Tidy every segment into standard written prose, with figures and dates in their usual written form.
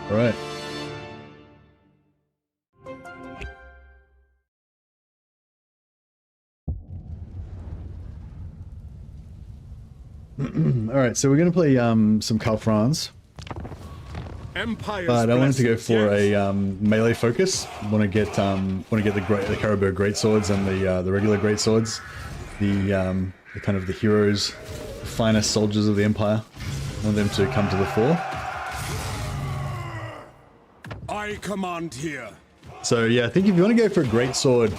All right. All right, so we're going to play some Karl Franz. But I wanted to go for a melee focus. Want to get the Caribou greatswords and the regular greatswords, the kind of the heroes, the finest soldiers of the Empire. I want them to come to the fore. I command here. So yeah, I think if you want to go for a greatsword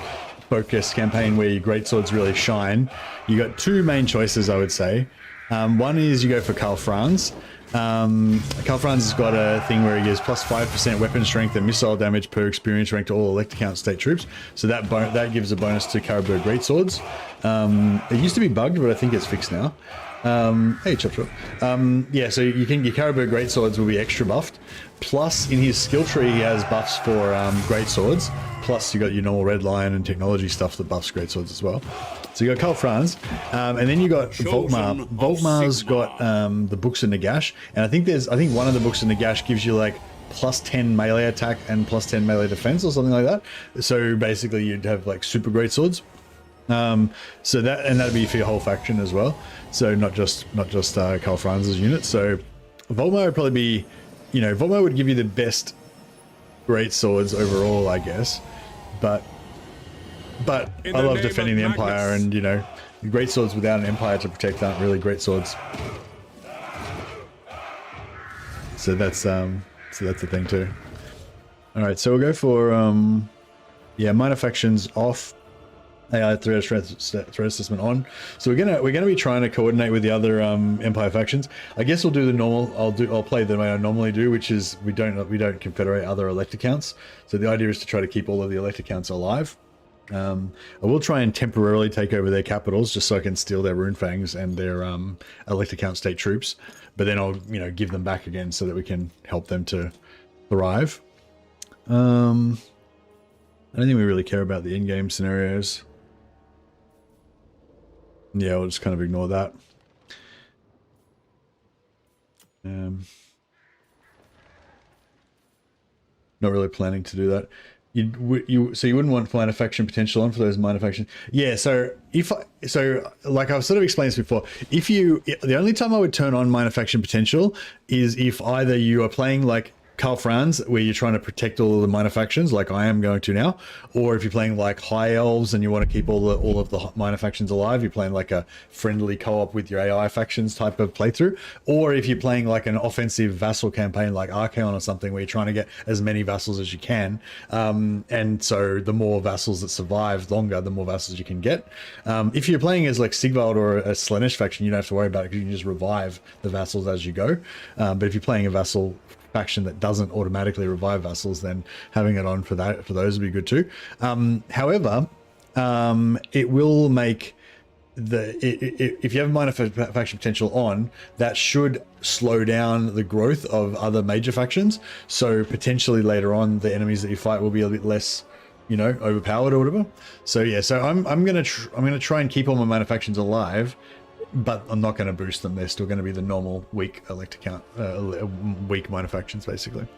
focus campaign where your greatswords really shine, you got two main choices, I would say. One is you go for Karl Franz. Karl Franz has got a thing where he gives plus 5% weapon strength and missile damage per experience rank to all elect account state troops. So that gives a bonus to Caribou greatswords. It used to be bugged, but I think it's fixed now. Hey, Chop Chop. Yeah, so your Caribou greatswords will be extra buffed. Plus, in his skill tree, he has buffs for greatswords. Plus, you got your normal red lion and technology stuff that buffs greatswords as well. So you got Karl Franz, and then you got Volkmar. Volkmar's got the books of Nagash, and I think one of the books of Nagash gives you like plus 10 melee attack and plus 10 melee defense or something like that. So basically, you'd have like super greatswords. So that'd be for your whole faction as well. So not just Karl Franz's unit. So Volkmar would probably be, Volkmar would give you the best great swords overall, I guess. But I love defending the Empire, and great swords without an Empire to protect aren't really great swords. So that's the thing too. All right, so we'll go for minor factions off. AI threat assessment on. So we're gonna be trying to coordinate with the other Empire factions. I guess we'll do the normal. I'll play the way I normally do, which is we don't confederate other elect accounts. So the idea is to try to keep all of the elect accounts alive. I will try and temporarily take over their capitals just so I can steal their rune fangs and their elect account state troops. But then I'll give them back again so that we can help them to thrive. I don't think we really care about the in-game scenarios. Yeah, we'll just kind of ignore that. Not really planning to do that. So you wouldn't want minor faction potential on for those minor factions. Yeah, so like I've sort of explained this before, the only time I would turn on minor faction potential is if either you are playing like Karl Franz, where you're trying to protect all of the minor factions, like I am going to now, or if you're playing like High Elves and you want to keep all of the minor factions alive, you're playing like a friendly co-op with your AI factions type of playthrough, or if you're playing like an offensive vassal campaign like Archaon or something, where you're trying to get as many vassals as you can, and so the more vassals that survive longer, the more vassals you can get. If you're playing as like Sigvald or a Slaanesh faction, you don't have to worry about it because you can just revive the vassals as you go. But if you're playing a vassal faction that doesn't automatically revive vassals, then having it on for those would be good too. However, it will make if you have minor faction potential on, that should slow down the growth of other major factions. So potentially later on, the enemies that you fight will be a bit less, overpowered or whatever. So yeah, so I'm gonna try and keep all my minor factions alive, but I'm not going to boost them. They're still going to be the normal weak elect account, weak minor factions, basically.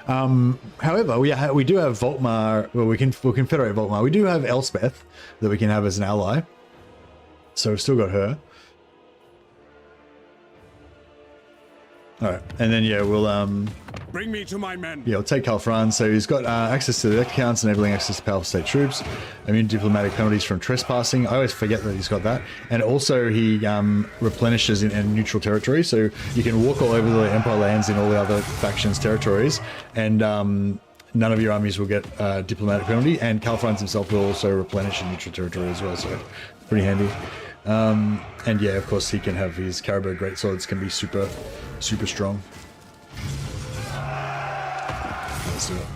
However, we do have Volkmar. Well, we'll confederate Volkmar. We do have Elspeth that we can have as an ally. So we've still got her. All right, and then yeah, we'll bring me to my men. Yeah, we'll take Karl Franz. So he's got access to the elect accounts, enabling access to powerful state troops, immune to diplomatic penalties from trespassing. I always forget that he's got that, and also he replenishes in neutral territory. So you can walk all over the Empire lands in all the other factions' territories, and none of your armies will get diplomatic penalty. And Karl Franz himself will also replenish in neutral territory as well. So pretty handy. And yeah, of course, he can have his Caribou greatswords can be super strong. Let's do it.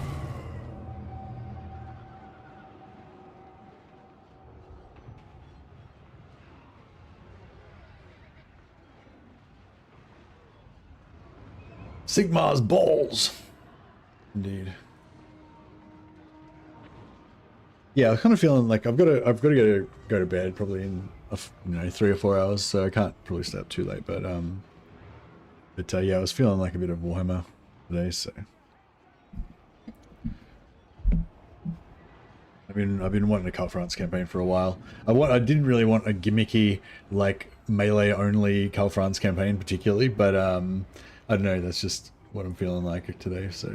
Sigmar's balls. Indeed. Yeah, I'm kind of feeling like I've got to go to bed probably in 3 or 4 hours, so I can't probably stay up too late. But yeah, I was feeling like a bit of Warhammer today, so I've been wanting a Karl Franz campaign for a while. I didn't really want a gimmicky like melee only Karl Franz campaign particularly, but I don't know, that's just what I'm feeling like today, so.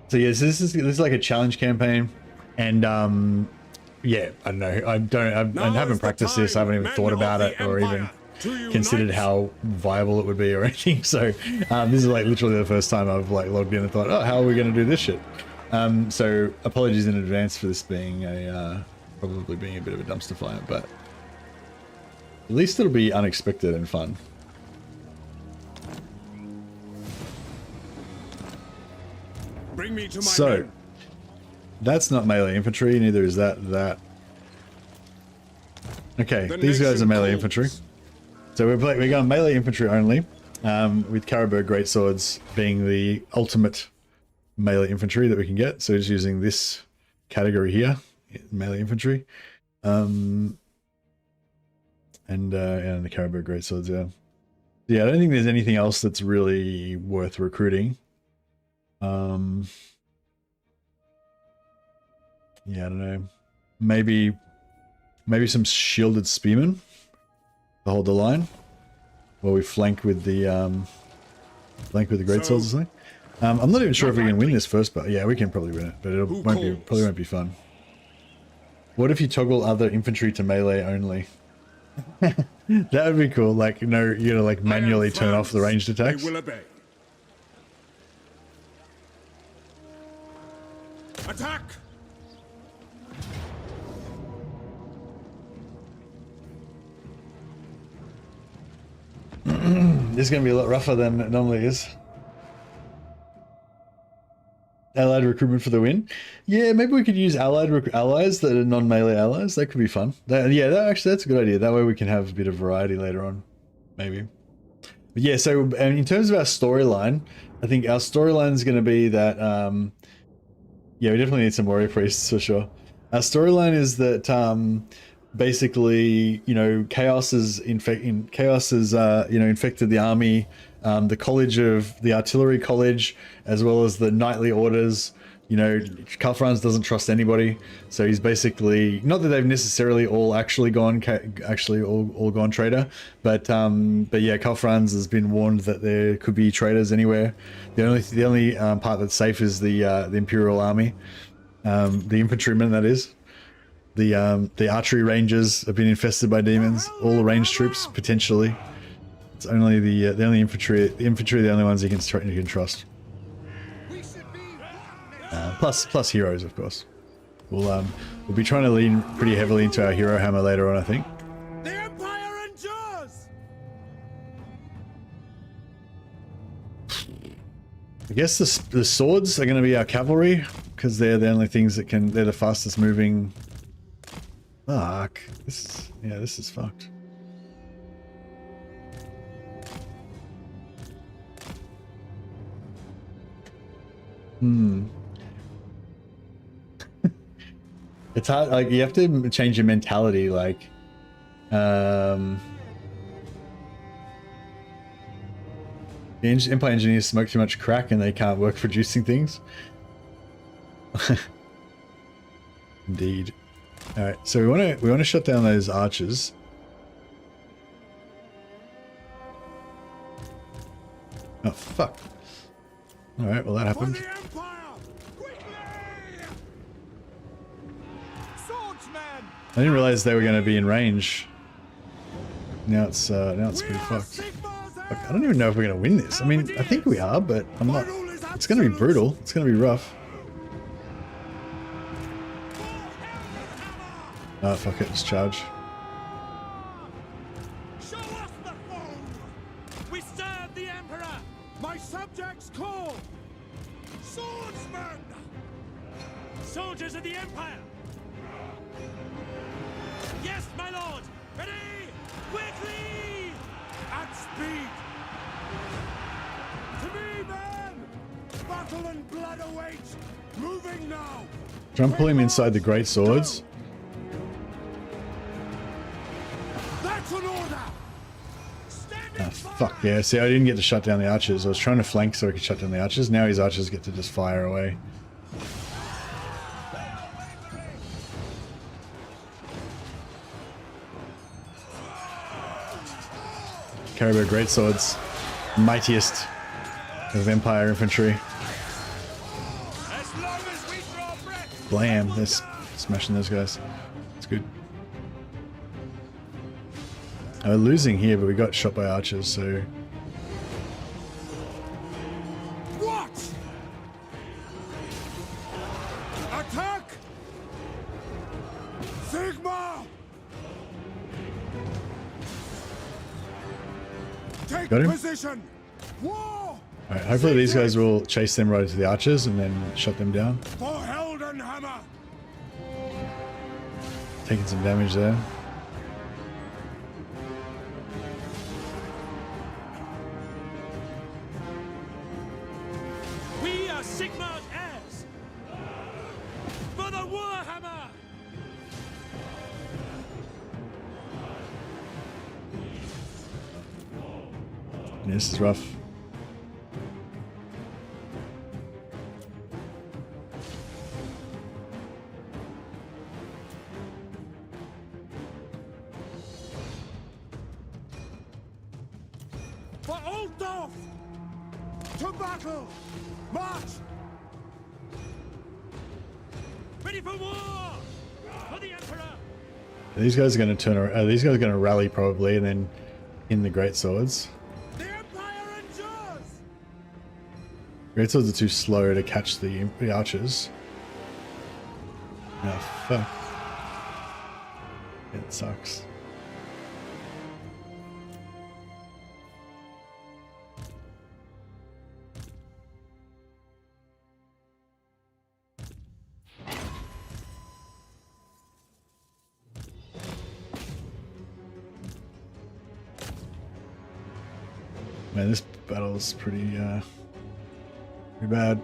So yes, this is like a challenge campaign, and yeah, I don't know. I haven't practiced this. I haven't even thought about it or even considered how viable it would be or anything. So this is like literally the first time I've like logged in and thought, oh, how are we going to do this shit? So apologies in advance for this being a probably being a bit of a dumpster fire, but at least it'll be unexpected and fun. Bring me to my So men. that's not melee infantry, neither is that. Okay, these guys are melee infantry. So we're going melee infantry only, with Caribou greatswords being the ultimate melee infantry that we can get. So just using this category here, melee infantry, and the Caribou greatswords. Yeah, I don't think there's anything else that's really worth recruiting. Yeah, I don't know. Maybe some shielded spearmen to hold the line, while we flank with the greatswords or something. I'm not even sure if we can win this first, but yeah, we can probably win it, but probably won't be fun. What if you toggle other infantry to melee only? That would be cool. Like, you know, like manually turn off the ranged attacks. Will obey. Attack! This is going to be a lot rougher than it normally is. Allied recruitment for the win. Yeah, maybe we could use allies that are non-melee allies. That could be fun. Actually, that's a good idea. That way we can have a bit of variety later on, maybe. But yeah, so in terms of our storyline, I think our storyline is going to be that, yeah, we definitely need some warrior priests for sure. Our storyline is that basically, you know, chaos has infected the army, the artillery college, as well as the knightly orders. You know, Karl Franz doesn't trust anybody, so he's basically, not that they've necessarily all actually gone traitor, but yeah, Karl Franz has been warned that there could be traitors anywhere. The only part that's safe is the Imperial Army, the infantrymen, that is. The archery rangers have been infested by demons. All the ranged troops potentially. It's only the only infantry. The infantry are the only ones you can trust. Plus heroes, of course. We'll be trying to lean pretty heavily into our hero hammer later on, I think. The Empire endures! I guess the swords are going to be our cavalry, because they're the only things that they're the fastest moving. Fuck. This is fucked. It's hard, like, you have to change your mentality, like, the Empire engineers smoke too much crack and they can't work producing things. Indeed. Alright, so we want to shut down those archers. Oh fuck. Alright, well that happened. I didn't realize they were going to be in range. Now it's pretty fucked. Fuck, I don't even know if we're going to win this. I mean, I think we are, but I'm not. It's going to be brutal. It's going to be rough. Ah, fuck it, just charge. Show us the foe! We serve the Emperor! My subjects call! Swordsmen! Soldiers of the Empire! Yes, my lord! Ready! Quickly! At speed! To me, men! Battle and blood await! Moving now! Try and pull him inside the great swords. That's an order! Fuck yeah, see I didn't get to shut down the archers. I was trying to flank so I could shut down the archers. Now his archers get to just fire away. Caribou greatswords, mightiest of Empire infantry. As long as we draw breath. Blam, they're smashing those guys. It's good. We're losing here, but we got shot by archers, so... What? Attack! Sigma! Take Got him? position! War! Alright, hopefully these guys will chase them right into the archers and then shut them down. For Heldenhammer! Taking some damage there. We are Sigmar's heirs! For the Warhammer! Yeah, this is rough. For Altdorf! To battle! March! Ready for war! For the Emperor! These guys are going to turn around. These guys are going to rally probably and then in the greatswords. The Empire endures! Greatswords are too slow to catch the archers. Oh, fuck. It sucks. Man, this battle's pretty bad.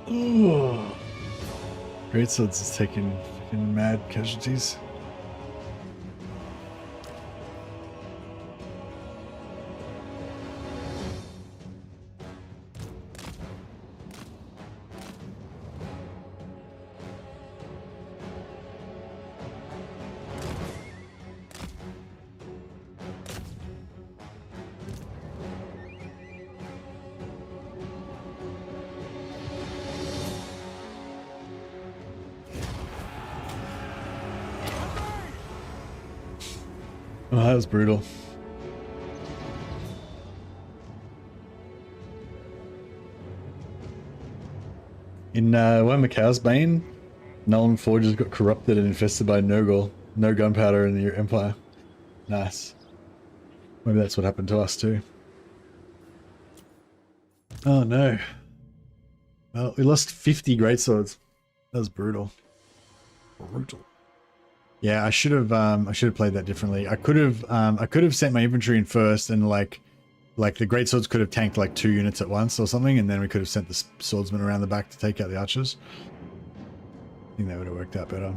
Ooh. Greatswords is taking fucking mad casualties. Oh, that was brutal. In Warhammer Chaos Bane, Null Forges got corrupted and infested by Nurgle. No gunpowder in the Empire. Nice. Maybe that's what happened to us too. Oh no. Well, we lost 50 greatswords. That was brutal. Brutal. Yeah, I should have played that differently. I could have sent my infantry in first, and like the greatswords could have tanked like 2 units at once or something, and then we could have sent the swordsmen around the back to take out the archers. I think that would have worked out better.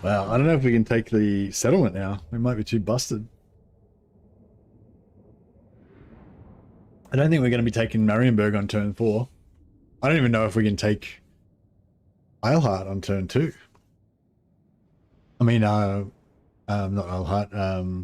Wow, I don't know if we can take the settlement now. We might be too busted. I don't think we're going to be taking Marienburg on turn 4. I don't even know if we can take Eilhart on turn 2. I mean, not Eilhart.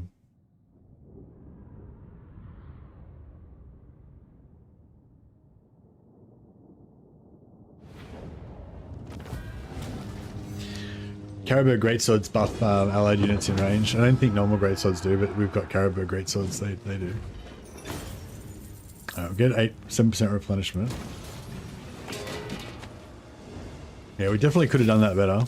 Caribou greatswords buff allied units in range. I don't think normal greatswords do, but we've got Caribou greatswords. They do. We'll get 7% replenishment. Yeah, we definitely could have done that better.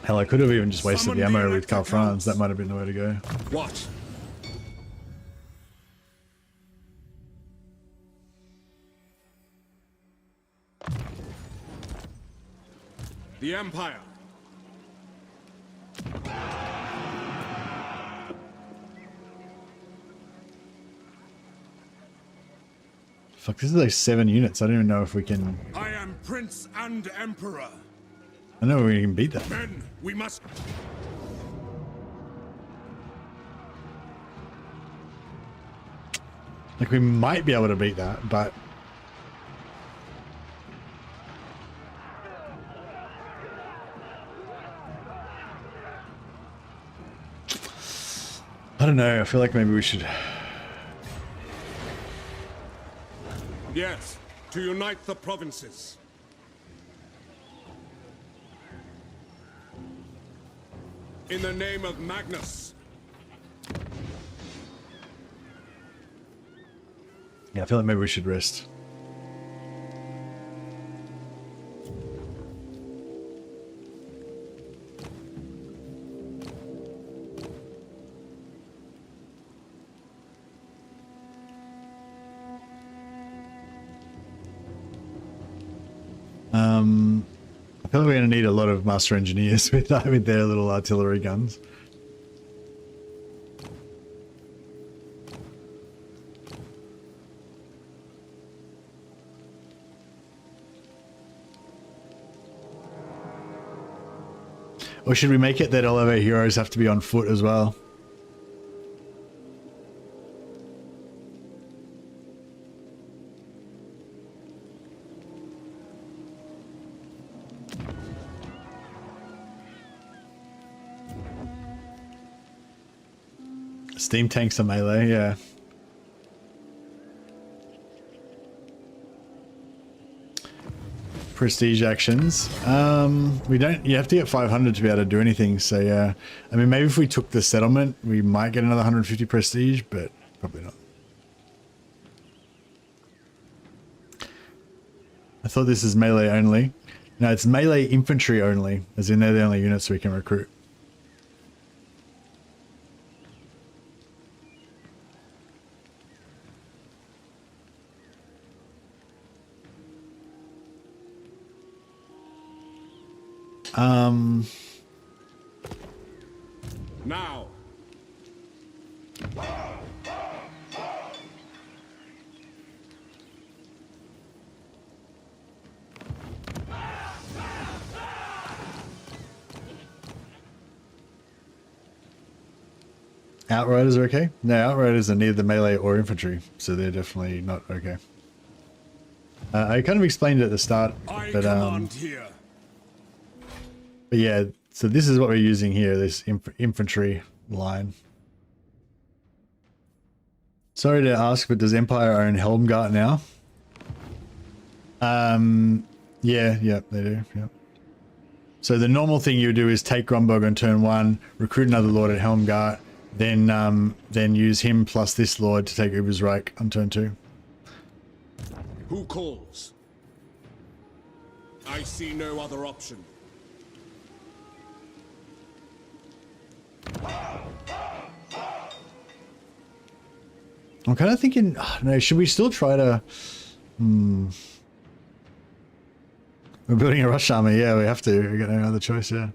Hell, I could have even just wasted the ammo with Karl Franz. That might have been the way to go. What? The Empire. Fuck, this is like 7 units. I don't even know if we can... I am Prince and Emperor. I know we can beat that. Men, we must... Like, we might be able to beat that, but... I don't know. I feel like maybe we should... Yes, to unite the provinces. In the name of Magnus. Yeah, I feel like maybe we should rest. I feel like we're going to need a lot of master engineers with their little artillery guns. Or should we make it that all of our heroes have to be on foot as well? Steam tanks are melee, yeah. Prestige actions. We don't. You have to get 500 to be able to do anything. So yeah, I mean, maybe if we took the settlement, we might get another 150 prestige, but probably not. I thought this is melee only. No, it's melee infantry only, as in they're the only units we can recruit. Now. Outriders are okay? No, Outriders are neither the melee or infantry, so they're definitely not okay. I kind of explained it at the start, but yeah, so this is what we're using here, this infantry line. Sorry to ask, but does Empire own Helmgart now? Yeah, they do, yeah. So the normal thing you would do is take Gromberg on turn 1, recruit another lord at Helmgart, then use him plus this lord to take Ubersreich on turn 2. Who calls? I see no other option. I'm kind of thinking, no, should we still try to... We're building a rush army, yeah, we have to. We got no other choice, yeah.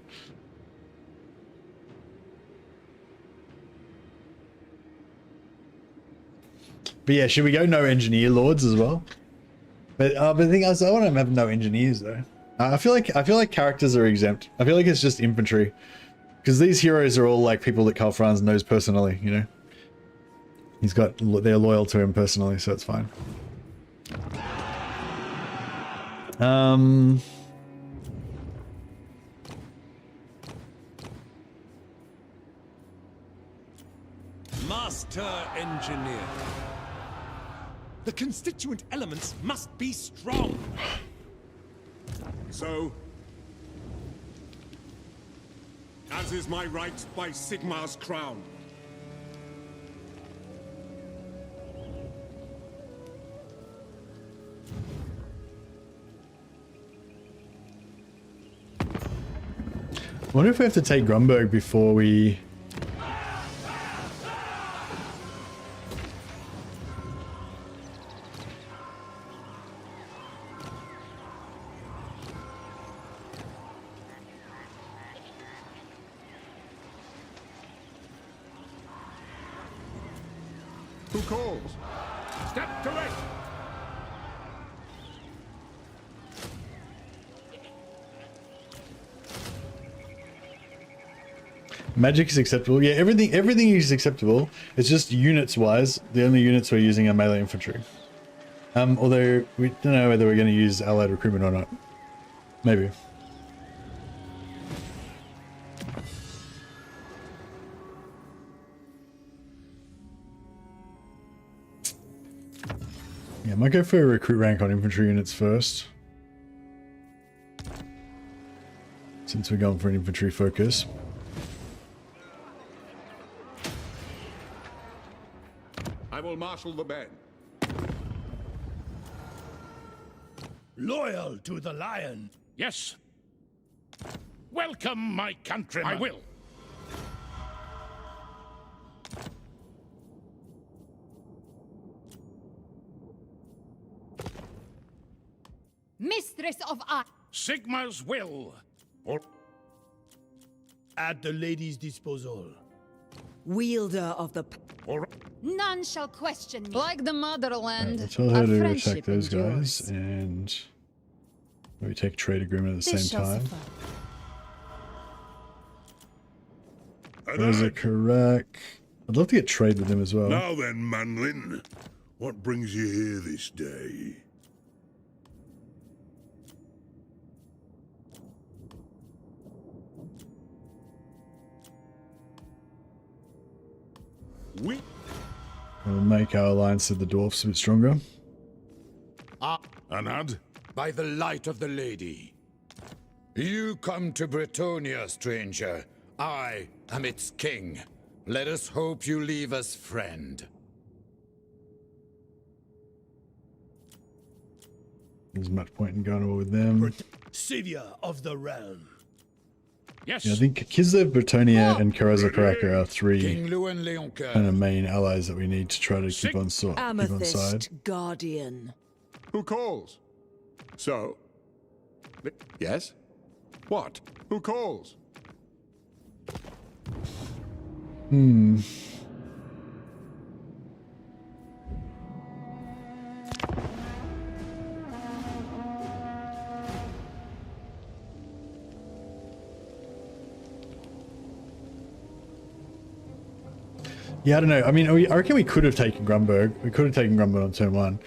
But yeah, should we go no engineer lords as well? But the thing is, I want to have no engineers though. I feel like characters are exempt. I feel like it's just infantry, because these heroes are all like people that Karl Franz knows personally. You know, they're loyal to him personally, so it's fine. Master engineer. The constituent elements must be strong. So, as is my right by Sigmar's crown. I wonder if we have to take Grunberg before we... Who calls? Step correct. Magic is acceptable. Yeah, everything is acceptable. It's just units wise, the only units we're using are melee infantry. Although we don't know whether we're going to use allied recruitment or not. Maybe. Yeah, I might go for a recruit rank on infantry units first. Since we're going for an infantry focus. I will marshal the men. Loyal to the lion. Yes. Welcome, my countrymen. I will. Mistress of art. Sigma's will. Or At the lady's disposal. Wielder of the... or None shall question me. Like the motherland, We'll tell her our to attack friendship those guys, endures. and we take trade agreement at the This same shall time. suffice. Those are correct. I'd love to get trade with them as well. Now then, Manlin, what brings you here this day? We We'll make our alliance with the dwarfs a bit stronger. Anad? By the light of the lady. You come to Bretonia, stranger. I am its king. Let us hope you leave us friend. There's much point in going over with them. Savior of the realm. yes. Yeah, I think Kislev, Bretonia, and Karazakrak are our three King Lewin Leoncoeur. kind of main allies that we need to try to keep on side. Amethyst Guardian. Who calls? So? Yes? What? Who calls? Yeah, I don't know. I mean, I reckon we could have taken Grunberg. We could have taken Grunberg on turn one.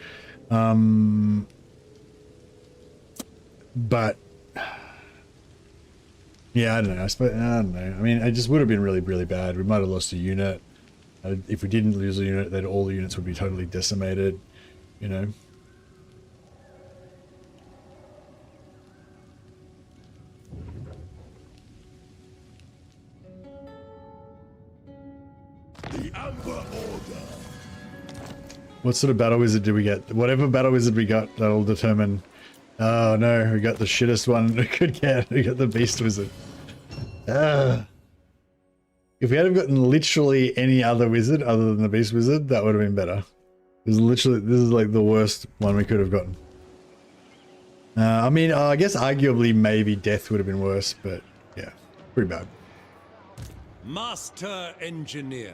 But yeah, I don't know. I don't know. I mean, it just would have been really, really bad. We might have lost a unit. If we didn't lose a unit, then all the units would be totally decimated. You know. The Amber Order. What sort of battle wizard did we get? Whatever battle wizard we got, that'll determine. Oh no, we got the shittest one we could get. We got the beast wizard. If we had have gotten literally any other wizard other than the beast wizard, that would have been better. This is like the worst one we could have gotten. I mean, I guess arguably maybe death would have been worse, but yeah, pretty bad. Master Engineer.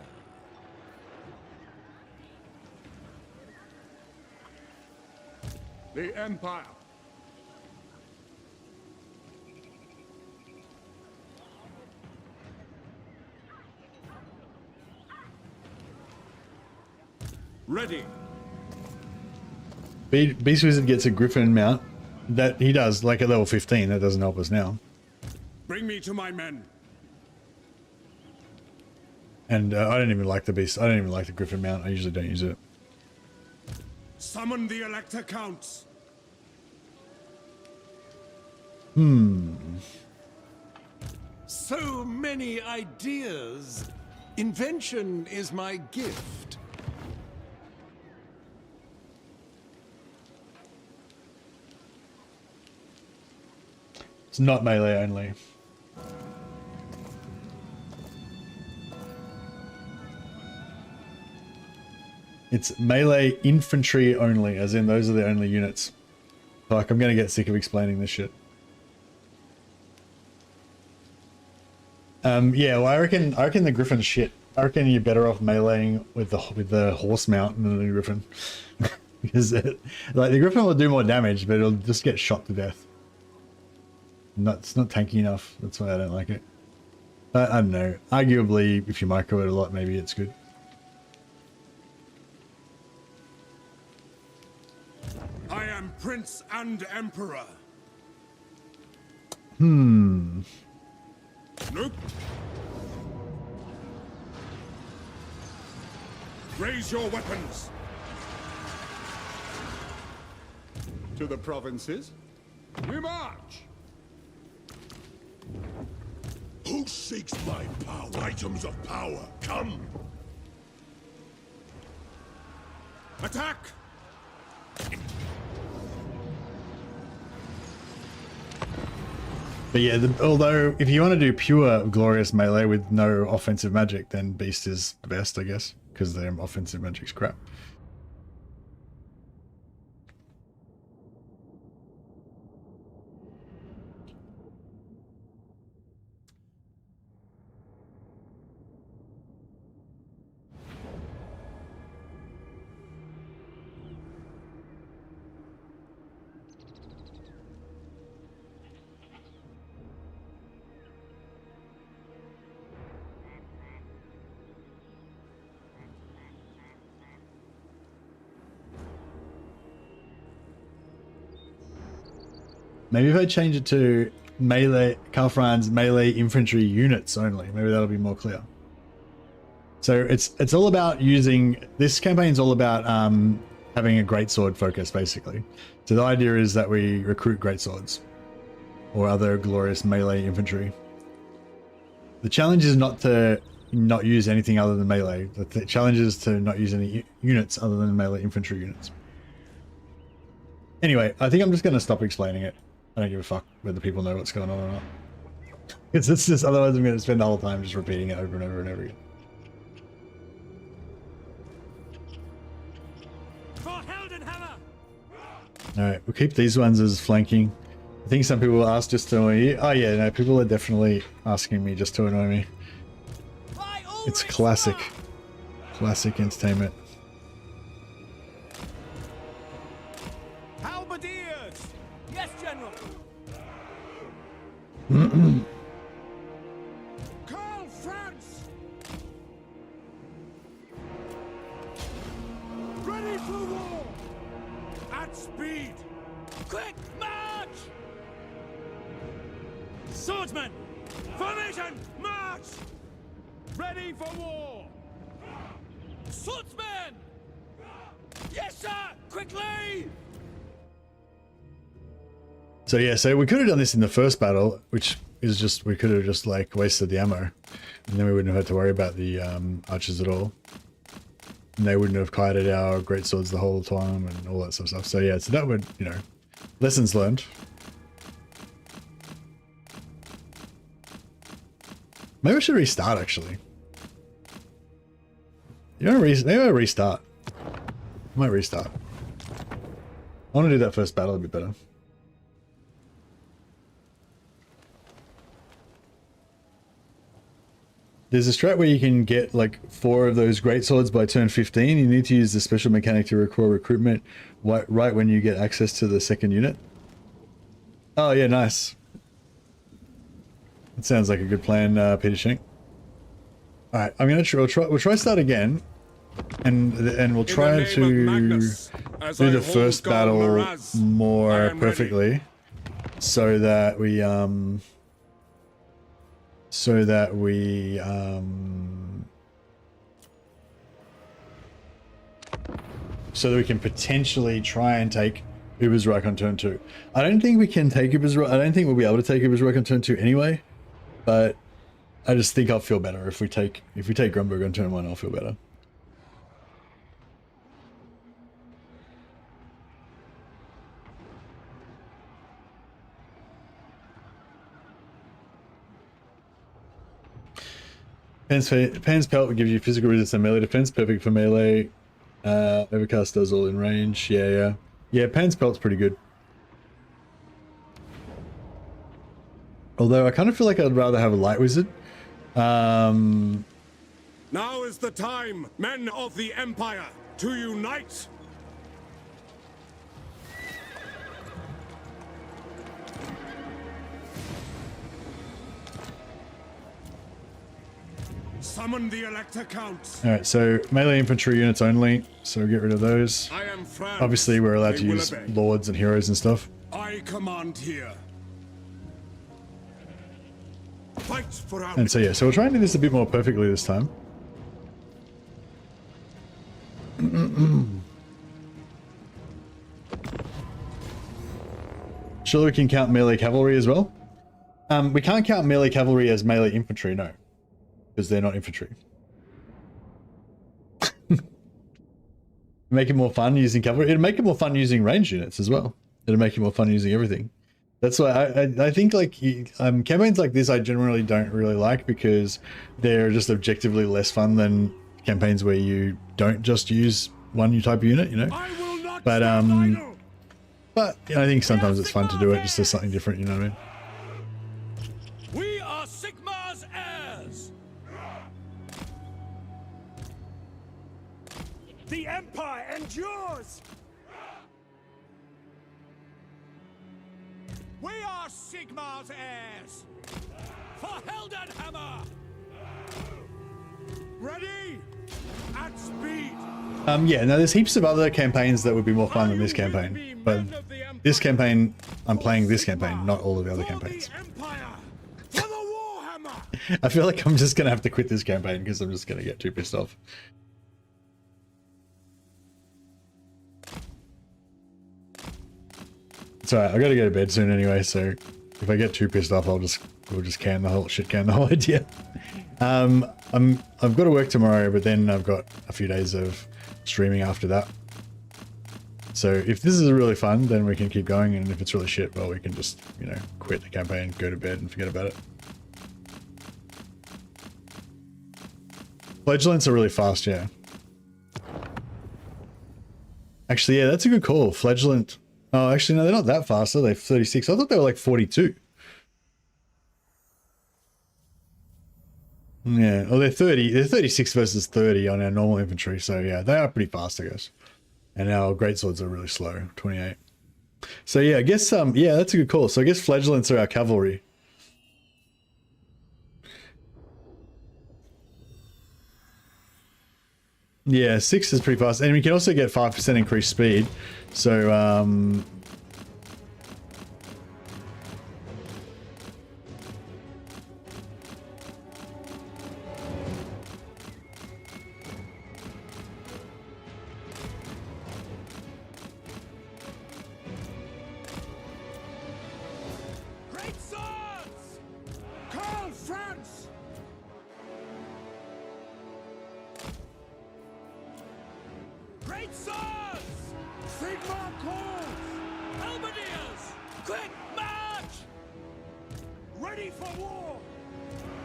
The Empire. Ready. Beast wizard gets a griffin mount. That he does, like at level 15. That doesn't help us now. Bring me to my men. And I don't even like the beast. I don't even like the griffin mount. I usually don't use it. Summon the Elector Counts. So many ideas. Invention is my gift. It's not melee only. It's melee infantry only, as in those are the only units. Fuck, I'm gonna get sick of explaining this shit. Yeah, well, I reckon the Griffin's shit. I reckon you're better off meleeing with the horse mount than the Griffin, because like the Griffin will do more damage, but it'll just get shot to death. It's not tanky enough. That's why I don't like it. I don't know. Arguably, if you micro it a lot, maybe it's good. I am Prince and Emperor. Hmm. Nope. Raise your weapons. To the provinces. We march. Who seeks my power? Items of power, come! Attack! But yeah, although if you want to do pure glorious melee with no offensive magic, then Beast is the best, I guess, because their offensive magic's crap. Maybe if I change it to melee, Karl Franz melee infantry units only, maybe that'll be more clear. So it's all about using, this campaign's all about having a greatsword focus, basically. So the idea is that we recruit greatswords or other glorious melee infantry. The challenge is not to not use anything other than melee. The challenge is to not use any units other than melee infantry units. Anyway, I think I'm just going to stop explaining it. I don't give a fuck whether people know what's going on or not. It's just, otherwise I'm going to spend the whole time just repeating it over and over and over again. Alright, we'll keep these ones as flanking. I think some people will ask just to annoy you. Oh yeah, no, people are definitely asking me just to annoy me. It's classic. Classic entertainment. Halberdiers! Yes, General! Karl Franz! Ready for war! At speed! Quick march! Swordsmen! Formation! March! Ready for war! Swordsmen! Yes, sir! Quickly! So yeah, so we could have done this in the first battle, which is just, we could have just like wasted the ammo. And then we wouldn't have had to worry about the archers at all. And they wouldn't have kited our greatswords the whole time and all that sort of stuff. So yeah, so that would, you know, lessons learned. Maybe I should restart actually. You know, maybe I restart. I might restart. I want to do that first battle a bit better. There's a strat where you can get like 4 of those greatswords by turn 15. You need to use the special mechanic to recall recruitment right when you get access to the second unit. Oh yeah, nice. That sounds like a good plan, Peter Schenk. All right, I'm gonna we'll try start again, and we'll try to do the first battle more perfectly, so that we can potentially try and take Ubersreich on turn 2. I don't think we can take Ubersreich. I don't think we'll be able to take Ubersreich on turn 2 anyway. But I just think I'll feel better if we take Grunberg on turn 1. I'll feel better. Pan's Pelt will give you physical resistance and melee defense, perfect for melee. Overcast does all in range. Yeah. Pan's Pelt's pretty good. Although I kind of feel like I'd rather have a light wizard. Now is the time, men of the Empire, to unite! Summon the Elector Counts. All right, so melee infantry units only. So get rid of those. I am Franz. Obviously, we're allowed They to will use obey. lords and heroes and stuff. I command here. Fight for our... And so yeah, so we'll try and do this a bit more perfectly this time. Surely we can count melee cavalry as well. We can't count melee cavalry as melee infantry, no, because they're not infantry. Make it more fun using cavalry. It'll make it more fun using ranged units as well. It'll make it more fun using everything. That's why I think like campaigns like this I generally don't really like, because they're just objectively less fun than campaigns where you don't just use one type of unit, you know. I will not But stand idle. But you know, I think sometimes it's fun to do it just as something different, you know what I mean? We are Sigmar's heirs. The Empire endures. We are Sigmar's heirs. For Heldenhammer. Ready? At speed. Yeah, no, there's heaps of other campaigns that would be more fun than this campaign. But this campaign, I'm playing this campaign, not all of the other campaigns. For the Empire. For the Warhammer. I feel like I'm just gonna have to quit this campaign because I'm just gonna get too pissed off. It's alright, I gotta go to bed soon anyway, so if I get too pissed off, we'll just can the whole idea. I've got to work tomorrow, but then I've got a few days of streaming after that. So if this is really fun, then we can keep going, and if it's really shit, well, we can just, you know, quit the campaign, go to bed, and forget about it. Flagellants are really fast, yeah. Actually, yeah, that's a good call. Flagellant. Oh, actually, no, they're not that fast, are they? 36. I thought they were like 42. Yeah, well, they're 30. They're 36 versus 30 on our normal infantry, so yeah, they are pretty fast, I guess. And our greatswords are really slow, 28. So yeah, I guess yeah, that's a good call. So I guess flagellants are our cavalry. Yeah, 6 is pretty fast, and we can also get 5% increased speed. So Great swords! Karl, Franz! Great swords! Sigmar calls! Halberdiers! Quick march! Ready for war!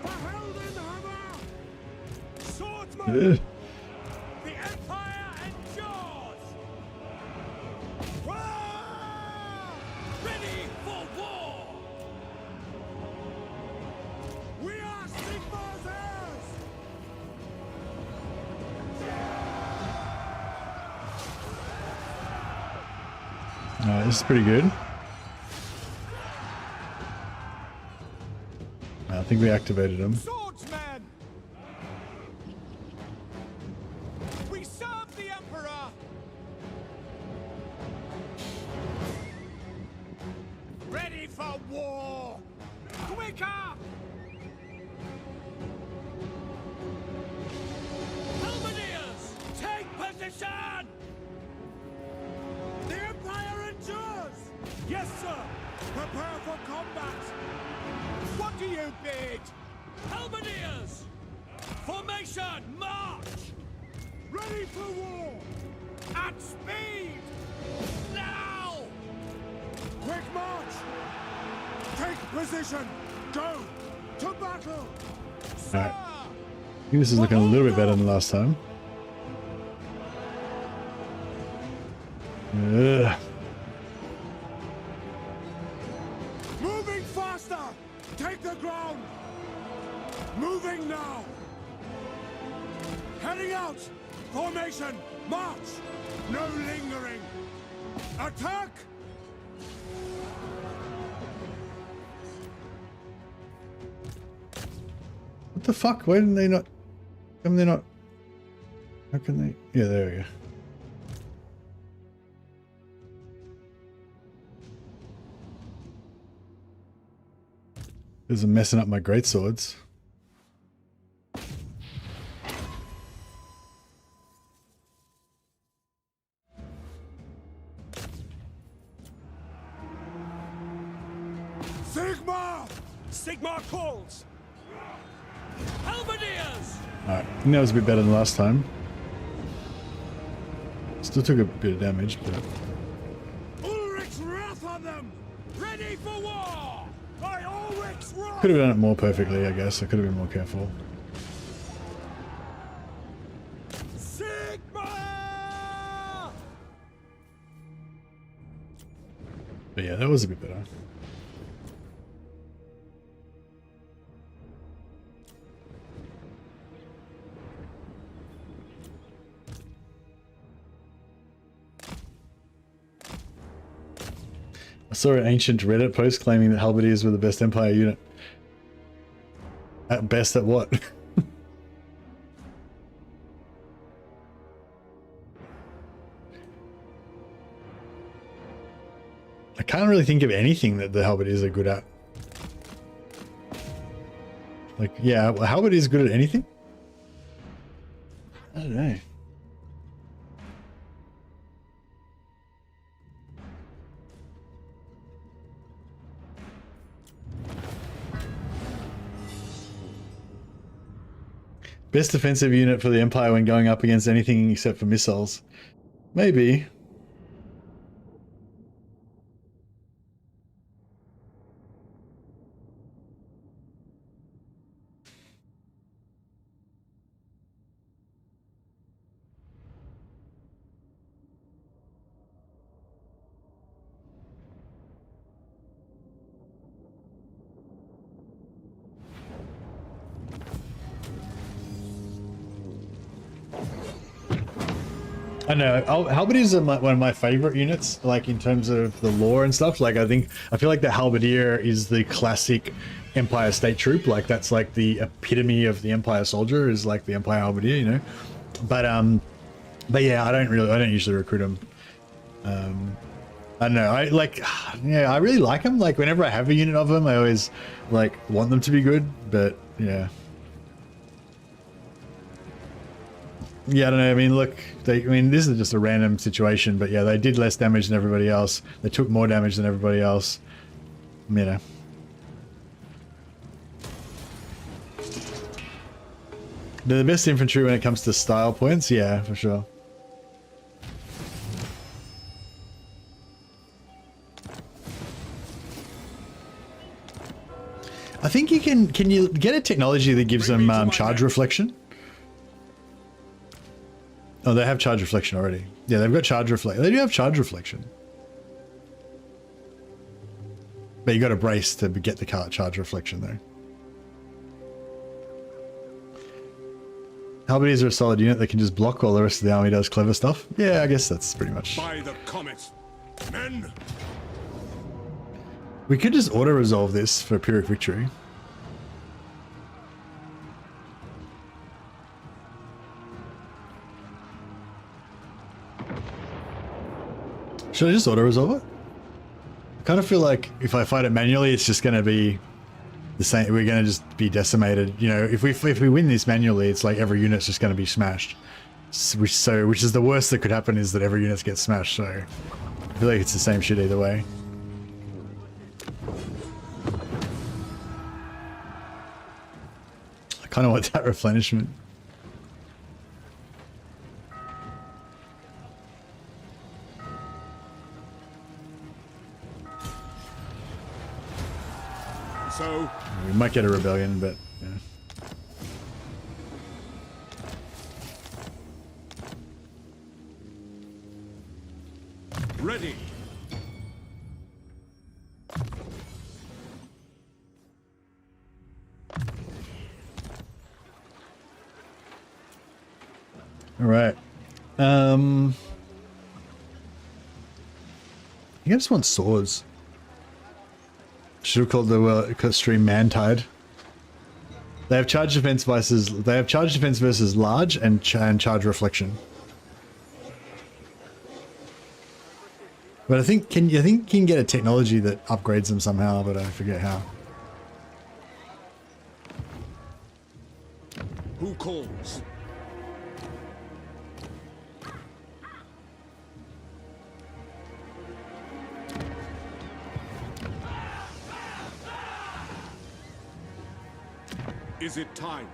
For Heldenhammer! Swordsman! The Empire endures! Wah! Ready for war! We are Sigmar's heirs! this is pretty good. I think we activated them. Swordsman! We serve the Emperor! Ready for war! Quicker! Halberdiers! Take position! The Empire endures! Yes, sir! Prepare for combat! What do you bid? Halberdiers! Formation, march! Ready for war! At speed! Now! Quick march! Take position! Go! To battle! Alright. I think this is looking a little bit better than last time. Ugh. Moving faster! Take the ground! Moving now! Heading out! Formation! March! No lingering! Attack! What the fuck? Why didn't they not? How come they're not? How can they? Yeah, there we go. This is messing up my greatswords. Sigma! Sigma calls! Halberdiers! Alright, I think that was a bit better than last time. Still took a bit of damage, but... Ulrich's wrath on them! Ready for war! By Ulrich's wrath! Could have done it more perfectly, I guess. I could have been more careful. Sigma! But yeah, that was a bit better. I saw an ancient Reddit post claiming that Halberdiers were the best Empire unit. At best at what? I can't really think of anything that the Halberdiers are good at. Like, yeah, Halberdiers good at anything? I don't know. Best defensive unit for the Empire when going up against anything except for missiles. Maybe. I know. Halberdiers are one of my favorite units, like in terms of the lore and stuff. Like, I feel like the Halberdier is the classic Empire state troop. Like, that's like the epitome of the Empire soldier, is like the Empire Halberdier, you know. But yeah, I don't usually recruit them. I don't know. I really like them. Like, whenever I have a unit of them, I always like want them to be good. But yeah. Yeah, I don't know. I mean, look, this is just a random situation, but yeah, they did less damage than everybody else. They took more damage than everybody else. You know. They're the best infantry when it comes to style points. Yeah, for sure. I think you can you get a technology that gives them charge reflection? Oh, they have charge reflection already. Yeah, they've got charge reflection. They do have charge reflection. But you got to brace to get the charge reflection though. Halberdiers are a solid unit that can just block while the rest of the army does clever stuff. Yeah, I guess that's pretty much. By the comet, men. We could just auto-resolve this for Pyrrhic victory. Should I just auto-resolve it? I kind of feel like if I fight it manually, it's just going to be the same. We're going to just be decimated. You know, if we win this manually, it's like every unit's just going to be smashed. Which is the worst that could happen, is that every unit gets smashed. So I feel like it's the same shit either way. kind of want that replenishment. So, We might get a rebellion, but yeah. ready. All right. I just want swords. Should have called the stream Man-Tide. They have charge defense versus large and charge reflection. But I think you can get a technology that upgrades them somehow, but I forget how. Who calls? Is it time?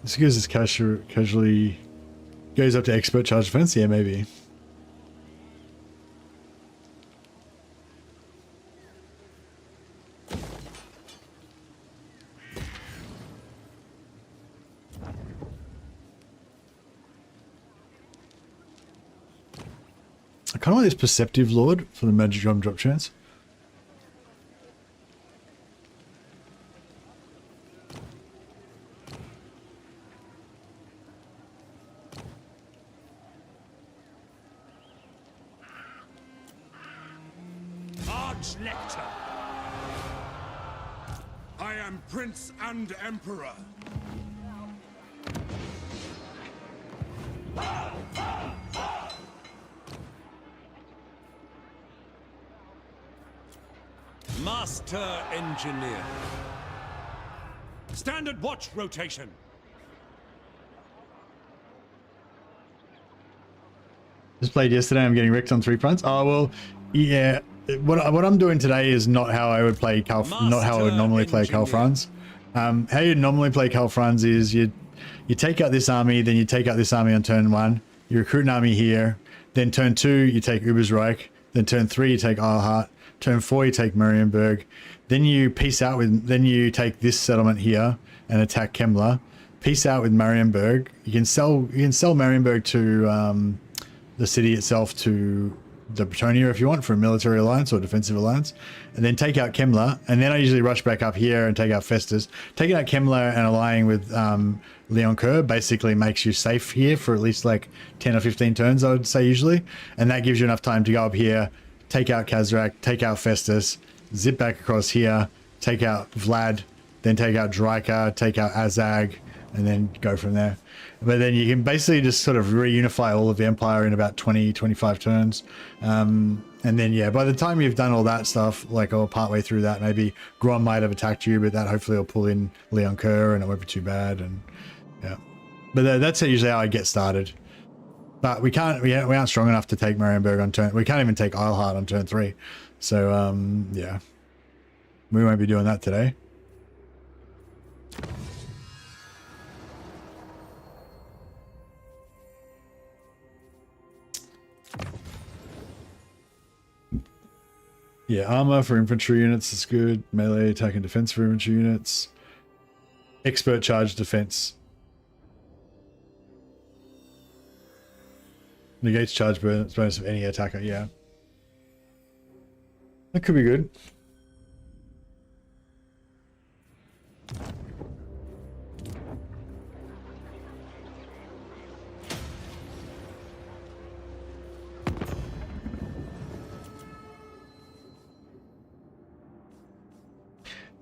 This gives us casually goes up to expert charge defense. Yeah, maybe. I kind of want this Perceptive Lord for the Magic Drum drop chance. Arch-Lector. I am Prince and Emperor. Master Engineer. Standard watch rotation. Just played yesterday. I'm getting wrecked on 3 fronts. Oh well, yeah. What I'm doing today is not how I would play not how I would normally play Karl Franz. How you normally play Karl Franz is you take out this army, then you take out this army on turn 1. You recruit an army here. Then turn 2 you take Ubersreich. Then turn 3 you take Eilhart. Turn 4 you take Marienburg. Then you peace out with. Then you take this settlement here and attack Kemmler. Peace out with Marienburg. You can sell Marienburg to the city itself to the Bretonia if you want for a military alliance or defensive alliance, and then take out Kemmler, and then I usually rush back up here and take out Festus. Taking out Kemmler and allying with Leon Kerr basically makes you safe here for at least like 10 or 15 turns, I would say usually, and that gives you enough time to go up here, take out Kazrak, take out Festus, zip back across here, take out Vlad, then take out Dryka, take out Azag, and then go from there. But then you can basically just sort of reunify all of the Empire in about 20-25 turns. And then, yeah, by the time you've done all that stuff, like, or partway through that, maybe Grom might have attacked you, but that hopefully will pull in Leon Kerr and it won't be too bad. And yeah, but that's usually how I get started. But we aren't strong enough to take Marienburg on turn. We can't even take Eilhart on turn 3. So, yeah, we won't be doing that today. Yeah, armor for infantry units is good. Melee attack and defense for infantry units. Expert charge defense. Negates charge bonus of any attacker, yeah. That could be good.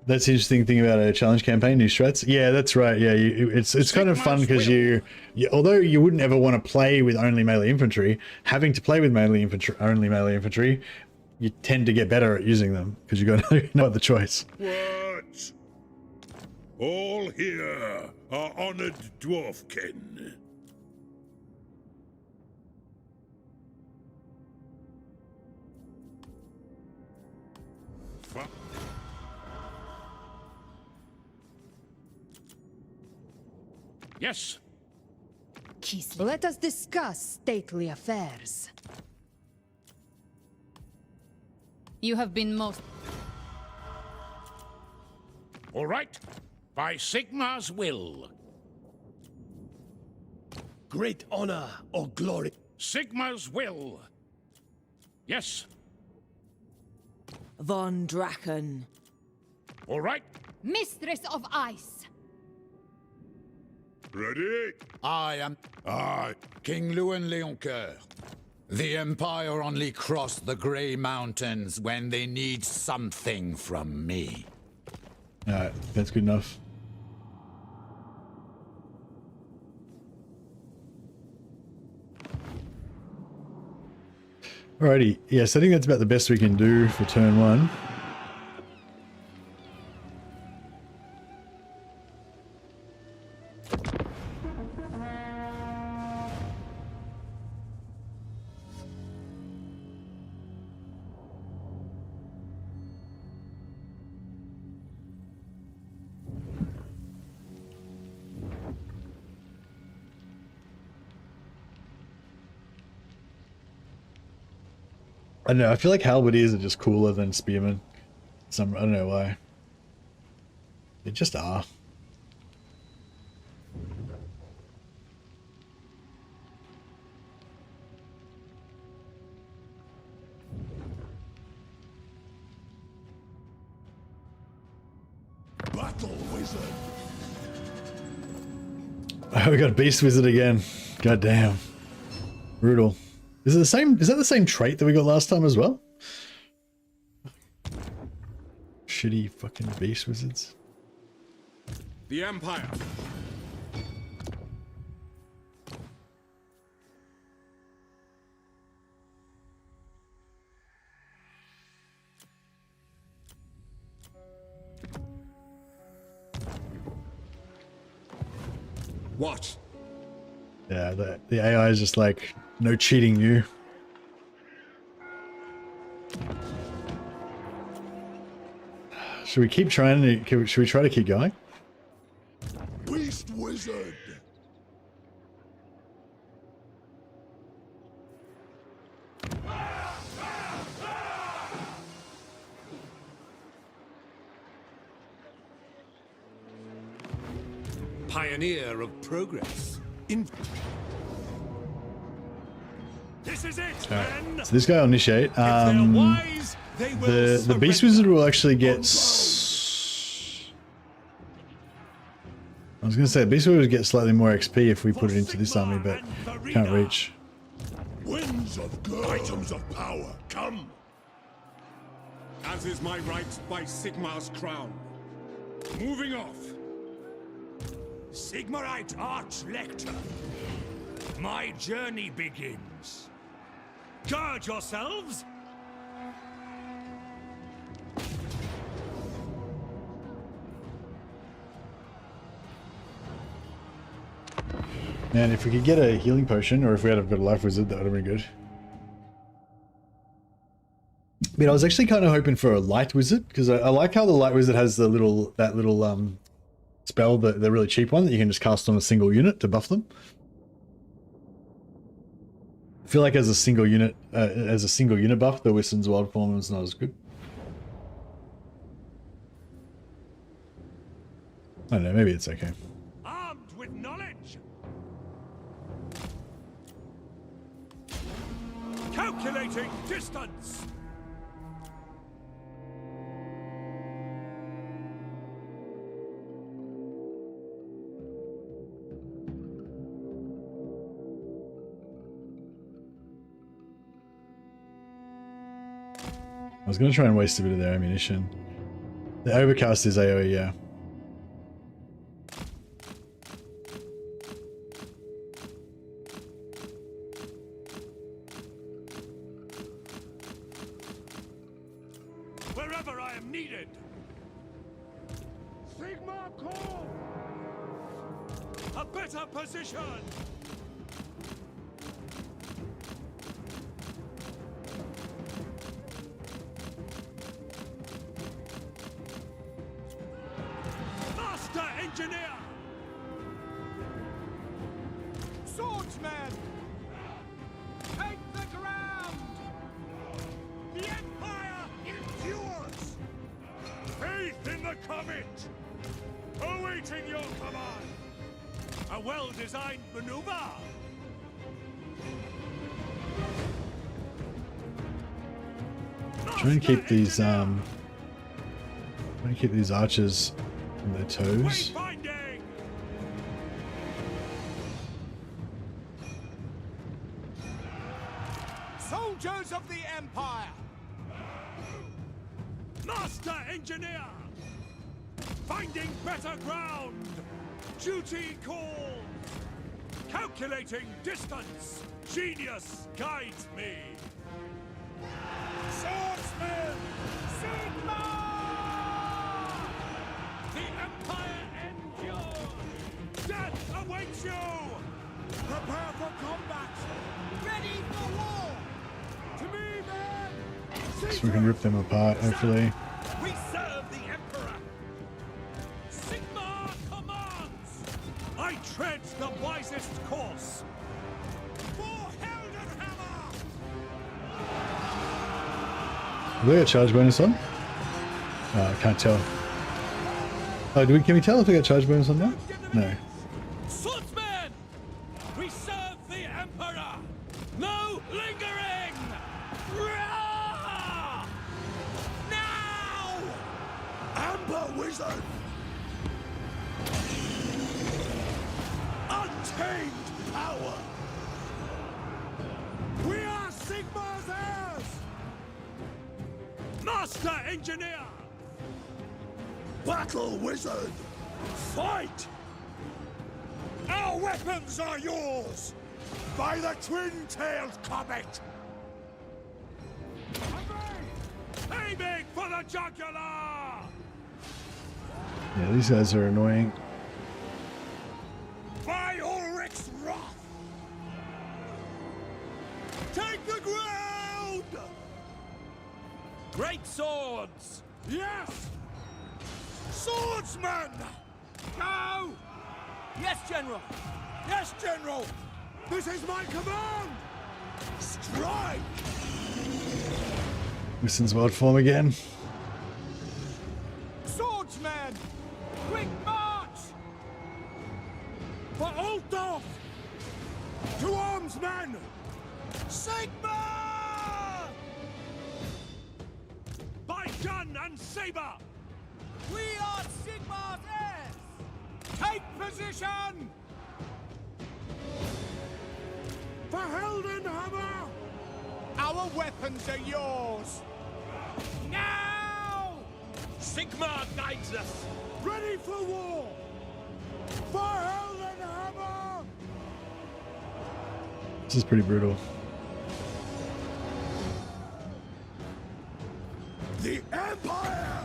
That's the interesting thing about a challenge campaign, new strats. Yeah, that's right. Yeah, it's kind of fun because although you wouldn't ever want to play with only melee infantry, having to play with only melee infantry, you tend to get better at using them because you got no other choice. What? All here are honored dwarfkin. Yes. Let us discuss stately affairs. You have been most... All right. By Sigmar's will. Great honor or glory. Sigmar's will. Yes. Von Draken. All right. Mistress of Ice. Ready? I am King Lewin Leoncoeur. The Empire only cross the Grey Mountains when they need something from me. Alright, that's good enough. Alrighty, yes, I think that's about the best we can do for turn one. I don't know, I feel like halberdiers are just cooler than spearmen. I don't know why. They just are. Battle wizard. Oh, we got a beast wizard again. God damn. Brutal. Is that the same trait that we got last time as well? Shitty fucking beast wizards. The Empire. Watch. Yeah, the AI is just like, no cheating you. Should we keep trying to, should we try to keep going? Beast wizard. Pioneer of progress. This is it, men. So this guy will initiate. If they're wise, they will The beast wizard will actually get. I was gonna say beast wizard will get slightly more XP if we put it into this army, but can't reach. Winds of good. Items of power. Come. As is my right by Sigmar's crown. Moving off. Sigmarite Archlector. My journey begins. Guard yourselves. Man, if we could get a healing potion, or if we had a good life wizard, that would have been good. But I was actually kind of hoping for a light wizard, because I like how the light wizard has the little spell, the really cheap one that you can just cast on a single unit to buff them. I feel like as a single unit buff, the Whiston's wild form is not as good. I don't know, maybe it's okay. Armed with knowledge. Calculating distance. I was going to try and waste a bit of their ammunition. The overcast is AoE, yeah. Wherever I am needed. Sigma call! A better position! Master Engineer! Swordsman! Take the ground! The Empire endures! Faith in the comet! Awaiting your command! A well-designed maneuver! Try and keep these archers on their toes. Wayfinding! Soldiers of the Empire! Master Engineer! Finding better ground! Duty calls! Calculating distance! Genius guides me! Swordsman! Sigma! The Empire endures! Death awaits you! Prepare for combat! Ready for war! To me, man! So we can rip them apart, hopefully. We serve the Emperor! Sigma commands! I tread the wisest course! For Heldenhammer! Have they got charge bonus on? I can't tell. Oh, can we tell if they got charge bonus on now? No. Swordsmen! We serve the Emperor! No lingering! Rah! Now! Amber Wizard! Untamed power! We are Sigma's heirs! Master Engineer! Battle Wizard! Fight! Our weapons are yours! By the twin-tailed comet! Aiming for the jugular! Yeah, these guys are annoying. By Ulrich's wrath! Take the ground! Great swords! Yes! Swordsman! Go! Yes, General! Yes, General! This is my command! Strike! Winston's wild form again. Swordsman! Quick march! For Altdorf! To arms, men! Sigma! By gun and saber! We are Sigma's heirs! Take position! For Heldenhammer! Our weapons are yours! Now! Sigma guides us! Ready for war! For Heldenhammer! This is pretty brutal. The Empire!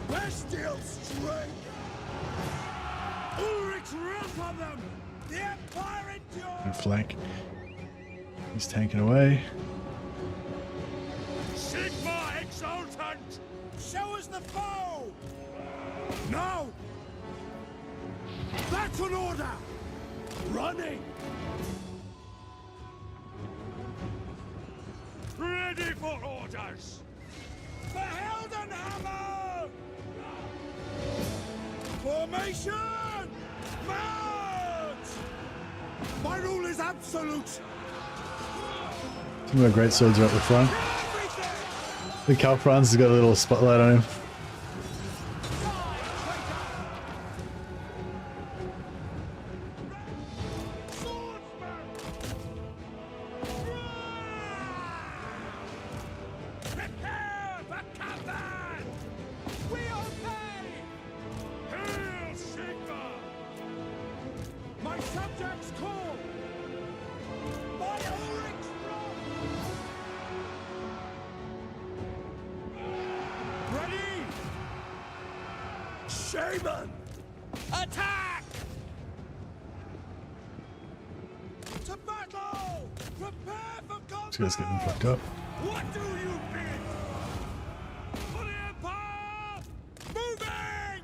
Bestial strength! Ulrich's wrath on them! The Empire endures! And flank. He's tanking away. Sigma exultant! Show us the foe! No! That's an order! Running! Ready for orders! For Heldenhammer! Formation! March! My rule is absolute! Some of our great swords are at the front. Everything! The Karl Franz has got a little spotlight on him. Prepare for combat! We obey! Hail Sigma! My subjects call! By Ulrich's wrath! Ready Shaman! Attack! To battle! Prepare for combat! This guy's getting fucked up. What do you bid? For the Empire! Moving!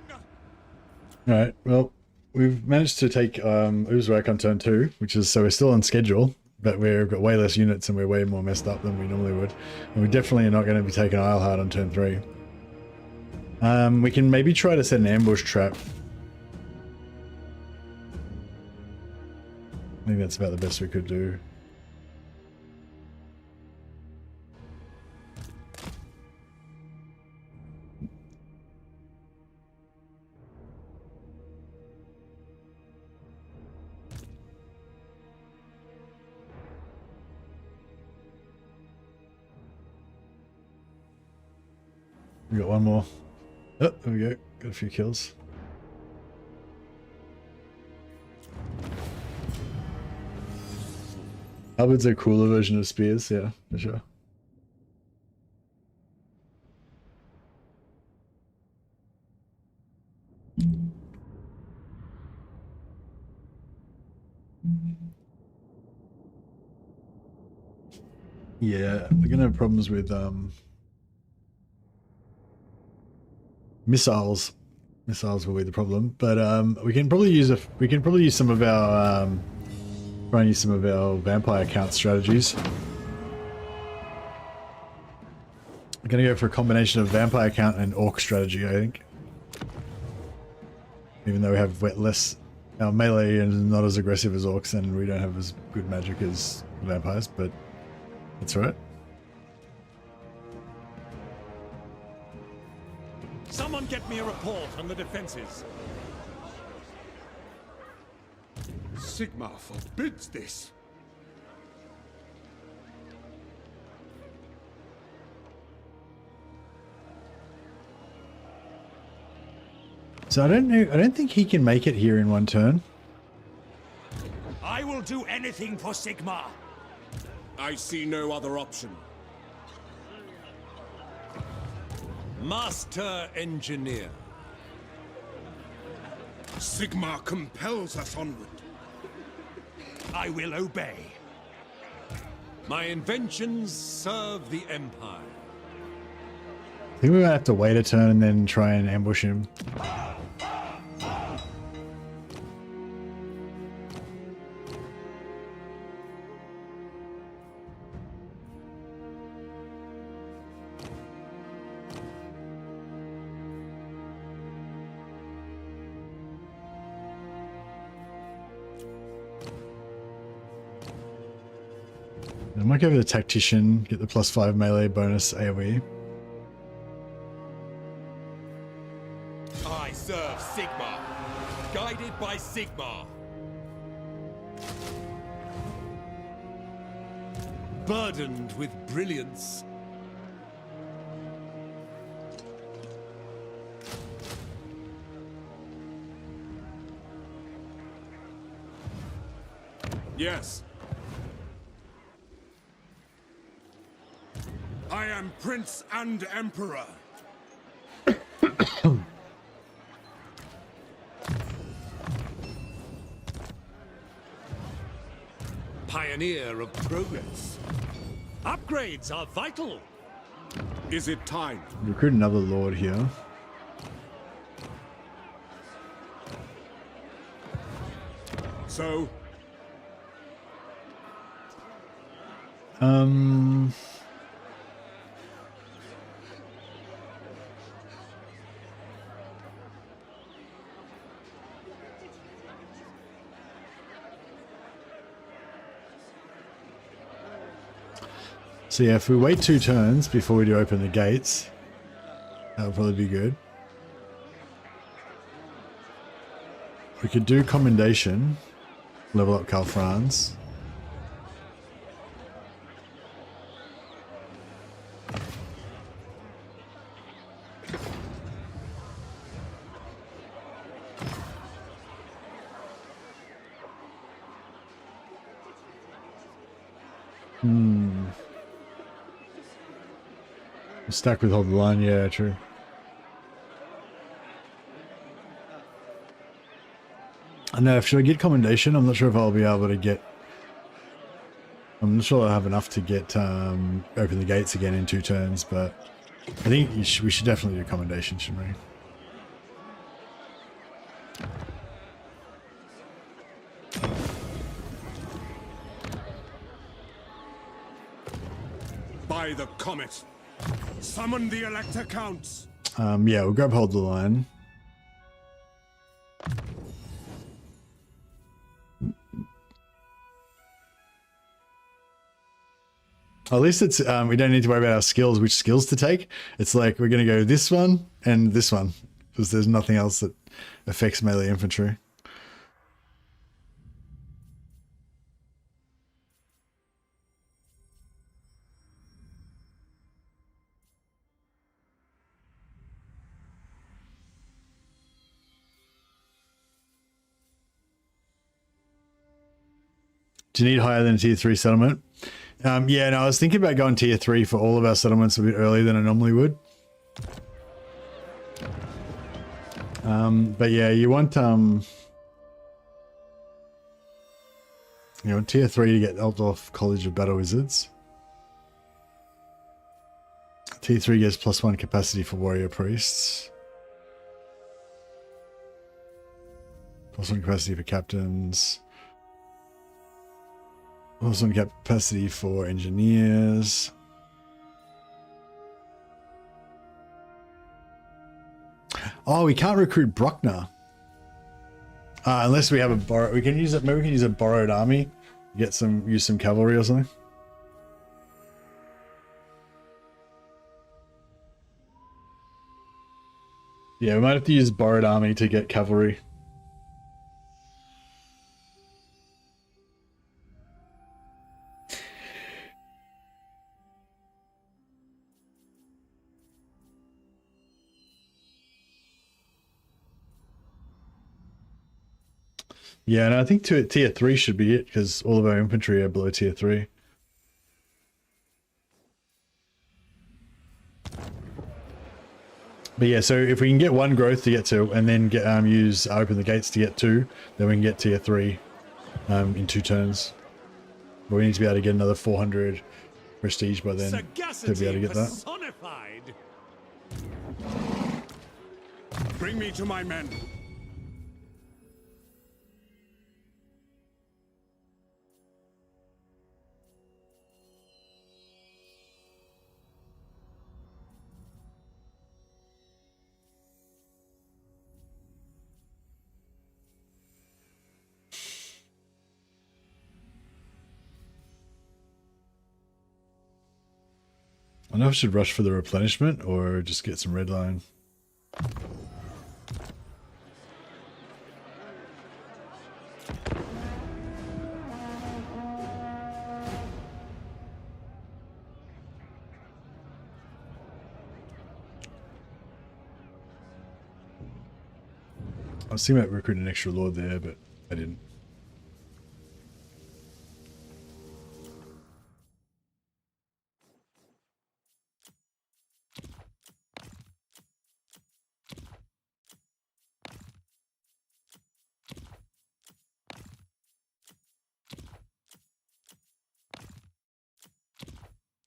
Alright, well, we've managed to take Uzrak on turn 2, which is, so we're still on schedule, but we've got way less units and we're way more messed up than we normally would. And we definitely are not going to be taking Isleheart on turn 3. We can maybe try to set an ambush trap. I think that's about the best we could do. We got one more. Oh, there we go. Got a few kills. Halberds are a cooler version of spears, yeah, for sure. Yeah, we're gonna have problems with missiles. Missiles will be the problem, but we can probably use some of our try and use some of our vampire count strategies. We're gonna go for a combination of vampire count and orc strategy, I think. Even though we have less, our melee is not as aggressive as orcs, and we don't have as good magic as vampires, but that's all right. Someone get me a report on the defenses. Sigma forbids this. So I don't know. I don't think he can make it here in one turn. I will do anything for Sigma. I see no other option. Master Engineer. Sigma compels us onward. I will obey. My inventions serve the Empire. I think we're gonna have to wait a turn and then try and ambush him. I might go for the tactician, get the +5 melee bonus AoE. I serve Sigma, guided by Sigma. Burdened with brilliance. Yes. I am Prince and Emperor. Pioneer of progress. Upgrades are vital. Is it time? Recruit another lord here. So? So yeah, if we wait 2 turns before we do open the gates, that would probably be good. We could do commendation, level up Karl Franz. Stack with hold the line, yeah, true. I know, should I get commendation? I'm not sure if I'll be able to get... I'm not sure I'll have enough to get open the gates again in 2 turns, but I think we should definitely do commendation, shouldn't we? By the comet. Summon the Elector Counts. Yeah, we'll grab hold of the line. At least it's we don't need to worry about our skills, which skills to take. It's like we're going to go this one and this one because there's nothing else that affects melee infantry. Do you need higher than a tier 3 settlement? Yeah, no, I was thinking about going tier 3 for all of our settlements a bit earlier than I normally would. But yeah, you want tier 3 to get Eldorf College of Battle Wizards. Tier 3 gets +1 capacity for warrior priests. +1 capacity for captains. Also capacity for engineers. Oh, we can't recruit Bruckner. Unless we have a borrow. We can use it. Maybe we can use a borrowed army. Use some cavalry or something. Yeah, we might have to use borrowed army to get cavalry. Yeah, and I think tier 3 should be it, because all of our infantry are below tier 3. But yeah, so if we can get 1 growth to get to, and then get use open the gates to get 2, then we can get tier 3 in 2 turns. But we need to be able to get another 400 prestige by then to be able to get that. Personified. Bring me to my men. I don't know if I should rush for the replenishment or just get some red line. I was thinking about recruiting an extra lord there, but I didn't.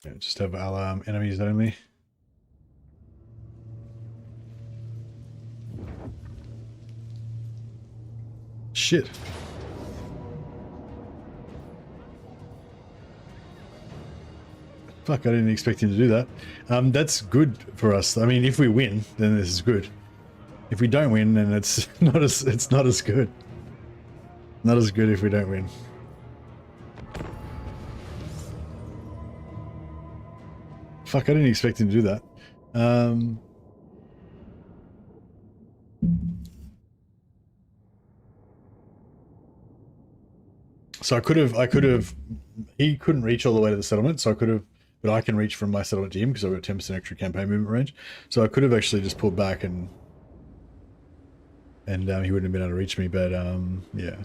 Yeah, just have our enemies only. Shit. Fuck, I didn't expect him to do that. That's good for us. I mean, if we win, then this is good. If we don't win, then it's not as good. Not as good if we don't win. Fuck, I didn't expect him to do that. So I could have, he couldn't reach all the way to the settlement, so I could have, but I can reach from my settlement to him because I've got 10% extra campaign movement range. So I could have actually just pulled back and he wouldn't have been able to reach me, but yeah.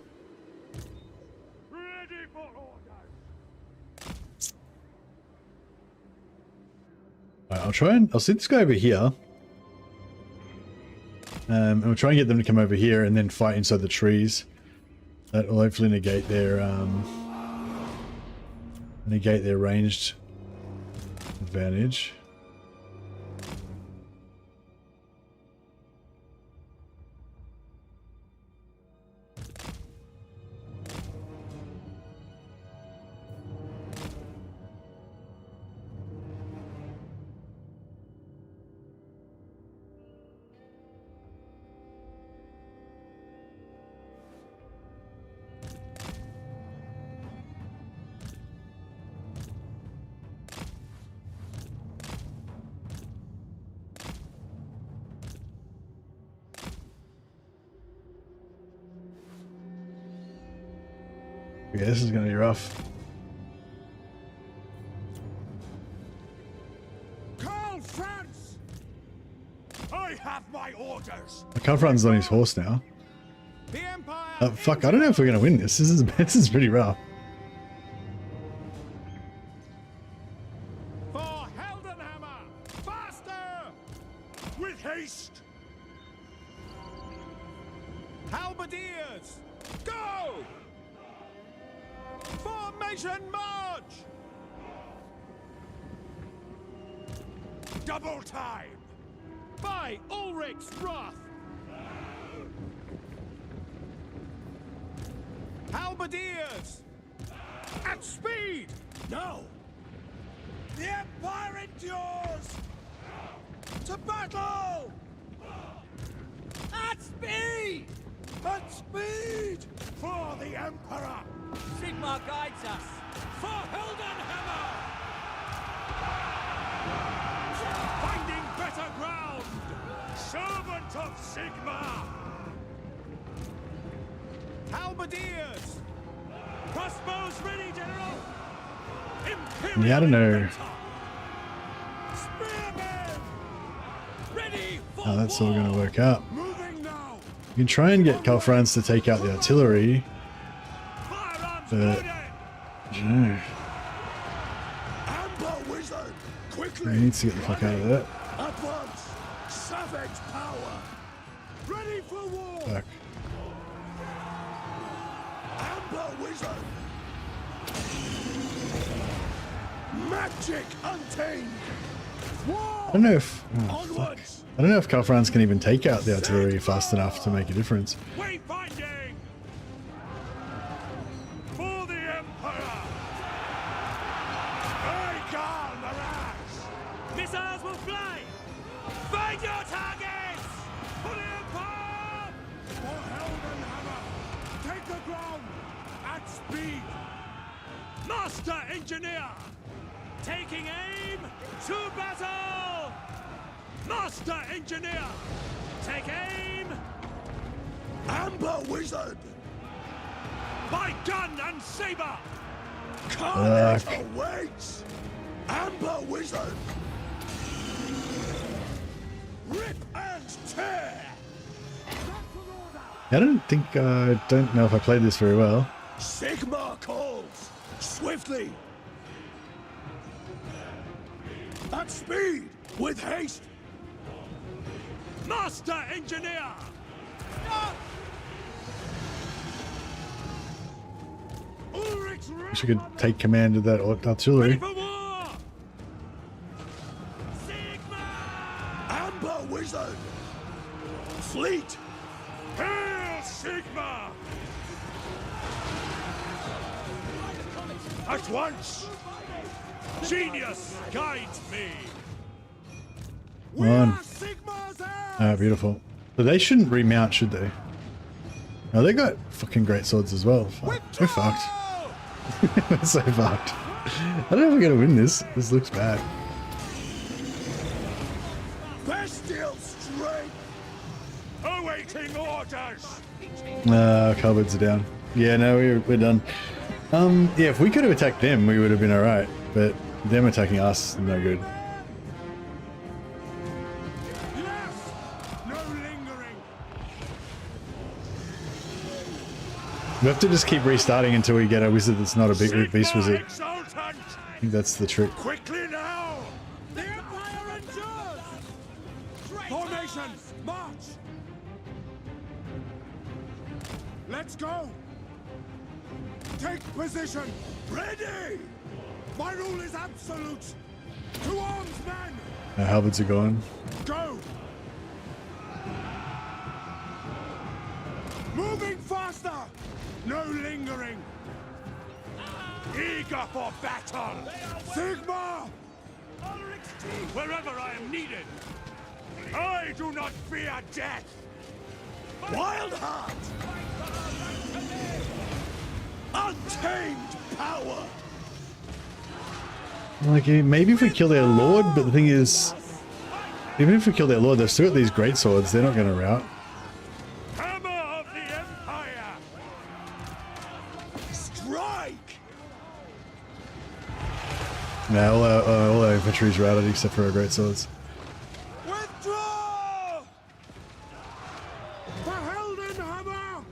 Ready for order. Right, I'll send this guy over here. And we'll try and get them to come over here and then fight inside the trees. That will hopefully negate their ranged advantage. Yeah, this is going to be rough. Karl, Franz! I have my orders. Karl Franz on his horse now. The Empire. Fuck, I don't know if we're going to win this. This is pretty rough. For Heldenhammer! Faster! With haste! Halberdiers! Go! Formation march! Double time! By Ulrich's wrath! Halberdiers! At speed! No! The Empire endures! To battle! At speed! At speed! For the Emperor! Sigmar guides us. For Heldenhammer! Finding better ground! Servant of Sigmar! Halberdiers! Crossbows ready, General! Imperial Yeah, I don't know. Inventor! Spearmen! Ready for How that's all war! going to work out. Moving now! You can try and get Karl Franz to take out the artillery. Firearms But loaded! I don't know. Amber wizard! Quickly! He needs to get the fuck out of that. At once! Savage power! Ready for war! Fuck. Amber wizard! Magic untamed! I don't know if Onwards! I don't know if Karl Franz can even take out the artillery fast enough to make a difference. Wayfinding! For the Emperor! I Karl Maraz! Missiles will fly! Find your targets! For the Empire! For Heldenhammer! Take the ground! At speed! Master Engineer! Taking aim! To battle! Master Engineer! Take aim! Amber wizard! By gun and saber! Carnage awaits! Amber wizard! Rip and tear! I don't know if I played this very well. Sigmar calls! Swiftly! At speed! With haste! Master Engineer! Ulrich's Wish I could take command of that artillery. ready for war! Sigma! Amber wizard! Fleet! Hail Sigma! At once! Genius guides me! We On. are Sigma's heirs! Ah, beautiful. But they shouldn't remount, should they? No, they got fucking great swords as well. Fuck. We're fucked. We're so fucked. I don't know if we're gonna win this. This looks bad. Bestial strength! Awaiting orders! Cupboards are down. Yeah, no, we're done. Yeah, if we could have attacked them, we would have been alright. But them attacking us, no good. Yes! No lingering! We have to just keep restarting until we get a wizard that's not a big beast wizard. Exultant! I think that's the trick. Quickly now! The Empire endures! Formations, march! Let's go! Take position! Ready! My rule is absolute! To arms, men! Our halberds are gone. Go! Moving faster! No lingering! Eager for battle! Sigma! Wherever I am needed! I do not fear death! Wild heart! Untamed power! Like, maybe if we kill their lord, but the thing is, even if we kill their lord, they've still got these great swords. They're not going to rout. Hammer of the Empire! Strike! Yeah, all our infantry's routed except for our great swords. Withdraw! The Heldenhammer!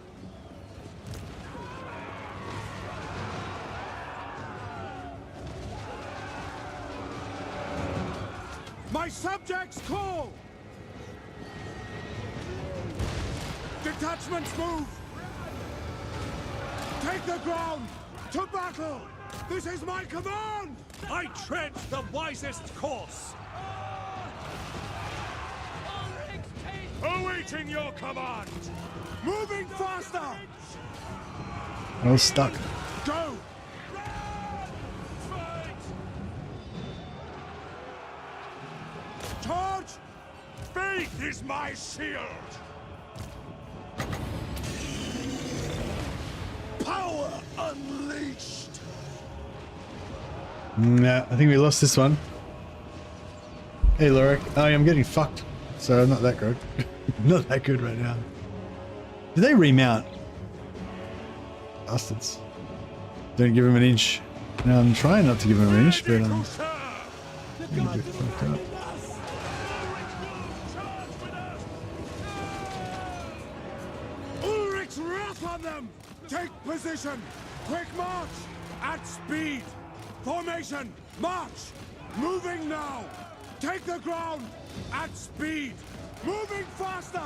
My subjects call! Detachments move! Take the ground! To battle! This is my command! I tread the wisest course! Awaiting your command! Moving faster! I was stuck. Go! Charge! Faith is my shield! Power unleashed! Nah, I think we lost this one. Hey, Lorik. Oh, I'm getting fucked. So, not that good. Not that good right now. Did they remount? Bastards. Don't give him an inch. Now, I'm trying not to give him an inch, but I'm gonna get fucked up. Ulrich's wrath on them! Take position! Quick march! At speed! Formation! March! Moving now! Take the ground! At speed! Moving faster!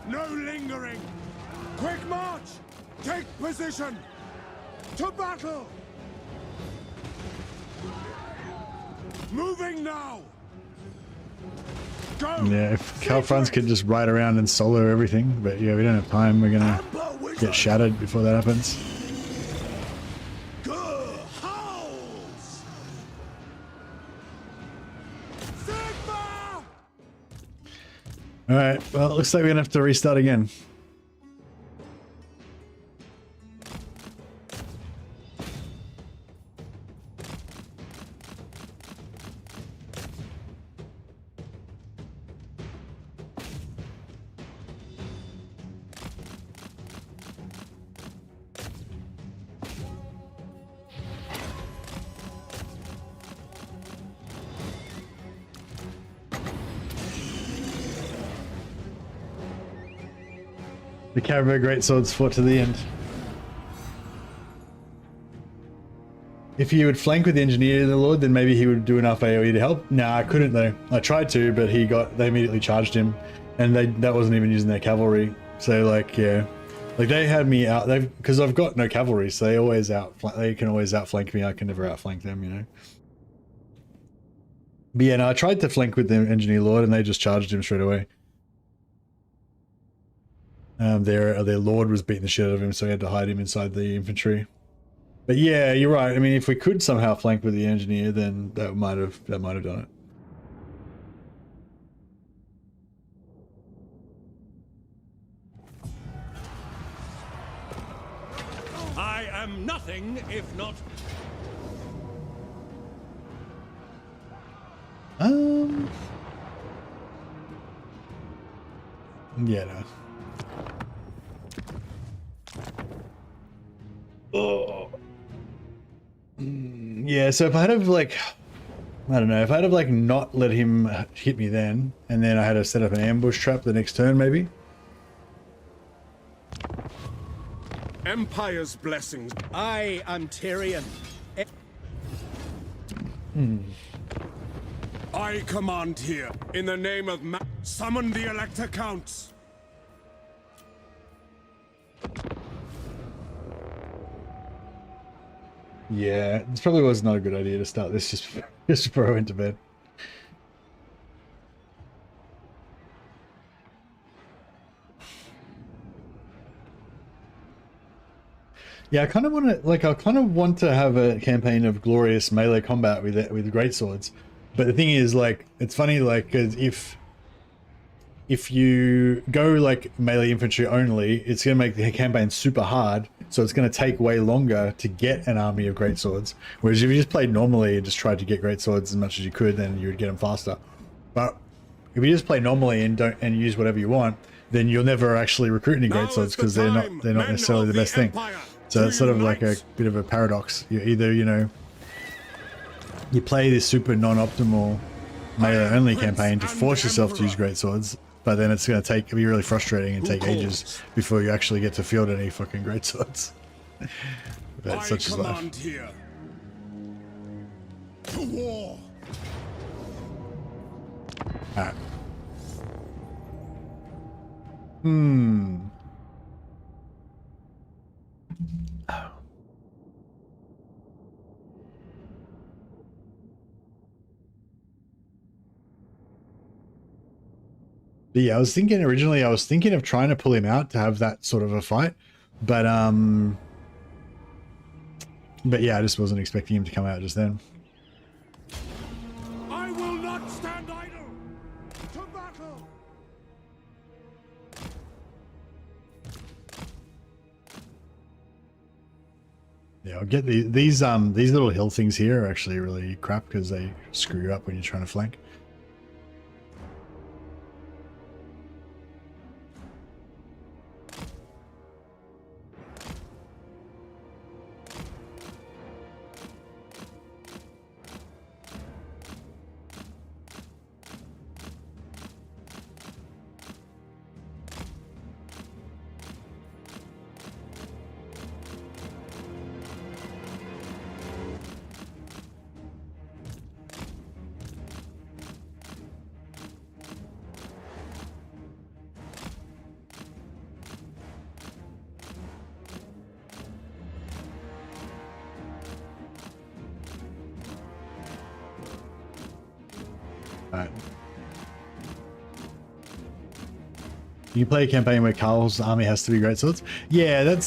No lingering! Quick march! Take position! To battle! Moving now! Go! Yeah, if Karl Franz could just ride around and solo everything, but yeah, we don't have time. We're gonna get shattered before that happens. Howls! Sigma! Alright, well, it looks like we're gonna have to restart again. The Caravelle greatswords fought to the end. If you would flank with the engineer, the Lord, then maybe he would do enough AoE to help. Nah, I couldn't though. I tried to, but they immediately charged him, and that wasn't even using their cavalry. So like, yeah, like they had me out. Because I've got no cavalry, so they can always outflank me. I can never outflank them, you know. But yeah, no, I tried to flank with the engineer Lord, and they just charged him straight away. Their lord was beating the shit out of him, so he had to hide him inside the infantry. But yeah, you're right. I mean, if we could somehow flank with the engineer, then that might have done it. I am nothing if not... Yeah, no. Oh. Yeah, so if I had have like, I don't know, if I had have like not let him hit me then, and then I had to set up an ambush trap the next turn maybe. Empire's blessings. I am Tyrion. I command here, in the name of summon the Elector Counts. Yeah, this probably was not a good idea to start this just before I went to bed. Yeah, I kind of want to, like, I kind of want to have a campaign of glorious melee combat with greatswords, but the thing is, like, it's funny, like, 'cause if you go like melee infantry only, it's gonna make the campaign super hard, so it's gonna take way longer to get an army of greatswords. Whereas if you just played normally and just tried to get greatswords as much as you could, then you would get them faster. But if you just play normally and don't use whatever you want, then you'll never actually recruit any greatswords because they're not necessarily the best thing. So it's sort of like a bit of a paradox. You either, you know, you play this super non-optimal melee only campaign to force yourself to use greatswords, but then it's going to be really frustrating and take ages before you actually get to field any fucking greatswords. But such is life. Here. To war. Alright. But yeah, I was thinking of trying to pull him out to have that sort of a fight, but yeah, I just wasn't expecting him to come out just then. I will not stand idle. To battle. Yeah, I'll get these little hill things here are actually really crap because they screw you up when you're trying to flank. Alright. You play a campaign where Karl's army has to be greatswords? Yeah, that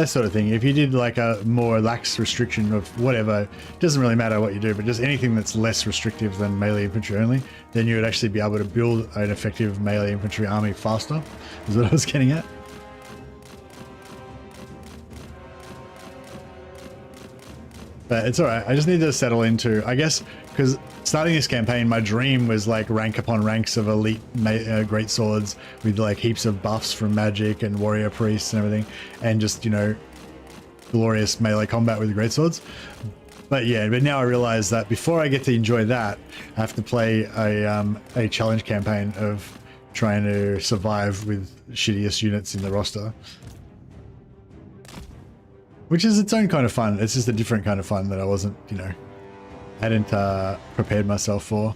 sort of thing. If you did like a more lax restriction of whatever, it doesn't really matter what you do, but just anything that's less restrictive than melee infantry only, then you would actually be able to build an effective melee infantry army faster, is what I was getting at. But it's alright, I just need to settle into, I guess, because starting this campaign, my dream was like rank upon ranks of elite great swords with like heaps of buffs from magic and warrior priests and everything, and just, you know, glorious melee combat with great swords. But yeah, but now I realize that before I get to enjoy that, I have to play a challenge campaign of trying to survive with shittiest units in the roster. Which is its own kind of fun. It's just a different kind of fun that I wasn't, you know, hadn't prepared myself for.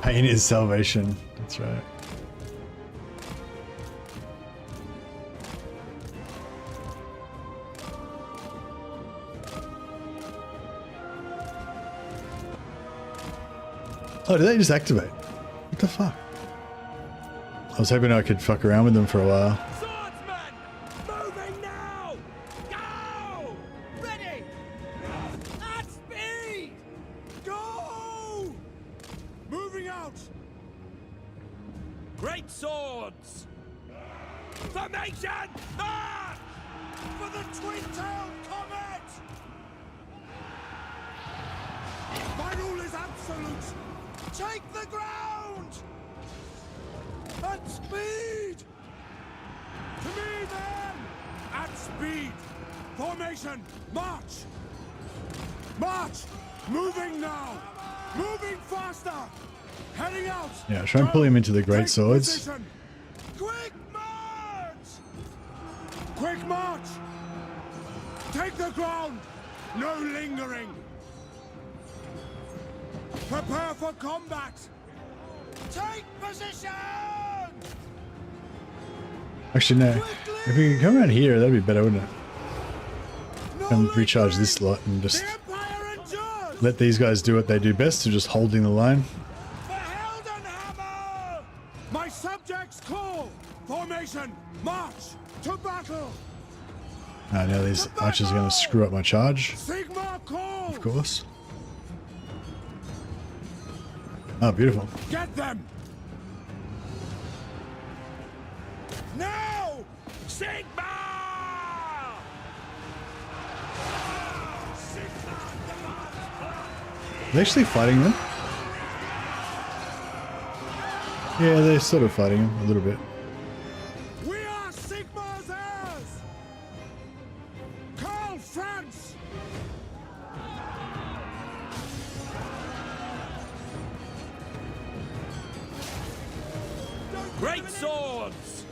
Pain is salvation. That's right. Oh, did they just activate? What the fuck? I was hoping I could fuck around with them for a while. Swordsman! Moving now! Go! Ready! At speed! Go! Moving out. Great swords! Formation! March! For the twin-tailed comet! My rule is absolute. Take the ground! At speed! To me, then! At speed! Formation! March! March! Moving now! Moving faster! Heading out! Yeah, try and pull him into the great swords. Position. Quick march! Quick march! Take the ground! No lingering! Prepare for combat! Take position! Actually, no. If we can come around here, that'd be better, wouldn't it? Come recharge this lot and just let these guys do what they do best, so just holding the line. My subjects call! Formation! March! To battle! Now these archers are going to screw up my charge. Sigma call! Of course. Oh, beautiful. Get them! Now! Sigma! Are they actually fighting them? Yeah, they're sort of fighting them a little bit. We are Sigma's heirs! Karl, Franz! Great swords!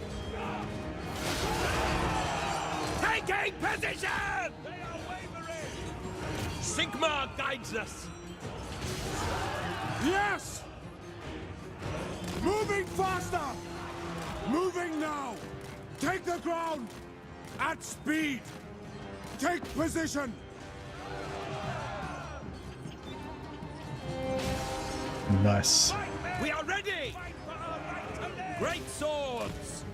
Taking position! They are wavering! Sigma guides us! Yes! Moving faster! Moving now! Take the ground! At speed! Take position! Nice. We are ready! Great swords!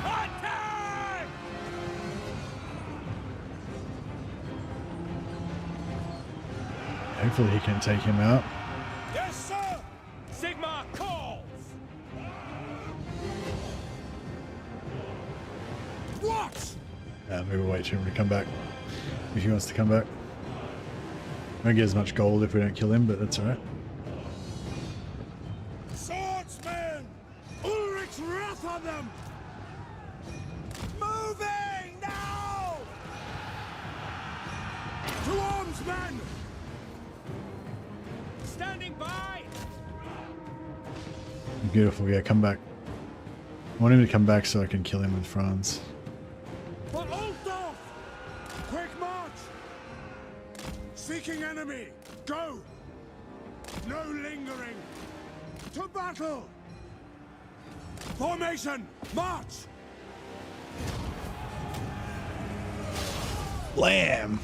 Attack! Hopefully he can take him out. Yes, sir! Sigma calls! What? Maybe we'll wait for him to come back. If he wants to come back. Won't get as much gold if we don't kill him, but that's alright. Swordsmen! Ulrich's wrath on them! Moving now! To arms, men! Standing by! Beautiful, yeah, come back. I want him to come back so I can kill him with Franz. For Altdorf! Quick march! Seeking enemy! Go! No lingering! To battle! Formation! March! Blam!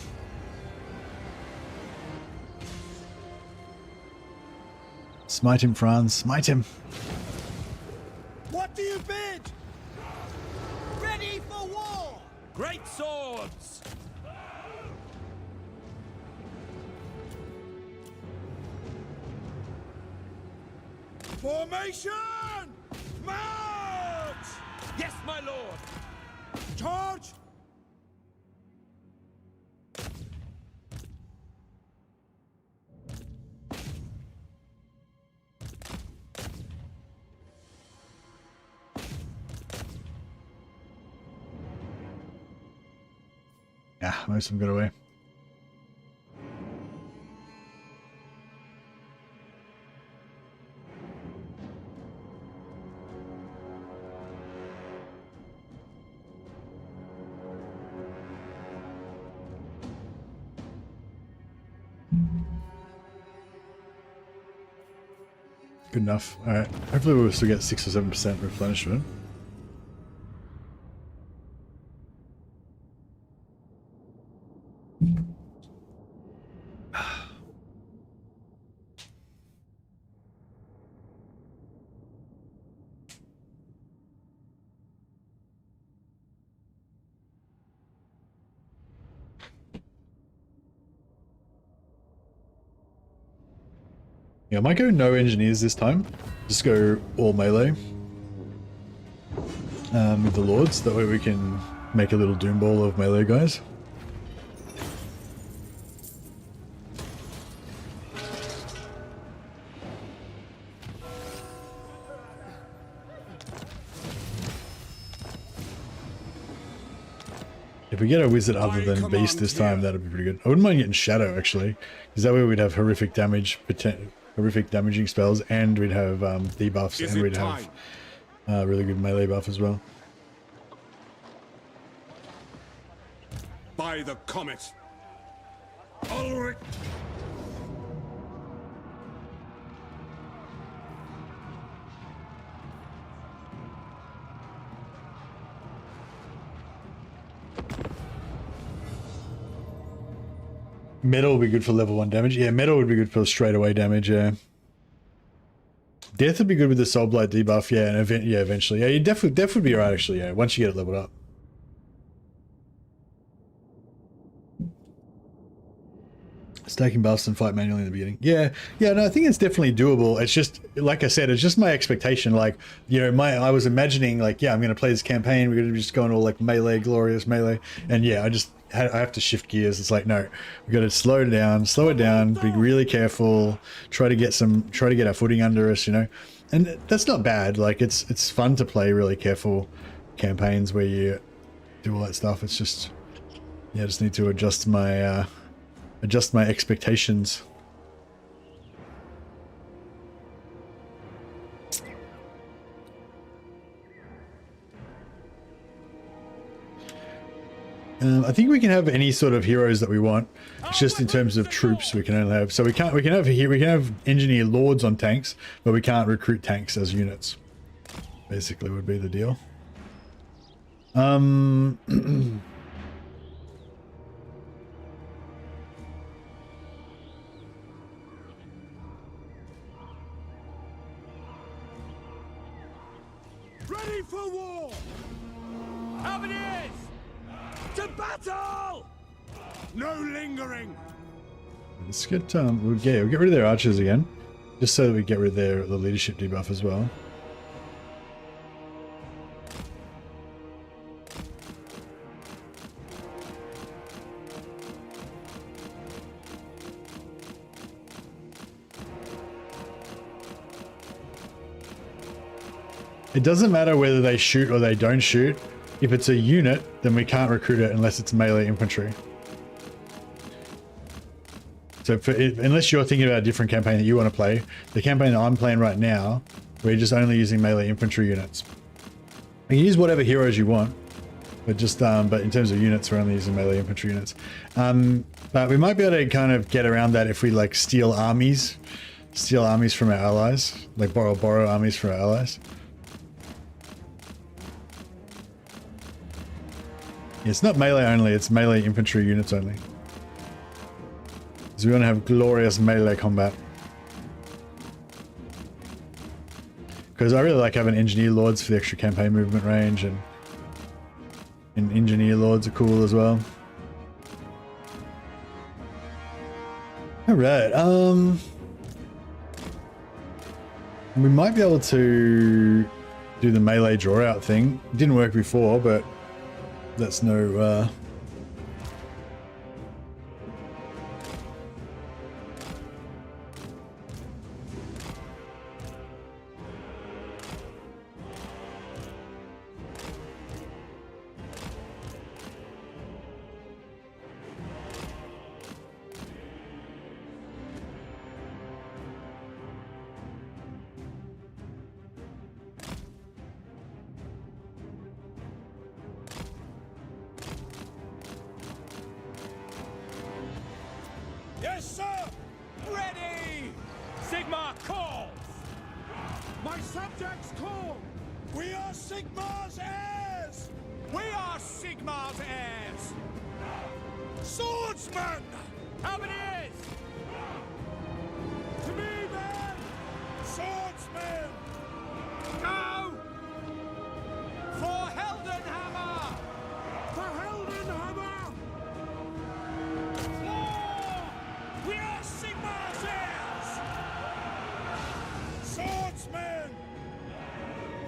Smite him, Franz. Smite him. What do you bid? Ready for war! Great swords! Formation! March! Yes, my lord! Charge! Yeah, most of them got away. Good enough. Alright. Hopefully we'll still get 6 or 7% replenishment. Yeah, I might go no engineers this time. Just go all melee with the lords. That way we can make a little doom ball of melee guys. If we get a wizard other than beast this time, that'd be pretty good. I wouldn't mind getting shadow actually, because that way we'd have horrific damage, horrific damaging spells, and we'd have debuffs, and we'd have really good melee buff as well. By the comet! Ulrich! Metal would be good for level 1 damage. Yeah, metal would be good for straight away damage, yeah. Death would be good with the Soul Blight debuff, yeah, and eventually. Yeah, you death would be alright actually, yeah, once you get it leveled up. Stacking buffs and fight manually in the beginning. Yeah, no, I think it's definitely doable. It's just, like I said, it's just my expectation. Like, you know, I was imagining, like, yeah, I'm going to play this campaign. We're going to be just going all like melee, glorious melee. And yeah, I have to shift gears. It's like, no, we got to slow it down, be really careful, try to get our footing under us, you know. And that's not bad. Like, it's fun to play really careful campaigns where you do all that stuff. It's just, yeah, I just need to adjust my expectations. I think we can have any sort of heroes that we want. It's just in terms of troops we can only have. So we can have engineer lords on tanks, but we can't recruit tanks as units. Basically, would be the deal. Ready for war! Avenues! To battle! No lingering! Let's get we'll get rid of their archers again, just so that we get rid of the leadership debuff as well. It doesn't matter whether they shoot or they don't shoot. If it's a unit, then we can't recruit it unless it's melee infantry. So unless you're thinking about a different campaign that you want to play, the campaign that I'm playing right now, we're just only using melee infantry units. You can use whatever heroes you want, but just but in terms of units, we're only using melee infantry units. But we might be able to kind of get around that if we like steal armies from our allies, like borrow armies from our allies. It's not melee only, it's melee infantry units only. Because we want to have glorious melee combat. Because I really like having engineer lords for the extra campaign movement range, and engineer lords are cool as well. Alright, we might be able to do the melee draw out thing. It didn't work before, but that's no Yes, sir! Ready! Sigma calls! My subjects call! We are Sigma's heirs! We are Sigma's heirs! Swordsman! How many is? To me, men! Swordsman! Go! For Heldenhammer! For Heldenhammer! We are Sigma's heirs! Swordsmen!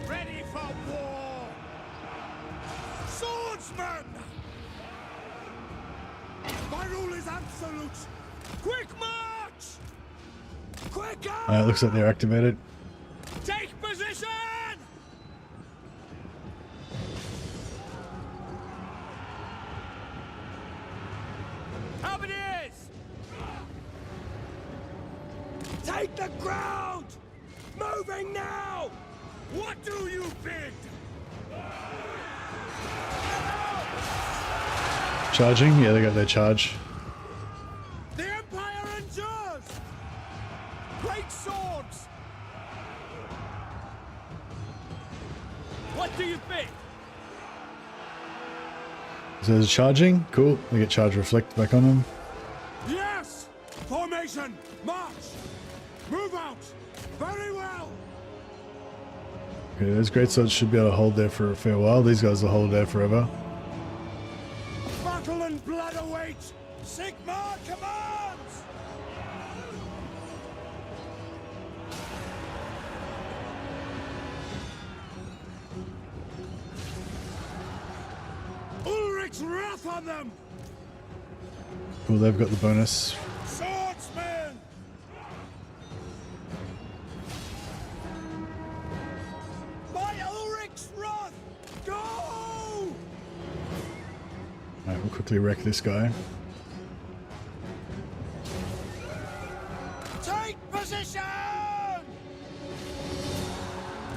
Ready for war! Swordsmen! My rule is absolute! Quick march! Quicker! it looks like they're activated. Take position! How many is? Take the ground! Moving now! What do you bid? Charging? Yeah, they got their charge. What do you think? So there's charging. Cool. We get charge reflect back on them. Yes! Formation! March! Move out! Very well! Okay, those greatswords should be able to hold there for a fair while. These guys will hold there forever. Battle and blood await! Sigmar commands! Ulrich's wrath on them! Cool, they've got the bonus. Swordsman! By Ulrich's wrath! Go! Alright, we'll quickly wreck this guy. Take position!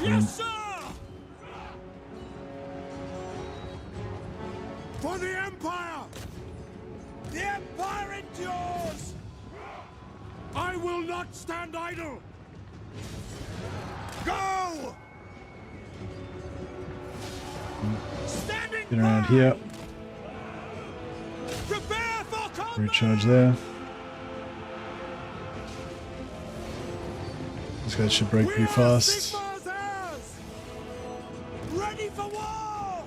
Yes, sir! For the Empire! The Empire endures! I will not stand idle! Go! Standing Get around here. Prepare for combat! Recharge there. These guys should break pretty fast. Sigmar's heirs! Ready for war!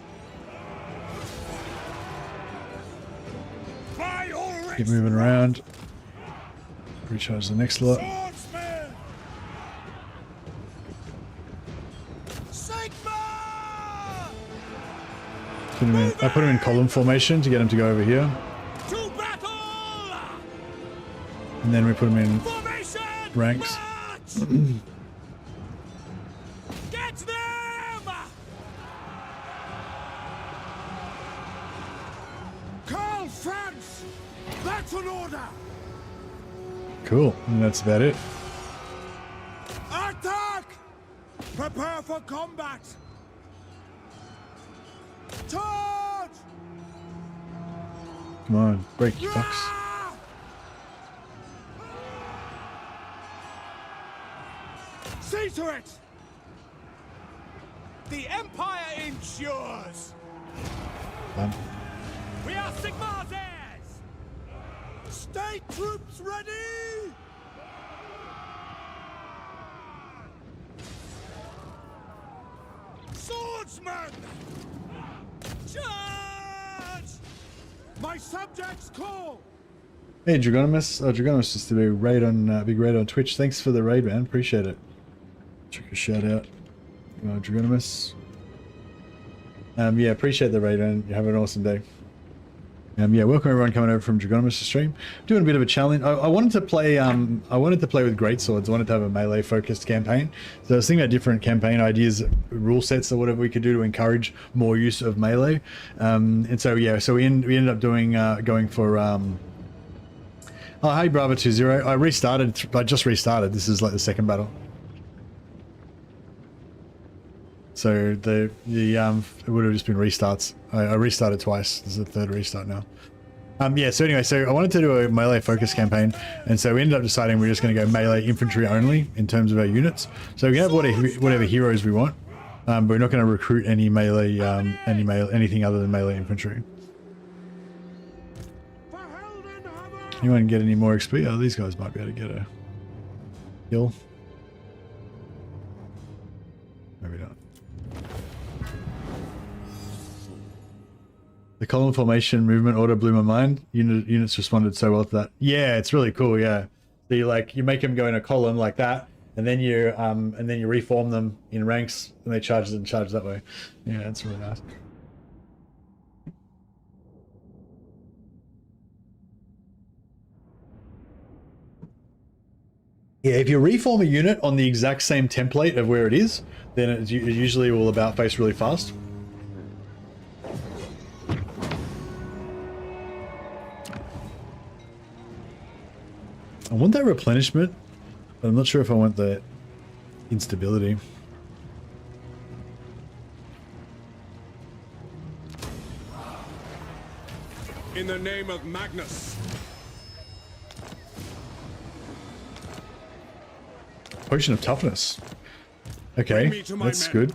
By Ulrich! Keep moving around. Recharge the next lot. Swordsman! Sigmar! I put him in column formation to get him to go over here. To battle! And then we put him in Formation! ranks. March! Get them! Karl, Franz! That's an order! Cool. And that's about it. Attack! Prepare for combat! Charge! Come on, break, you fucks. Ah! See to it! The Empire endures! Done. We are Sigmar's heirs! State troops ready! Swordsman! Charge! My subjects call! Hey, Dragonimus. Dragonimus just did a raid on big raid on Twitch. Thanks for the raid, man. Appreciate it. Check a shout out, Dragonimus. Yeah, appreciate the raid, man. You have an awesome day. Yeah, welcome everyone coming over from Dragonimus' stream. Doing a bit of a challenge. I wanted to play. I wanted to play with greatswords. I wanted to have a melee focused campaign. So I was thinking about different campaign ideas, rule sets, or whatever we could do to encourage more use of melee. And so yeah, so we ended up doing going for. Oh, hey, Bravo 20. I restarted. I just restarted. This is like the second battle. So it would have just been restarts. I restarted twice. This is the third restart now. Yeah, so anyway, so I wanted to do a melee focus campaign, and so we ended up deciding we're just going to go melee infantry only in terms of our units. So we can have whatever heroes we want, but we're not going to recruit any melee, anything other than melee infantry. Anyone get any more XP? Oh, these guys might be able to get a kill. Maybe not. The column formation movement order blew my mind. Units responded so well to that. Yeah, it's really cool. Yeah, so you make them go in a column like that, and then you reform them in ranks, and they charge that way. Yeah, it's really nice. Yeah, if you reform a unit on the exact same template of where it is, then it usually will about face really fast. I want that replenishment, but I'm not sure if I want the instability. In the name of Magnus. Potion of toughness. Okay, that's good.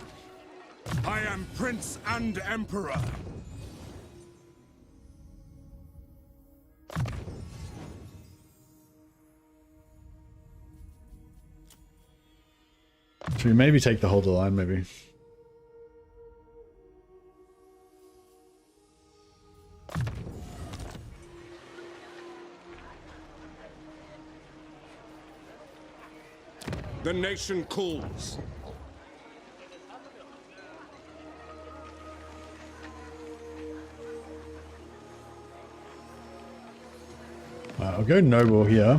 I am Prince and Emperor. Should we maybe take the hold of the line, maybe? The nation calls. I'll go noble here,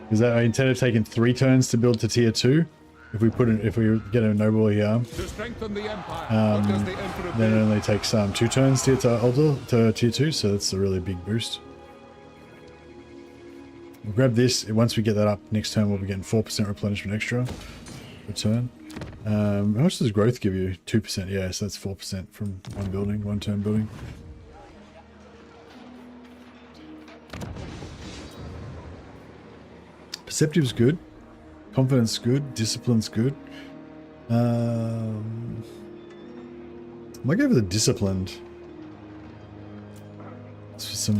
because I intend of taking 3 turns to build to tier 2. If we get a noble here, To strengthen the empire, what does the emperor then it do? only takes 2 turns to get to altar to tier 2, so that's a really big boost. We'll grab this. Once we get that up, next turn we'll be getting 4% replenishment extra per turn. How much does growth give you? 2%. Yeah, so that's 4% from one turn building. Perceptive's good. Confidence good. Discipline's good. Might go for the disciplined. It's for some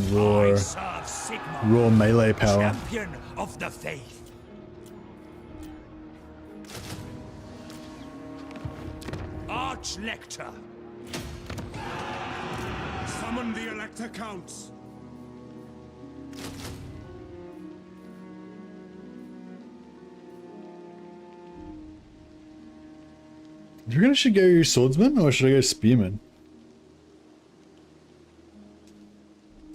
raw melee power. Champion of the faith. Arch-Lector. Summon the Elector Counts. Do you reckon I should go swordsman or should I go spearman?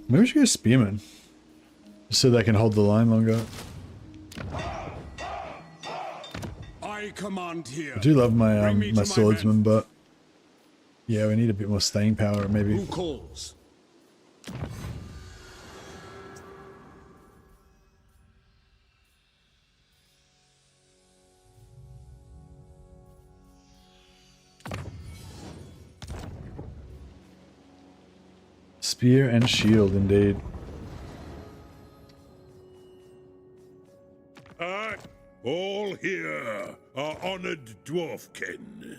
Maybe I should go spearman. Just so they can hold the line longer. I command here. I do love my Bring me to my my swordsman, men. but yeah, we need a bit more staying power maybe. Who calls? Spear and shield, indeed. All here are honored dwarfkin.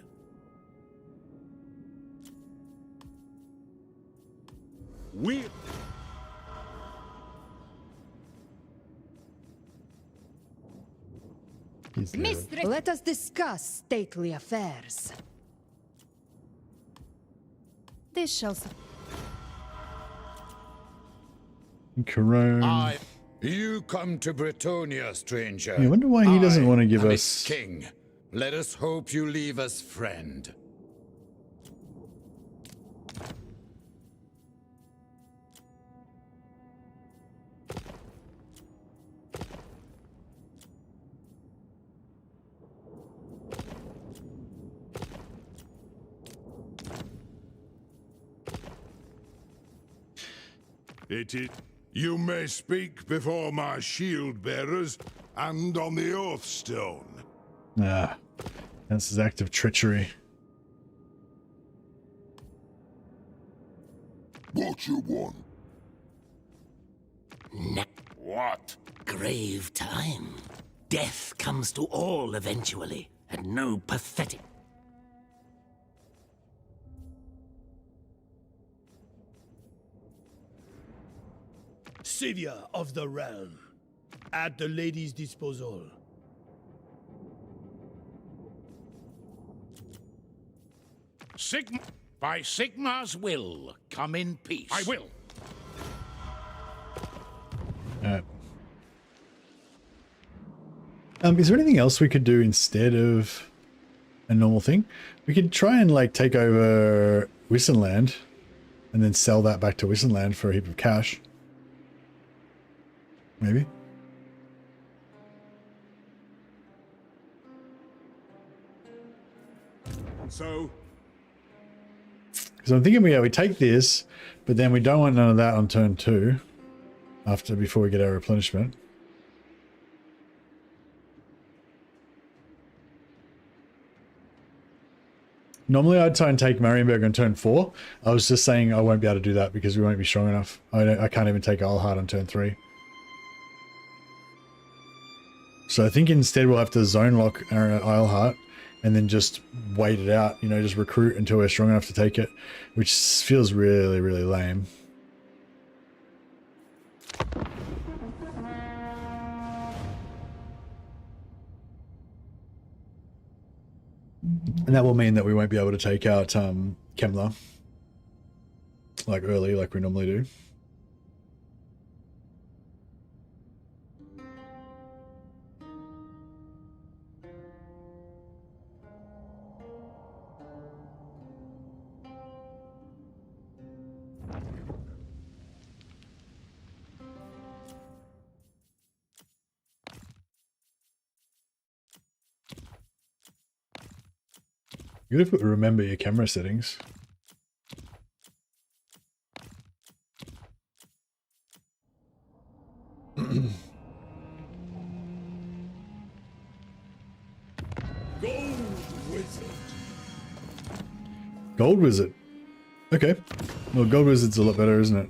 We. Mistress, let us discuss stately affairs. This shall. Corone. You come to Bretonia, stranger. I wonder why he doesn't want to give am us. its king. Let us hope you leave us friend. You may speak before my shield bearers and on the oath stone. Ah, that's his act of treachery. What you want? What? Grave time. Death comes to all eventually, and no pathetic. Savior of the realm. At the lady's disposal. By Sigmar's will, come in peace. I will. Is there anything else we could do instead of a normal thing? We could try and like take over Wissenland and then sell that back to Wissenland for a heap of cash. Maybe. So, Because I'm thinking we take this, but then we don't want none of that on turn 2 before we get our replenishment. Normally I'd try and take Marienburg on turn 4. I was just saying I won't be able to do that because we won't be strong enough. I can't even take Eilhart on turn 3. So I think instead we'll have to zone lock our Eilhart and then just wait it out, you know, just recruit until we're strong enough to take it, which feels really, really lame. And that will mean that we won't be able to take out Kemler like early, like we normally do. Good if you remember your camera settings. Gold Wizard. Gold Wizard. Okay. Well, Gold Wizard's a lot better, isn't it?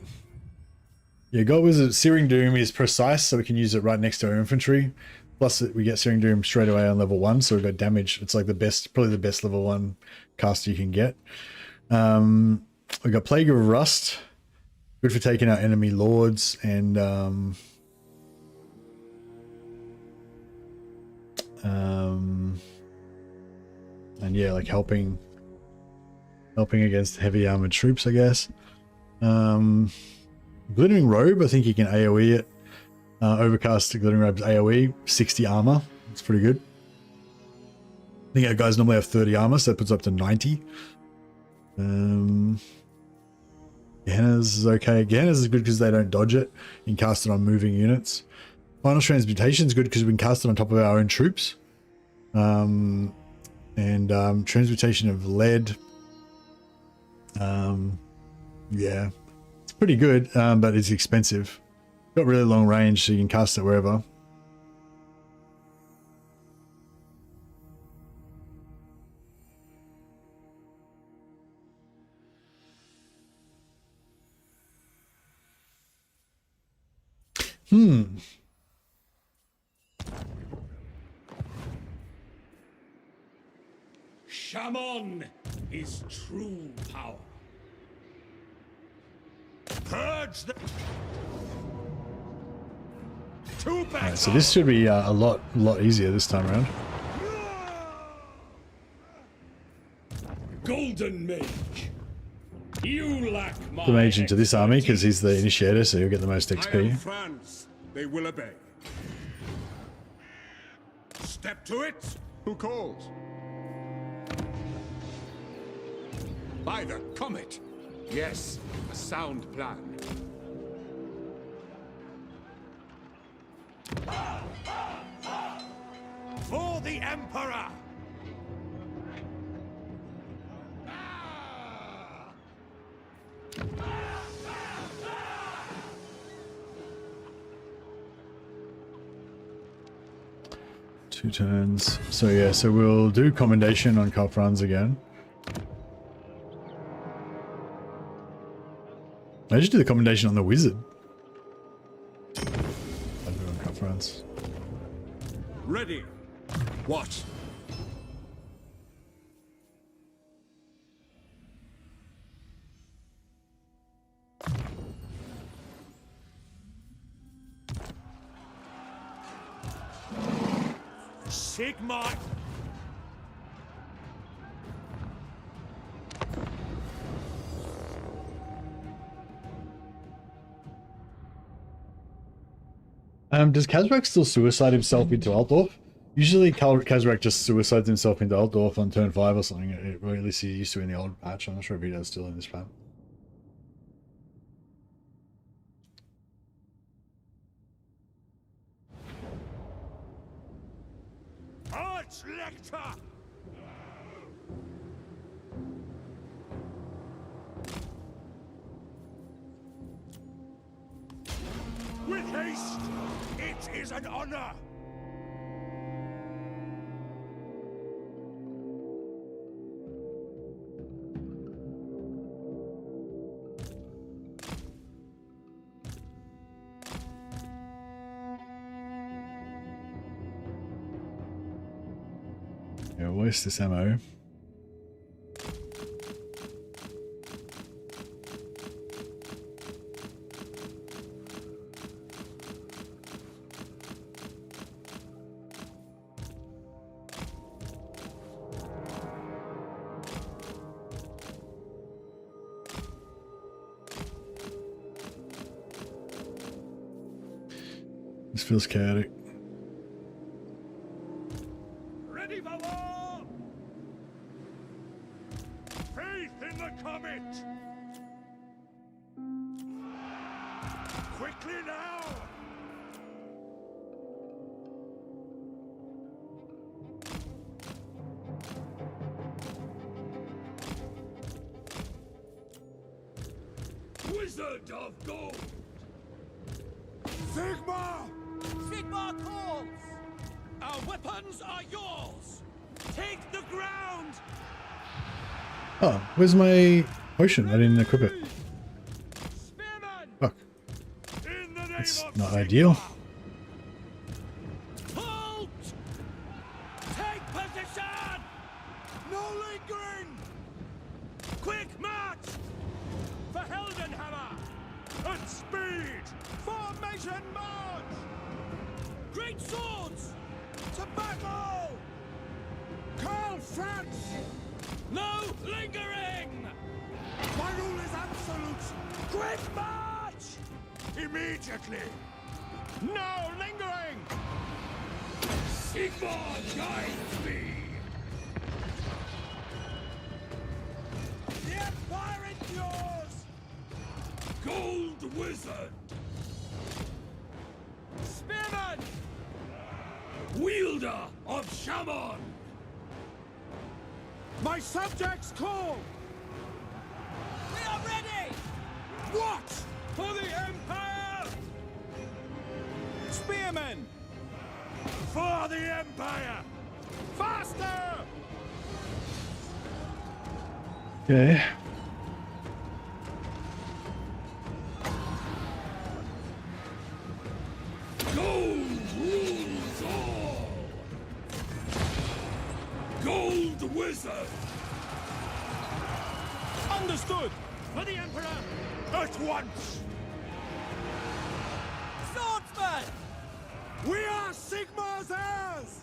Yeah, Gold Wizard, Searing Doom is precise, so we can use it right next to our infantry. Plus, we get Searing Doom straight away on level 1, so we've got damage. It's like the best, probably the best level 1 caster you can get. We got Plague of Rust. Good for taking out enemy lords and yeah, like helping against heavy armored troops, I guess. Glittering Robe, I think you can AoE it. Overcast Glittering Robe's AoE, 60 armor. It's pretty good. I think our guys normally have 30 armor, so that puts up to 90. Gehenna's is okay. Gehenna's is good because they don't dodge it. You can cast it on moving units. Final Transmutation is good because we can cast it on top of our own troops. And Transmutation of Lead. Yeah, it's pretty good, but it's expensive. Got really long range, so you can cast it wherever. Shaman is true power. Purge the... Alright, so this should be a lot easier this time around. Golden Mage. You lack my The mage into this army because he's the initiator, so he'll get the most I am XP. Franz. They will obey. Step to it. Who calls? By the comet. Yes, a sound plan. for the Emperor. Two turns. So yeah, so we'll do commendation on Karl Franz again. I just do the commendation on the wizard. I'll do it on Karl Franz. Ready. What? Sigma. Does Kazrak still suicide himself into Altdorf? Usually Kazrak just suicides himself into Altdorf on turn 5 or something, or at least he used to in the old patch. I'm not sure if he does still in this patch. Lecter. With haste, it is an honor. Yeah, waste this ammo. This feels chaotic. Ready for war! Faith in the comet! Quickly now! Wizard of Gold! Sigma! Sigma calls! Our weapons are yours! Take the ground! Oh, where's my potion? I didn't equip it. Spearman! Fuck. In the name That's of not Sigma! ideal. Halt! Take position! No lingering! Quick march! For Heldenhammer! At speed! Formation march! Great swords! To battle! Karl, Franz! No lingering! My rule is absolute! Quick march! Immediately! No lingering! Sigma guides me! The Empire endures! Gold Wizard! Spearman! Wielder of Shaman! My subjects call! We are ready! What? For the Empire! Spearmen! For the Empire! Faster! Okay. Gold rules all! Gold Wizard! Understood! For the Emperor! At once! Swordsman! We are Sigma's heirs!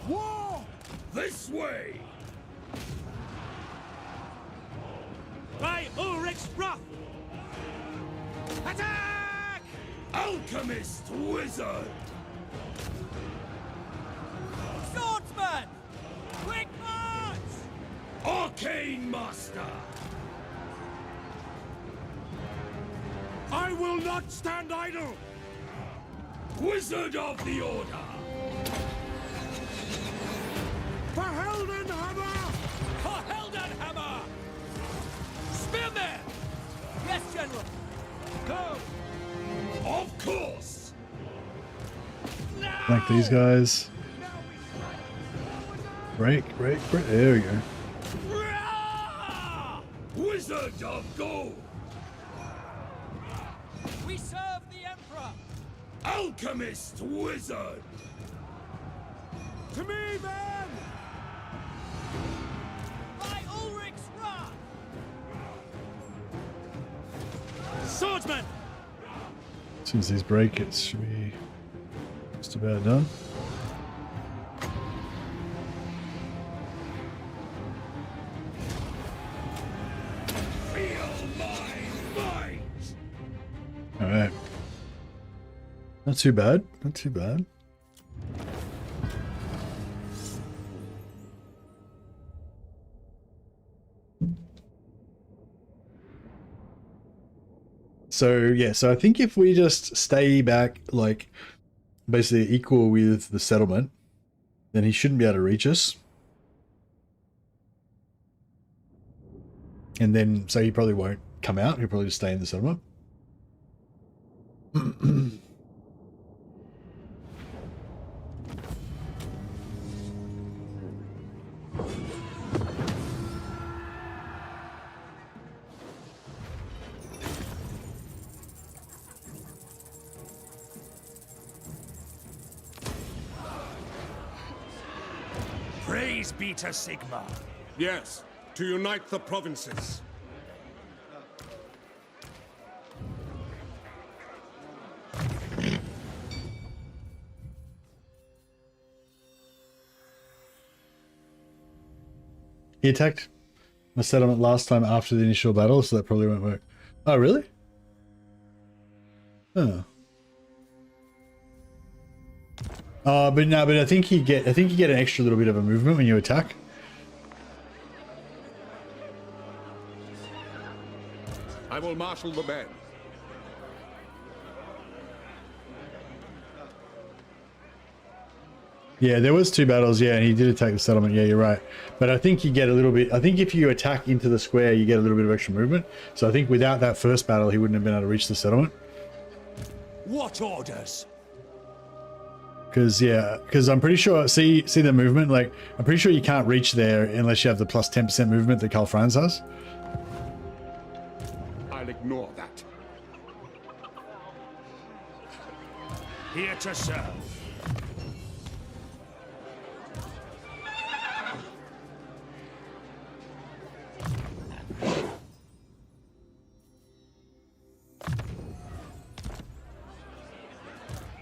War! This way! By Ulrich's wrath! Attack! Alchemist Wizard! Swordsman! Quick march! Arcane Master! I will not stand idle! Wizard of the Order! For Heldenhammer! For Heldenhammer! Spearman! Yes, General! Go! Of course! Now! Like these guys. Break. There we go. Rah! Wizard of Gold! We serve the Emperor! Alchemist Wizard! To me, then! By Ulrich's wrath! Swordsman! As soon as these break, it should be just about done. Feel my might! Alright. Not too bad. Not too bad. So yeah, so I think if we just stay back, like basically equal with the settlement, then he shouldn't be able to reach us. And then, so he probably won't come out. He'll probably just stay in the settlement. Praise Praise be to Sigma. Yes, to unite the provinces. He attacked my settlement last time after the initial battle, so that probably won't work. Oh, really? Oh. But no, but I think you get an extra little bit of a movement when you attack. I will marshal the men. Yeah, there was 2 battles, yeah, and he did attack the settlement. Yeah, you're right. But I think you get a little bit, I think if you attack into the square, you get a little bit of extra movement. So I think without that first battle, he wouldn't have been able to reach the settlement. What orders? Because I'm pretty sure, see the movement? Like, I'm pretty sure you can't reach there unless you have the plus 10% movement that Karl Franz has. I'll ignore that. Here to serve.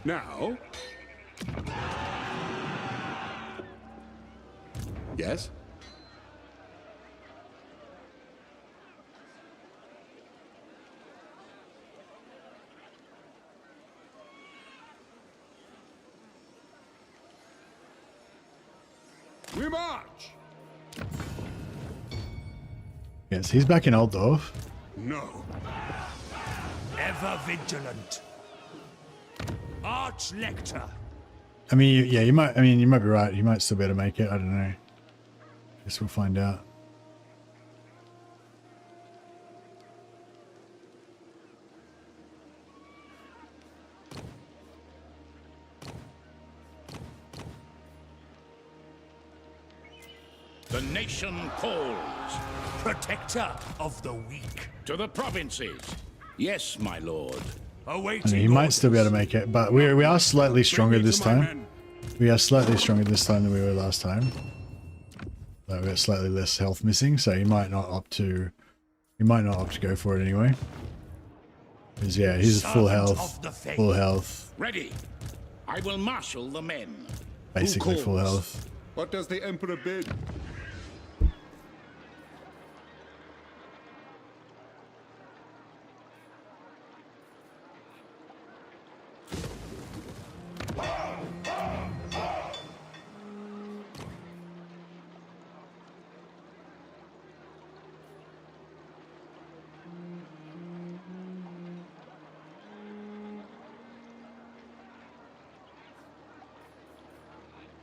Now... Yes? We march! Yes, he's back in Altdorf. No. Ever vigilant. Arch-Lector. I mean, yeah, you might be right. You might still be able to make it. I don't know. Guess we'll find out. The nation calls. Protector of the weak. To the provinces. Yes, my lord. Awaiting I mean, he might orders. still be able to make it, but we are slightly stronger this time. We are slightly stronger this time than we were last time. Though we got slightly less health missing, so he might not opt to go for it anyway. Because yeah, he's full health. Full health. Ready. I will marshal the men. Basically full health. What does the Emperor bid?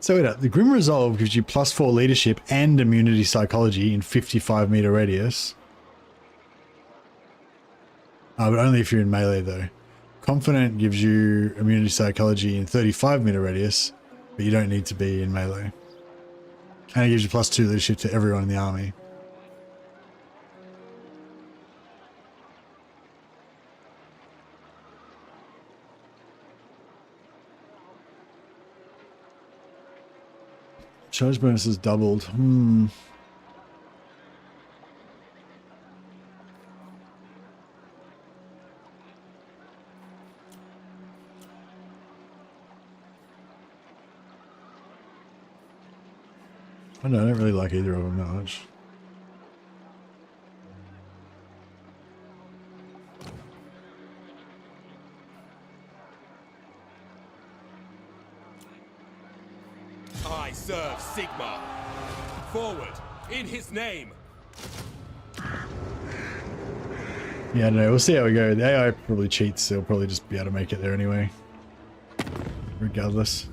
So the Grim Resolve gives you +4 leadership and immunity psychology in 55-meter radius. But only if you're in melee though. Confident gives you immunity psychology in 35-meter radius, but you don't need to be in melee. And it gives you +2 leadership to everyone in the army. Charge bonus is doubled. I don't really like either of them that much. I serve Sigma. Forward, in his name. Yeah, I don't know. We'll see how we go. The AI probably cheats, so he'll probably just be able to make it there anyway. Regardless.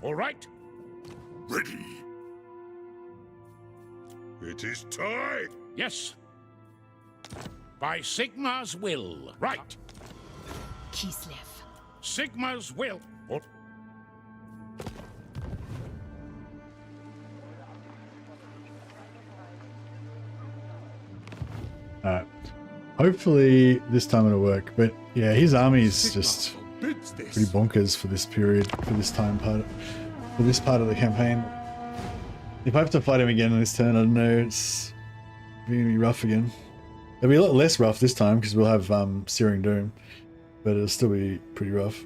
All right. Ready. It is time. Yes. By Sigma's will. Right. Kislev. Sigma's will. What? Alright. Hopefully this time it'll work. But yeah, his army is just... Bid needs this. pretty bonkers for this period, for this time part, for this part of the campaign. If I have to fight him again on this turn, I don't know, it's gonna be rough again. It'll be a lot less rough this time because we'll have Searing Doom, but it'll still be pretty rough.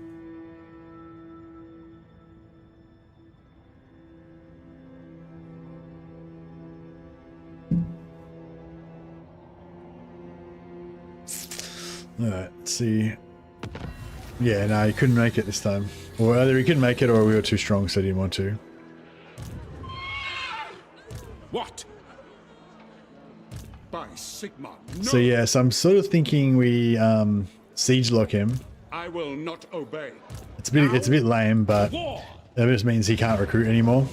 Alright, let's see. Yeah, no, he couldn't make it this time. Or either he couldn't make it or we were too strong, so he didn't want to. What? By Sigma. No. So yes, I'm sort of thinking we siege lock him. I will not obey. It's a bit lame, but that just means he can't recruit anymore.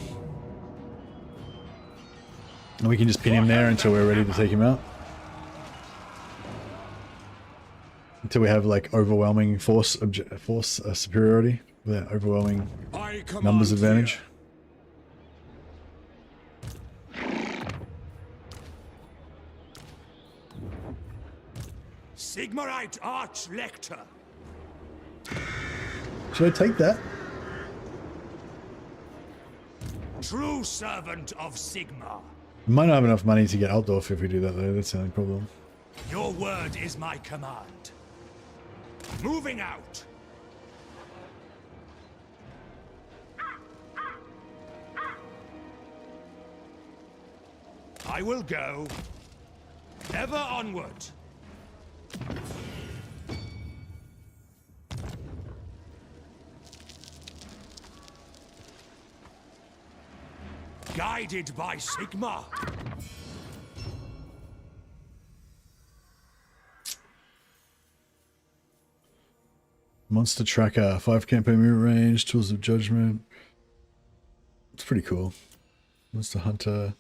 And we can just pin him there until we're ready to take him out. Until we have like overwhelming force superiority, with overwhelming numbers advantage. Sigmarite Arch-Lector. Should I take that? True servant of Sigma. We might not have enough money to get Altdorf if we do that though, that's the only problem. Your word is my command. Moving out. I will go. Ever onward. Guided by Sigma. Monster Tracker, 5 campaign movement range, Tools of Judgment. It's pretty cool. Monster Hunter.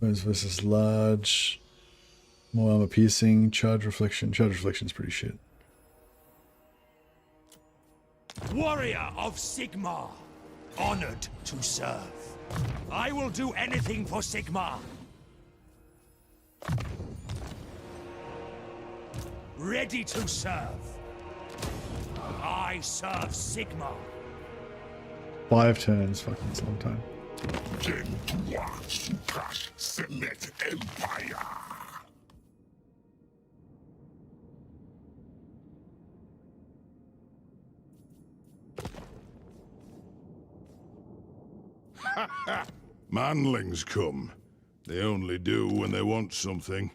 Bones versus Large. More armor piercing, Charge Reflection. Charge Reflection's pretty shit. Warrior of Sigma. Honored to serve. I will do anything for Sigma. Ready to serve. I serve Sigma. 5 turns, fucking it's a long time. Empire. Manlings come. They only do when they want something.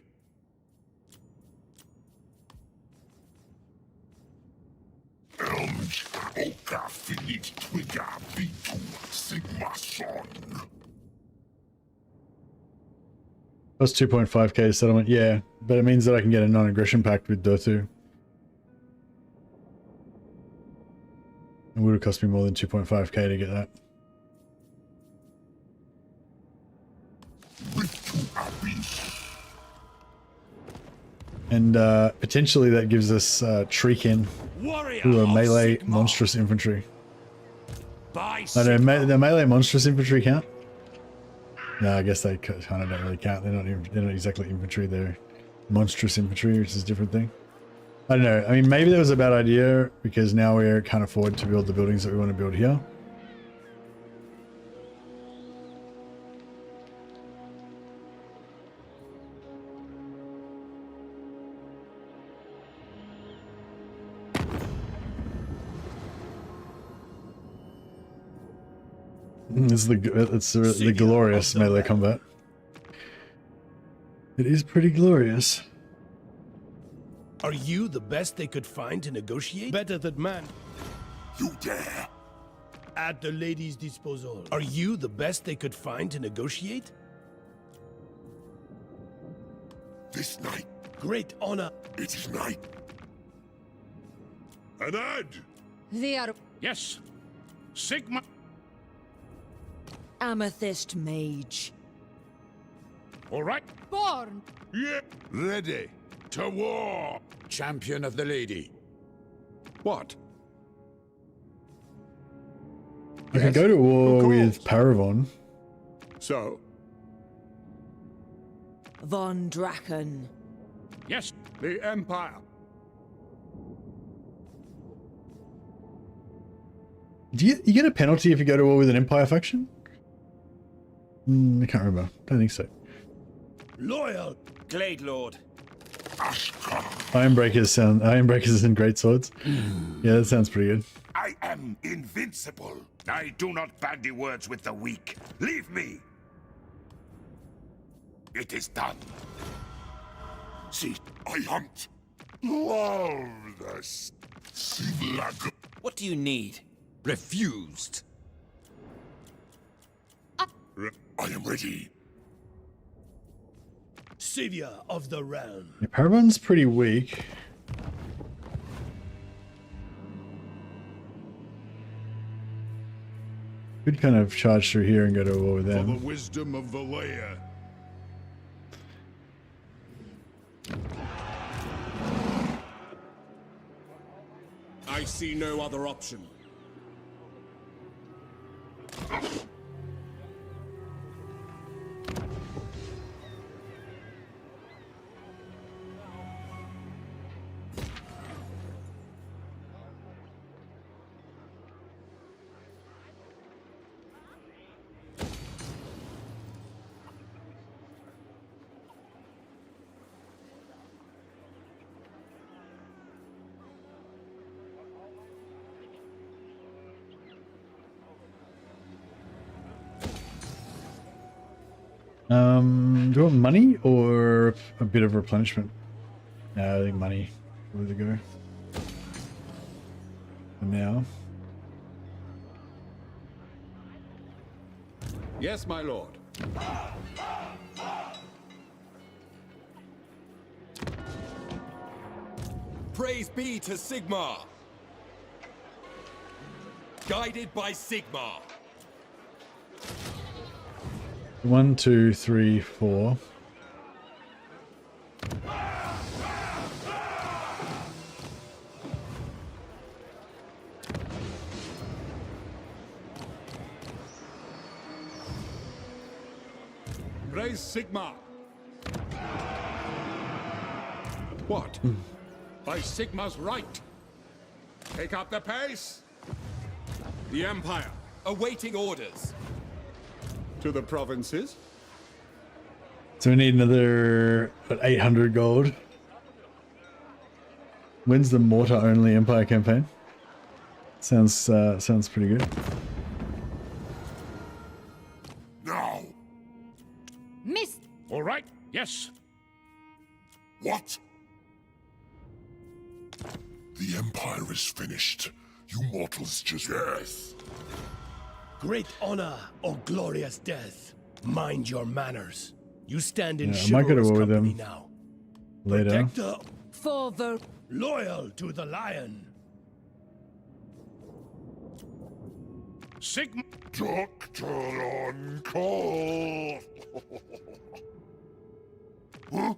Plus 2.5k settlement, yeah, but it means that I can get a non-aggression pact with Dothu. It would have cost me more than 2.5k to get that. And potentially that gives us Treekin, who are melee monstrous infantry. I know, the melee monstrous infantry count? No, I guess they kind of don't really count. They're not exactly infantry, they're monstrous infantry, which is a different thing. I don't know. I mean, maybe that was a bad idea because now we can't afford to build the buildings that we want to build here. It's the glorious melee combat. It is pretty glorious. Are you the best they could find to negotiate? Better than man. You dare? At the lady's disposal. Are you the best they could find to negotiate? This night. Great honor. It is night. An ad. They are... Yes. Sigma. Amethyst Mage. All right. Born. Yeah. Ready. To war. Champion of the lady. What? I can go to war with Paravon. So? Von Draken. Yes. The Empire. Do you get a penalty if you go to war with an Empire faction? I can't remember. Don't think so. Loyal. Glade Lord. Ironbreakers and great swords. Yeah, that sounds pretty good. I am invincible. I do not bandy words with the weak. Leave me. It is done. See, I hunt. Love this. What do you need? Refused. I am ready. Savior of the realm. Yeah, Parabon's pretty weak. Could kind of charge through here and go to war with For the them. wisdom of Valea. I see no other option. Do you want money or a bit of replenishment? No, I think money. Where to go? For now. Yes, my lord. Praise be to Sigmar. Guided by Sigmar. 1, 2, 3, 4. Praise Sigmar. What? By Sigmar's right. Take up the pace. The Empire. Awaiting orders. To the provinces. So we need another 800 gold. When's the mortar only Empire campaign? Sounds pretty good. Now. Miss. All right. Yes. What? The Empire is finished. You mortals just... Yes. Great honor or glorious death. Mind your manners. You stand in I might go to chivalrous war with company them now. later. Protector, For the loyal to the lion. Sigma. Doctor on call. Huh?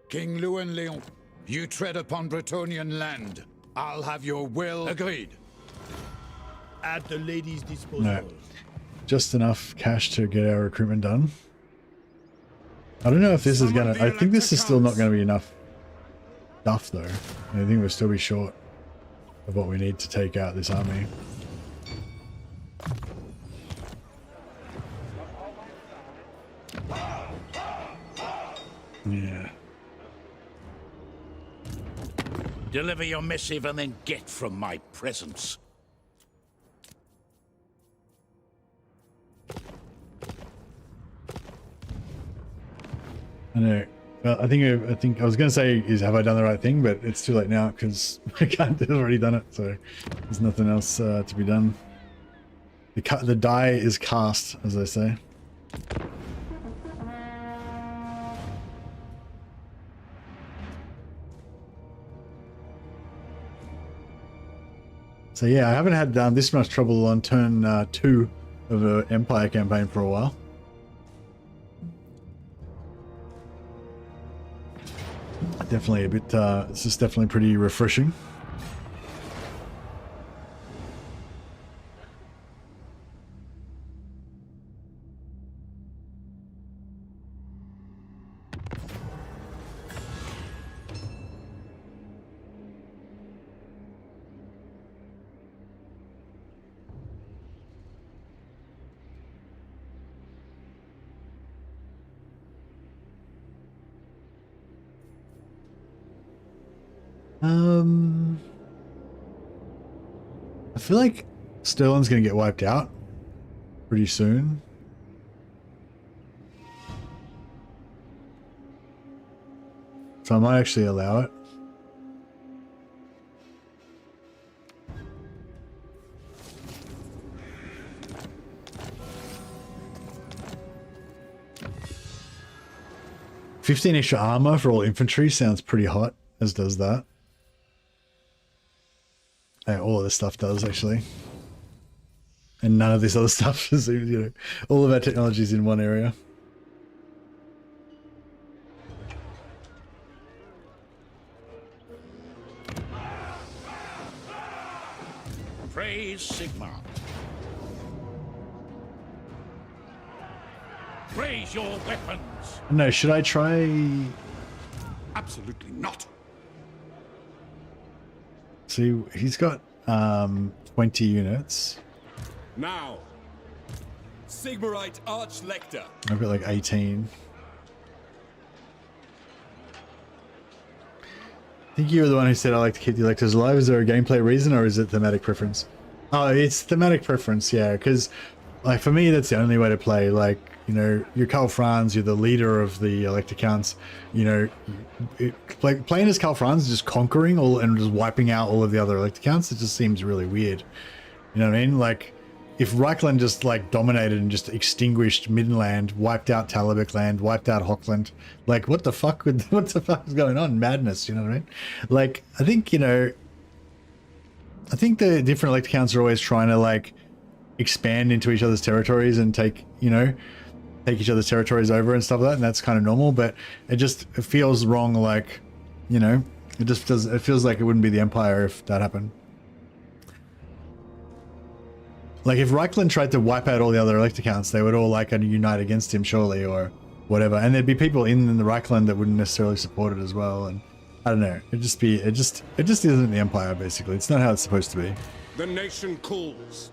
King Luan Leon, you tread upon Bretonnian land. I'll have your will. Agreed. At the lady's disposal. No. Just enough cash to get our recruitment done. I don't know if this is gonna... I think this is still not going to be enough stuff though. I think we'll still be short of what we need to take out this army. Yeah. Deliver your missive and then get from my presence. I know. Well, I think I was going to say is have I done the right thing, but it's too late now because I can't. I've already done it, so there's nothing else to be done. The die is cast, as they say. So yeah, I haven't had this much trouble on turn 2 of an Empire campaign for a while. Definitely a bit, it's just definitely pretty refreshing. I feel like Sterling's gonna get wiped out pretty soon. So I might actually allow it. $15 extra armor for all infantry sounds pretty hot, as does that. Yeah, all of this stuff does, actually. And none of this other stuff is, you know, all of our technology is in one area. Praise Sigmar. Raise your weapons. No, should I try? Absolutely not. See, he's got 20 units. Now, Sigmarite Archlector. I've got like 18. I think you were the one who said I like to keep the electors alive. Is there a gameplay reason or is it thematic preference? Oh, it's thematic preference, yeah, because like for me that's the only way to play. Like, you know, you're Karl Franz, you're the leader of the Elector Counts, you know, playing as Karl Franz, just conquering all and just wiping out all of the other Elector Counts, it just seems really weird. You know what I mean? Like, if Reichland just like dominated and just extinguished Midland, wiped out Talabek land, wiped out Hochland, like what the fuck is going on? Madness, you know what I mean? Like, I think, you know, I think the different Elector Counts are always trying to like expand into each other's territories and take, you know, take each other's territories over and stuff like that, and that's kind of normal, but it feels wrong, like, you know, it feels like it wouldn't be the Empire if that happened. Like, if Reichland tried to wipe out all the other Elector Counts, they would all like unite against him, surely, or whatever, and there'd be people in the Reichland that wouldn't necessarily support it as well, and I don't know, it just isn't the Empire, basically. It's not how it's supposed to be. The nation calls.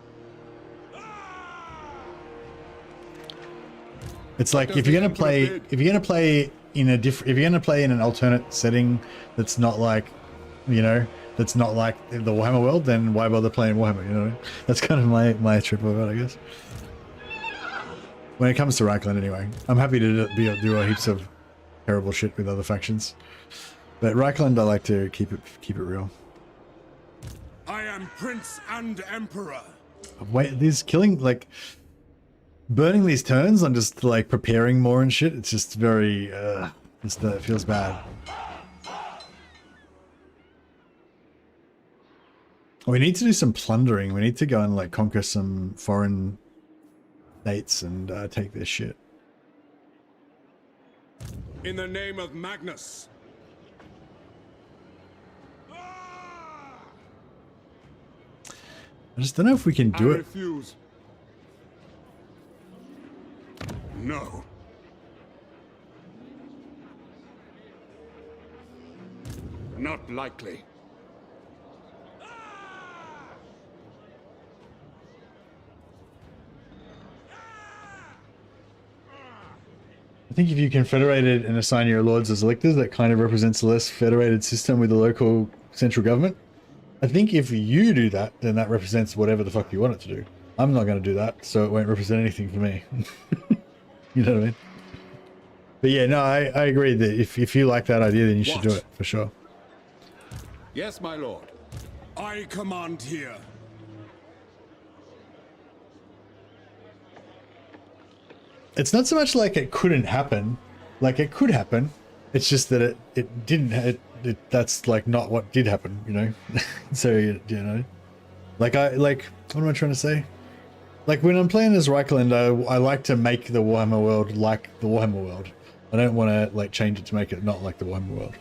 It's like if you're gonna play in an alternate setting that's not like, you know, that's not like the Warhammer world, then why bother playing Warhammer? You know, that's kind of my trip of it, I guess. When it comes to Reichland, anyway, I'm happy to do heaps of terrible shit with other factions, but Reichland, I like to keep it real. I am Prince and Emperor. Wait, these killing, like, burning these turns on just like preparing more and shit, it's just very it feels bad. We need to do some plundering. We need to go and like conquer some foreign states and take their shit. In the name of Magnus. I just don't know if we can do I it. refuse. No. Not likely. I think if you confederated and assign your lords as electors, that kind of represents a less federated system with the local central government. I think if you do that, then that represents whatever the fuck you want it to do. I'm not going to do that, so it won't represent anything for me. You know what I mean? But yeah, no, I agree that if you like that idea, then you should do it, for sure. Yes, my lord. I command here. It's not so much like it couldn't happen. Like, it could happen. It's just that it didn't. That's like not what did happen, you know? So, you know. Like, what am I trying to say? Like, when I'm playing as Reichland, I like to make the Warhammer world like the Warhammer world. I don't want to, like, change it to make it not like the Warhammer world.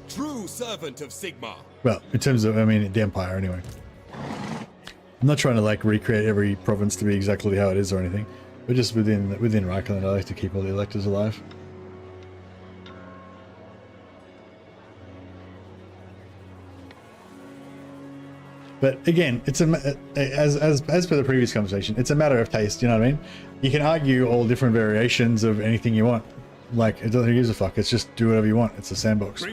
True servant of Sigmar. Well, in terms of, I mean, the Empire, anyway. I'm not trying to, like, recreate every province to be exactly how it is or anything. But just within Reichland, I like to keep all the electors alive. But again, it's as per the previous conversation, it's a matter of taste. You know what I mean? You can argue all different variations of anything you want. Like, it doesn't give a fuck. It's just do whatever you want. It's a sandbox.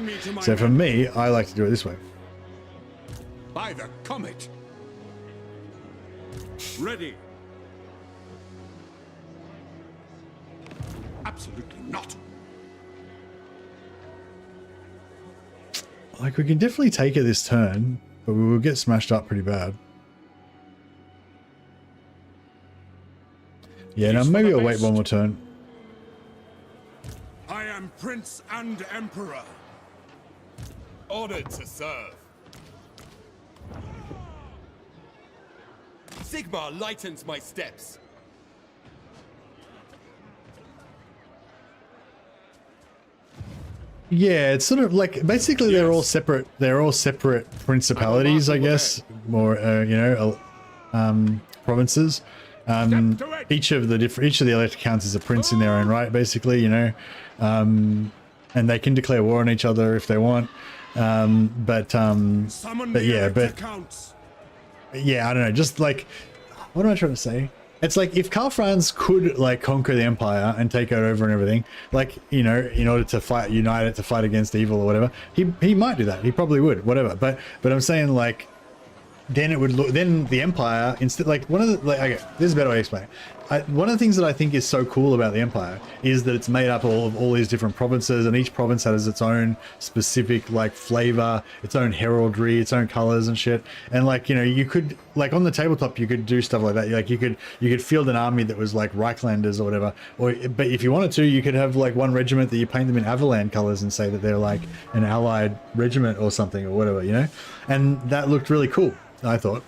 So for me, I like to do it this way. By the comet. Ready. Absolutely not. Like, we can definitely take it this turn, but we will get smashed up pretty bad. Yeah, now maybe I'll wait one more turn. I am Prince and Emperor. Honored to serve. Sigmar lightens my steps. Yeah, it's sort of like basically they're all separate. They're all separate principalities, I guess, more you know, provinces. Each of the elected counts is a prince in their own right, basically, you know, and they can declare war on each other if they want. But yeah, I don't know. Just like, what am I trying to say? It's like if Karl Franz could like conquer the empire and take it over and everything, like, you know, in order to fight, unite it to fight against evil or whatever, he might do that. He probably would, whatever. But I'm saying, like, then it would look, then the empire instead, like one of the, like, okay, this is a better way to explain it. One of the things that I think is so cool about the empire is that it's made up of all these different provinces, and each province has its own specific like flavor, its own heraldry, its own colors and shit. And like, you know, you could, like, on the tabletop you could do stuff like that. Like you could field an army that was like Reichlanders or whatever, but if you wanted to, you could have like one regiment that you paint them in Avaland colors and say that they're like an allied regiment or something or whatever, you know. And that looked really cool, I thought.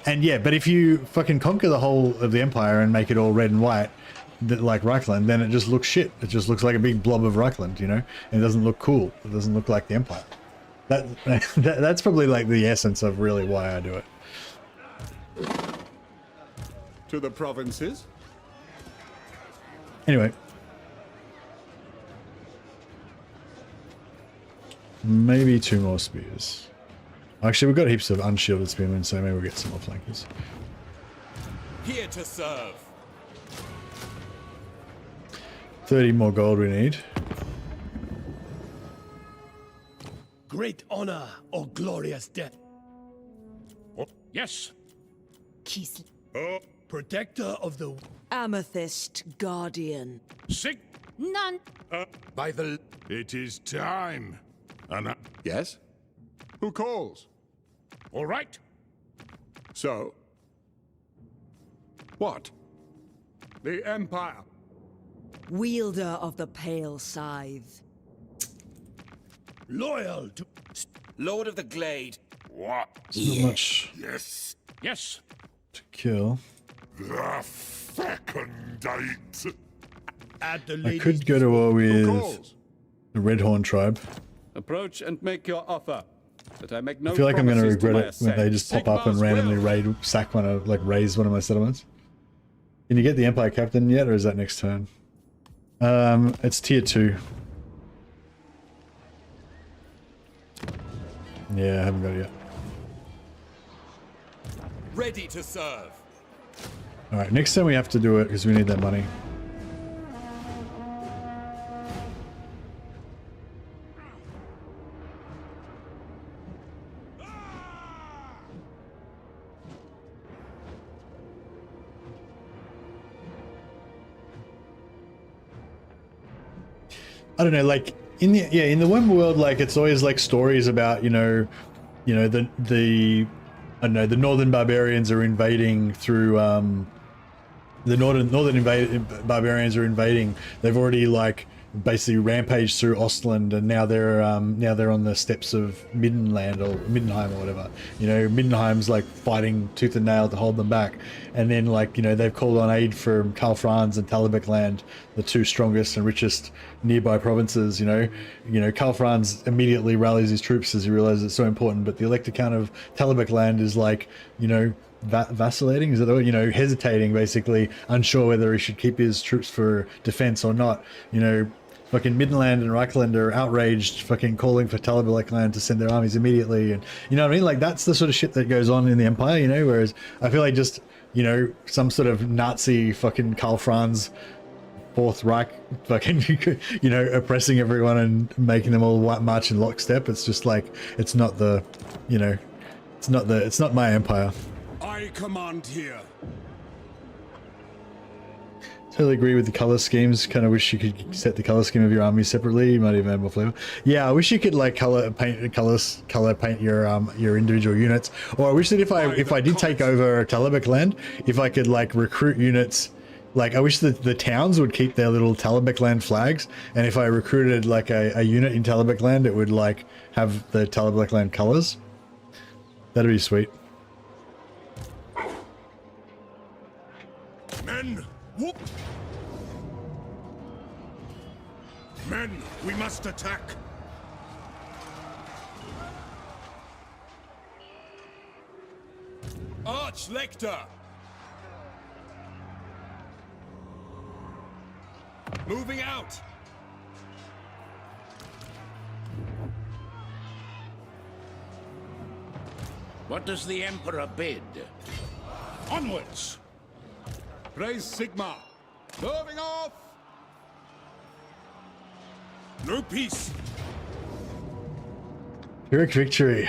And yeah, but if you fucking conquer the whole of the empire and make it all red and white, like Reichland, then it just looks shit. It just looks like a big blob of Reichland, you know? And it doesn't look cool. It doesn't look like the empire. That's probably like the essence of really why I do it. To the provinces. Anyway. Maybe 2 more spears. Actually, we've got heaps of unshielded spearmen, so maybe we'll get some more flankers. Here to serve. 30 more gold we need. Great honor or glorious death. Oh, yes. Kiss. Protector of the Amethyst Guardian. Sig. None. By the... It is time. And Yes. Who calls? all right. So. What? The Empire. Wielder of the Pale Scythe. loyal to Lord of the Glade. What? Not much Yes. Yes. to kill. The fecundite. at the I lady's could go to war Who with calls? the Redhorn tribe. Approach and make your offer. But I make no I feel like I'm going to promises regret my it when they just pop up and Sigmar's randomly will. sack one of, like, raise one of my settlements. Can you get the Empire Captain yet, or is that next turn? It's tier 2. Yeah, I haven't got it yet. Ready to serve. Alright, next time we have to do it because we need that money. I don't know, like in the Warhammer world, like it's always like stories about, the I don't know, the northern barbarians are invading through the northern barbarians are invading. They've already like basically rampaged through Ostland, and now they're on the steppes of Middenland or Middenheim or whatever. Middenheim's like fighting tooth and nail to hold them back, and then they've called on aid from Karl Franz and Talabek land, the two strongest and richest nearby provinces. Karl Franz immediately rallies his troops as he realizes it's so important, but the elector count of Talabek land is vacillating, is that the word? hesitating, basically unsure whether he should keep his troops for defense or not. fucking Midland and Reichland are outraged, fucking calling for Talabheim to send their armies immediately, and you know what I mean? Like that's the sort of shit that goes on in the Empire, you know. Whereas I feel like just, you know, some sort of Nazi fucking Karl Franz Fourth Reich fucking, you know, oppressing everyone and making them all march in lockstep. It's just like, it's not the, you know, it's not my empire. I command here. Totally agree with the color schemes. Kind of wish you could set the color scheme of your army separately. You might even add more flavor. Yeah, I wish you could like color paint your individual units. Or I wish that if I did take over Talabheim land, if I could like recruit units. Like I wish that the towns would keep their little Talabheim land flags, and if I recruited like a unit in Talabheim land, it would like have the Talabheim land colors. That'd be sweet. Men, whoop! Men, we must attack. Archlector! Moving out! What does the Emperor bid? Onwards! Praise Sigmar! Moving off! No peace! Pyrrhic victory.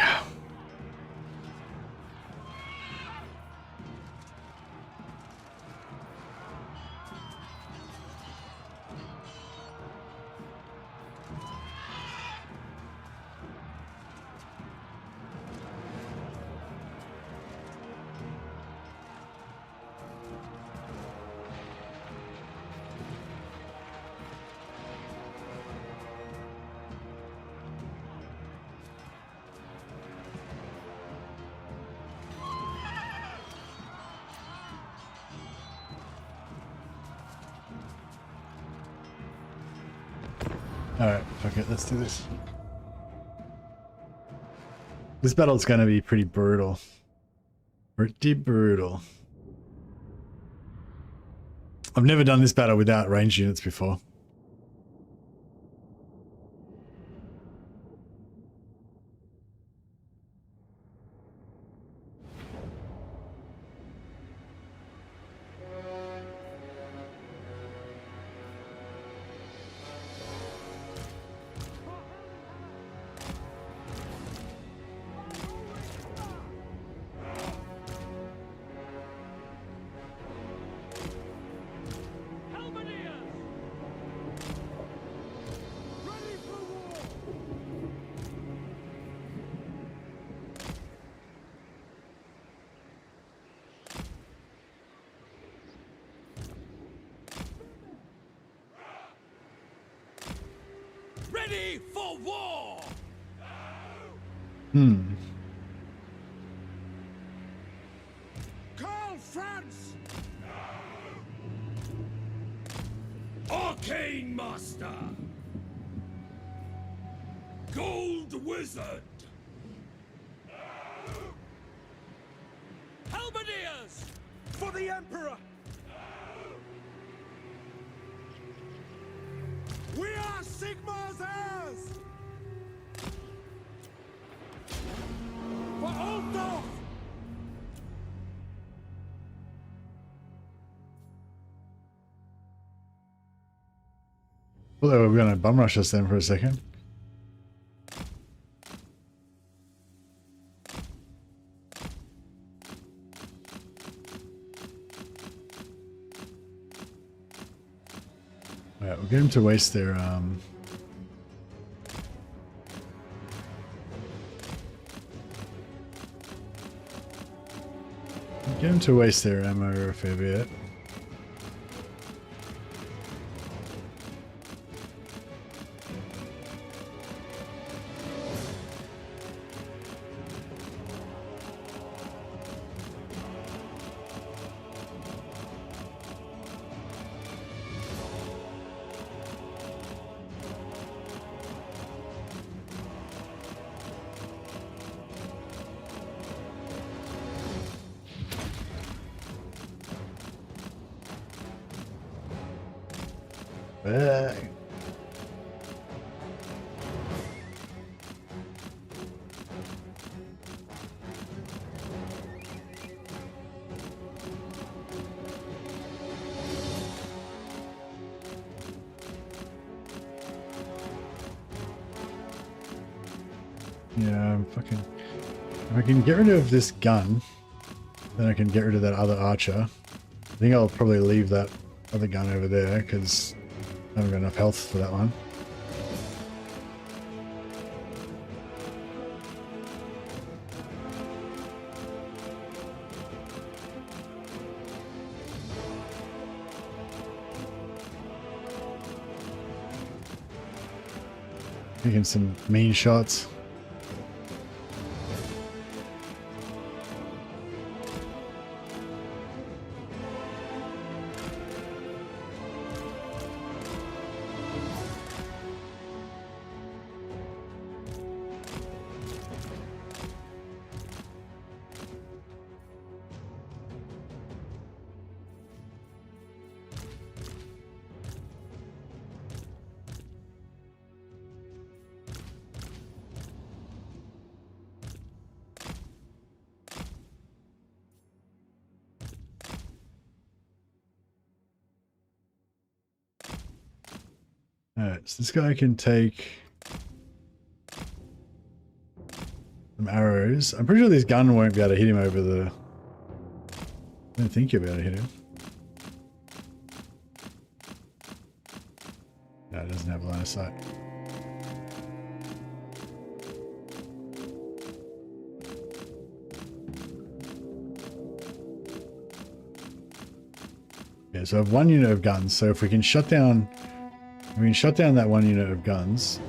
Alright, fuck it, let's do this. This battle's gonna be pretty brutal. Pretty brutal. I've never done this battle without ranged units before. Ready for war! Karl Franz! Arcane Master! Gold Wizard! Halberdiers! For the Emperor! We are Sigmar's heirs! For Altdorf! Well, we're gonna bum rush us then for a second. Alright, we'll get them to waste their ammo a fair bit. Yeah, I'm fucking... If I can get rid of this gun, then I can get rid of that other archer. I think I'll probably leave that other gun over there, because I haven't got enough health for that one. Taking some mean shots. Alright, so this guy can take some arrows. I'm pretty sure this gun won't be able to hit him over the... I don't think you'll be able to hit him. No, it doesn't have line of sight. Yeah, so I have one unit of guns, so if we can shut down... We can shut down that one unit of guns.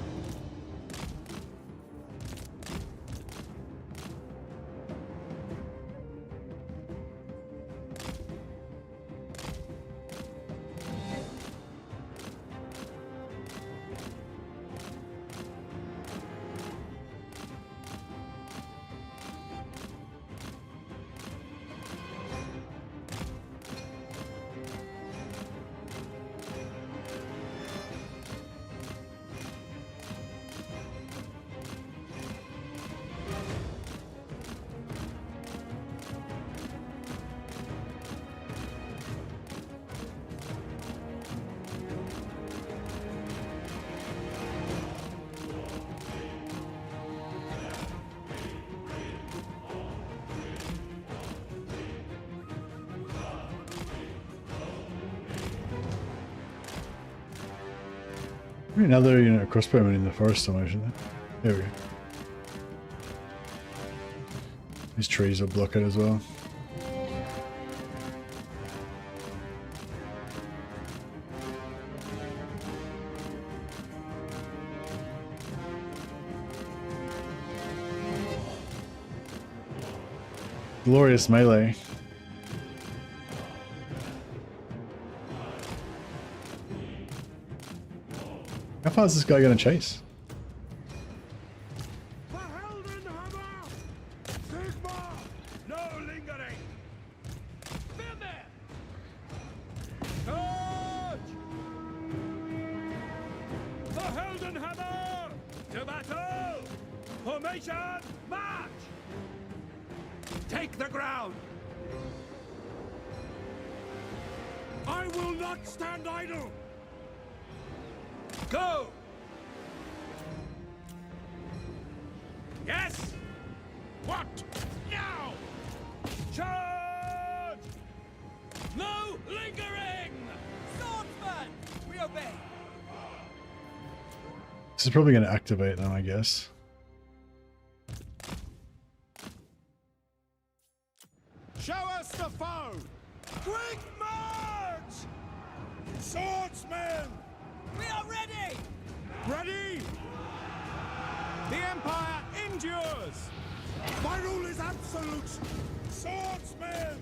Maybe another unit of crossbowmen in the forest somewhere, shouldn't there? There we go. These trees will block it as well. Glorious melee. How far is this guy going to chase? No lingering! Stand there! Charge! The Heldenhammer! To battle! Formation, march! Take the ground! I will not stand idle! Go! Yes? What? Now! Charge! No lingering! Swordsman! We obey! This is probably going to activate them, I guess. Show us the foe! Quick march! Swordsmen! We are ready! Ready? The Empire endures! My rule is absolute! Swordsmen!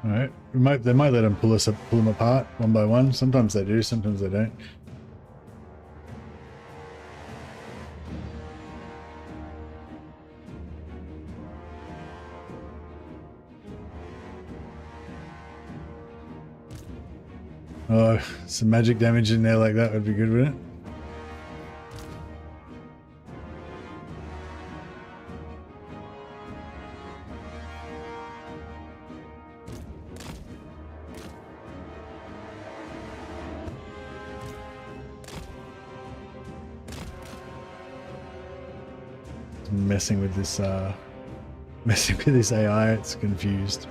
All right, they might let them pull them apart one by one. Sometimes they do, sometimes they don't. Oh, some magic damage in there like that would be good, wouldn't it? Messing with this AI, it's confused.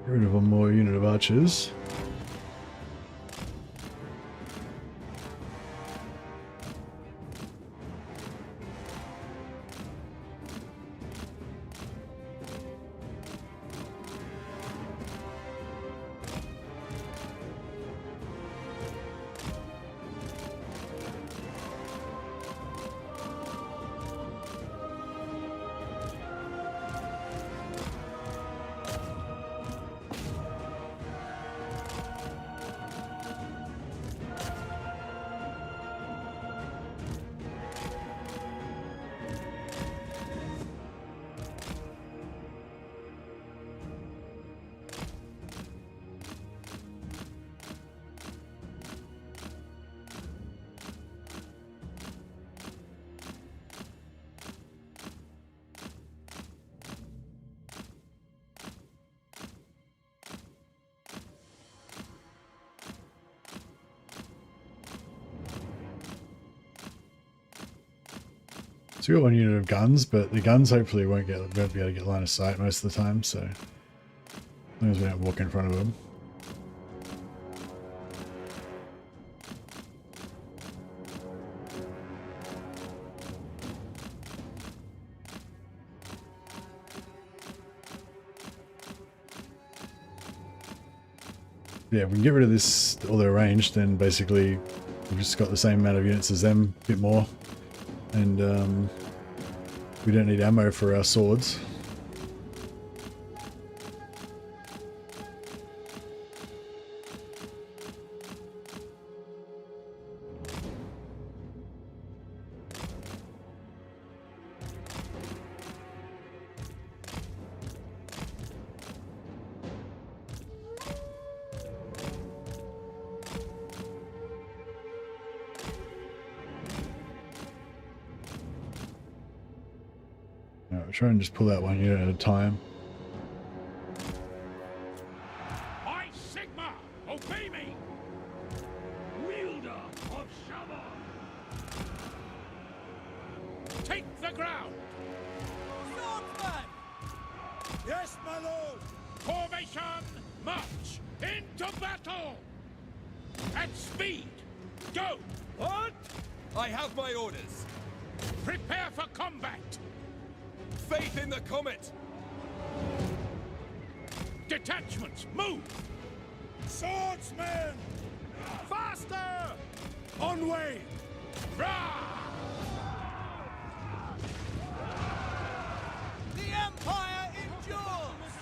Get rid of one more unit of archers. So we got one unit of guns, but the guns hopefully won't be able to get line of sight most of the time, so as long as we don't walk in front of them. Yeah, if we can get rid of this, all their range, then basically we've just got the same amount of units as them, a bit more. And we don't need ammo for our swords. Try and just pull out one unit at a time. I, Sigma, obey me! Wielder of Shamar! Take the ground! Swordsman! Yes, my lord! Formation, march! Into battle! At speed! Go! What? I have my orders. Prepare for combat! Faith in the comet! Detachments, move! Swordsmen! Faster! On way! The Empire endures!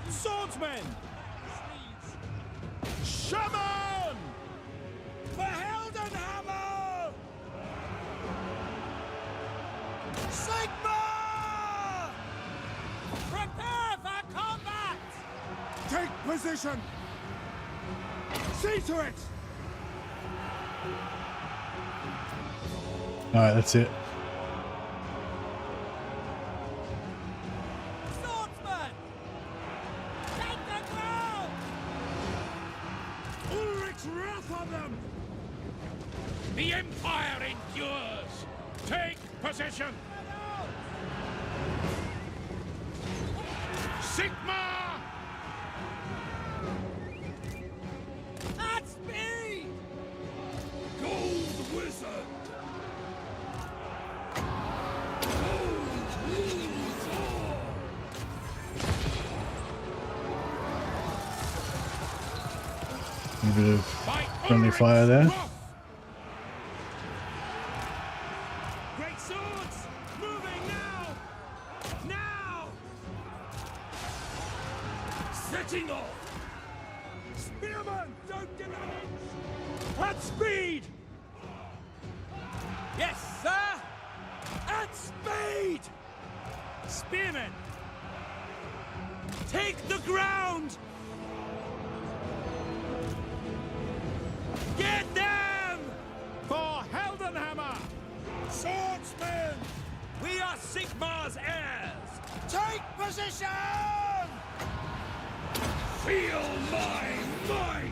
Swordsmen! Shaman! The Heldenhammer! Sigma! Prepare for combat! Take position! See to it! Alright, that's it. Swordsman! Take the ground! Ulrich's wrath on them! The Empire endures! Take position! Sigma! At speed! Go A bit of friendly fire there. Great swords! Moving now! Now! Setting off! Spearmen, don't give an inch! At speed! Yes, sir! At speed! Spearmen! Take the ground! Get them! For Heldenhammer! Swordsmen! We are Sigmar's heirs! Take position! Feel my might!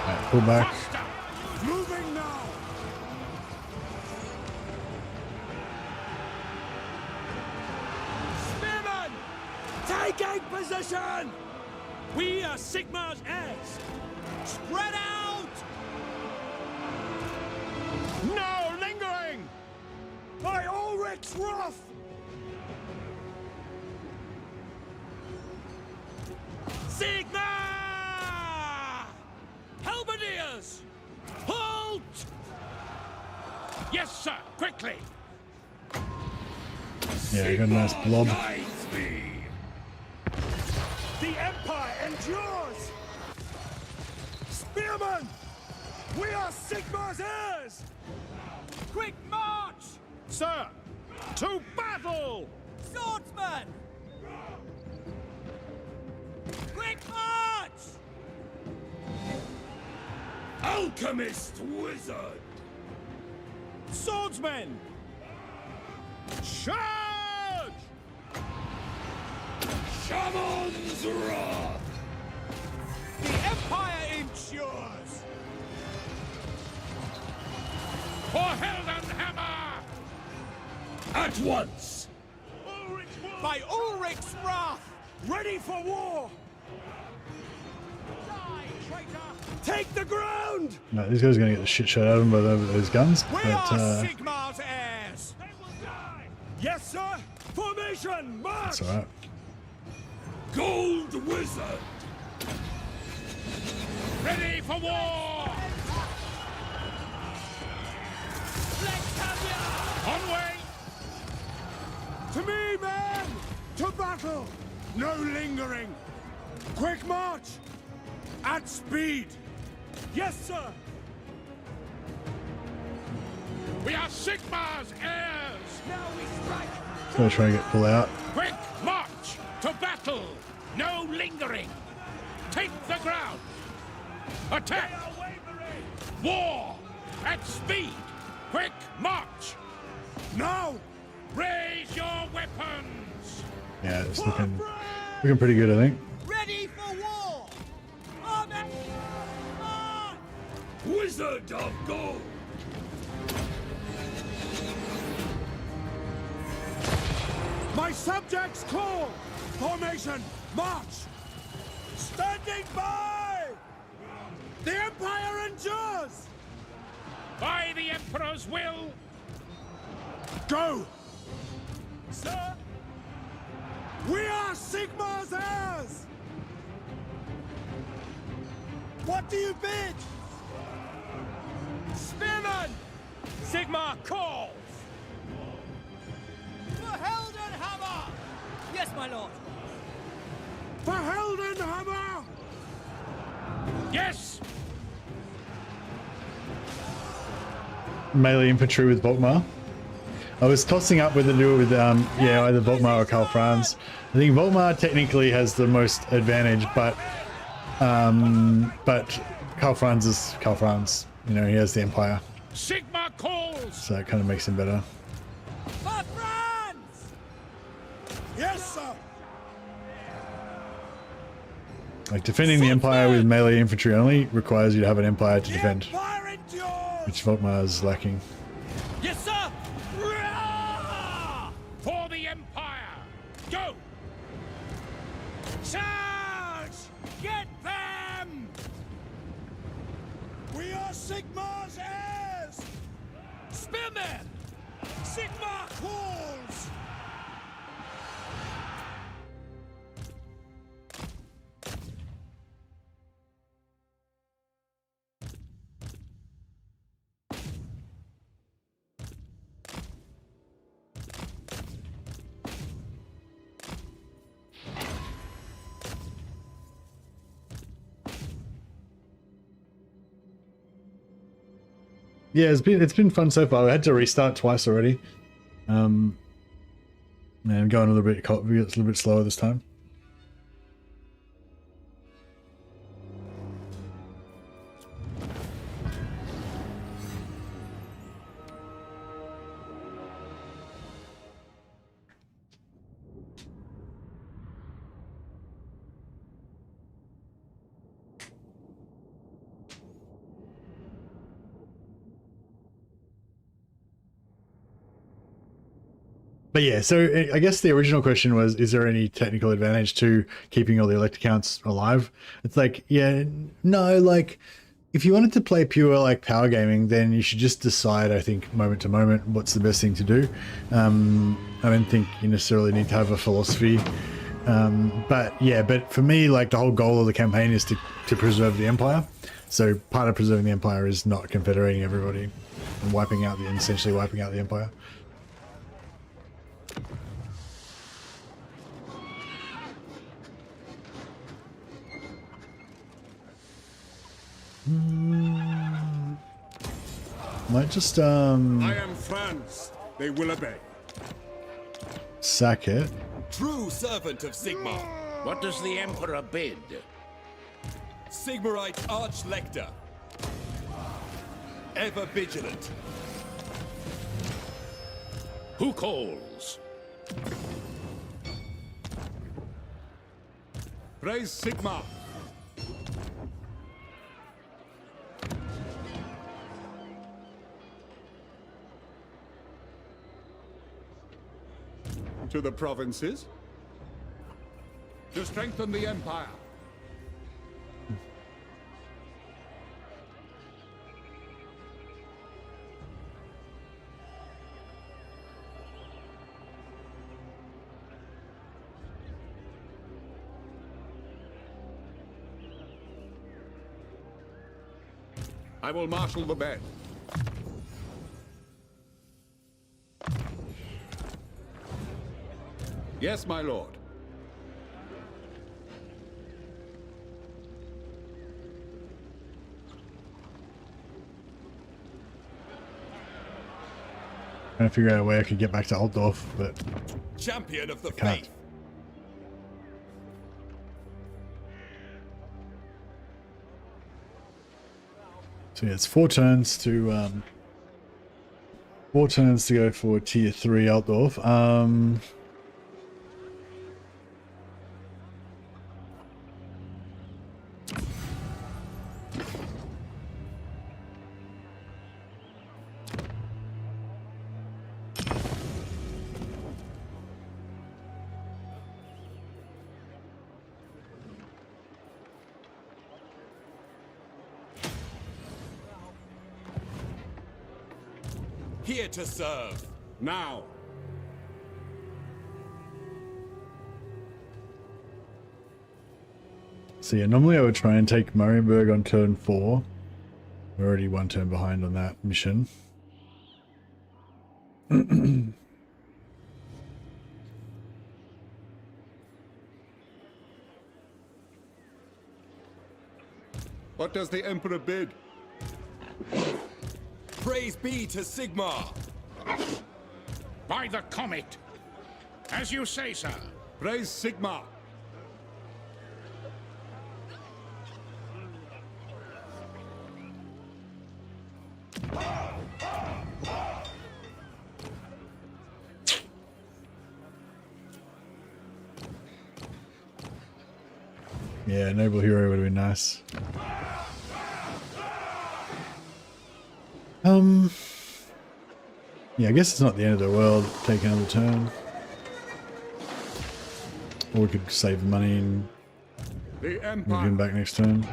Alright, pull back. Faster! Moving now! Spearmen! Taking position! We are Sigmar's heirs! Spread out! No lingering! By Ulrich's wrath! Sigmar! Halberdiers! Halt! Yes, sir! Quickly! Yeah, you got a nice blob. Guides me! The Empire endures! Spearmen! We are Sigmar's heirs! Quick march! Sir! To battle! Swordsman! Quick march! Alchemist wizard! Swordsmen! Charge! Shaman's wrath! The Empire endures! For Heldenhammer! At once! By Ulrich's wrath! Ready for war! Die, traitor! Take the ground! No, these guys are going to get the shit shot out of them by those guns. We But are Sigmar's heirs! They will die! Yes, sir! Formation, march! that's alright. Gold wizard! Ready for war! Onway! To me, men! To battle! No lingering! Quick march! At speed! Yes, sir! We are Sigmar's heirs! Now we strike! Gonna try and get pull out. Quick march! To battle! No lingering! Take the ground! Attack! War! At speed! Quick march! Now! Raise your weapons! Yeah, it's looking pretty good, I think. Ready for war! Amen! March! Wizard of Gold! My subjects call! Formation, march! Standing by! The Empire endures! By the Emperor's will! Go! Sir! We are Sigmar's heirs! What do you bid? Spearman! Sigmar calls! For Heldenhammer! Yes, my lord! For Heldenhammer! Yes! Melee infantry with Volkmar. I was tossing up whether to do it with yeah, either Volkmar or Karl Franz. I think Volkmar technically has the most advantage, but Karl Franz is Karl Franz. You know, he has the Empire, Sigmar calls! so that kind of makes him better. For Franz! Yes, sir! Like defending the Empire with melee infantry only requires you to have an Empire to defend, Empire endures! which Volkmar is lacking. Yes, sir! For the Empire! Go! Charge! Get them! We are Sigmar's heirs! Spearmen! Sigmar calls! Yeah, it's been fun so far. I had to restart twice already. And going a little bit slower this time. But yeah, so I guess the original question was, is there any technical advantage to keeping all the elect accounts alive? It's like, yeah, no, like if you wanted to play pure like power gaming, then you should just decide, I think, moment to moment, what's the best thing to do. I don't think you necessarily need to have a philosophy. But yeah, but for me, like the whole goal of the campaign is to preserve the Empire. So part of preserving the Empire is not confederating everybody and essentially wiping out the Empire. Might just I am Franz. They will obey. Sack it. True servant of Sigmar. What does the Emperor bid? Sigmarite Archlector. Ever vigilant. Who calls? Praise Sigmar. To the provinces. To strengthen the Empire. I will marshal the men. Yes, my lord. Trying to figure out a way I could get back to Altdorf, but Champion of the can't. faith. So yeah, it's 4 turns to go for tier 3 Altdorf. Here to serve. Now. So yeah, normally I would try and take Marienburg on turn 4. We're already 1 turn behind on that mission. What does the Emperor bid? Praise be to Sigmar. By the comet. As you say, sir. Praise Sigmar. Yeah, Noble Hero would have been nice. Yeah, I guess it's not the end of the world. Take another turn. Or we could save the money and move him back next turn.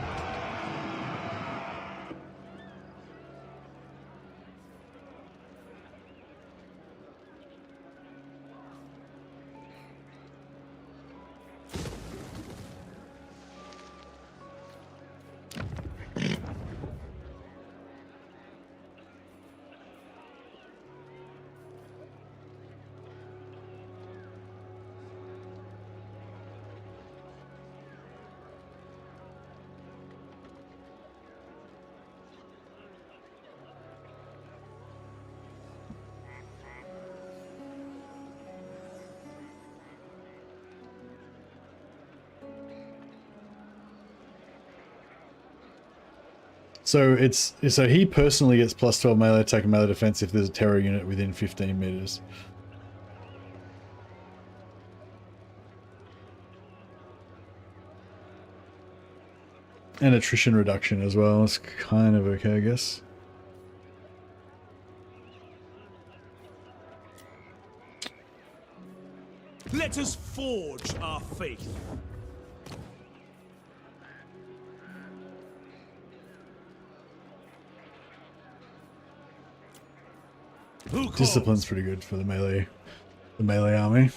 So he personally gets plus 12 melee attack and melee defense if there's a terror unit within 15 meters. And attrition reduction as well. It's kind of okay, I guess. Let us forge our faith. Discipline's pretty good for the melee army.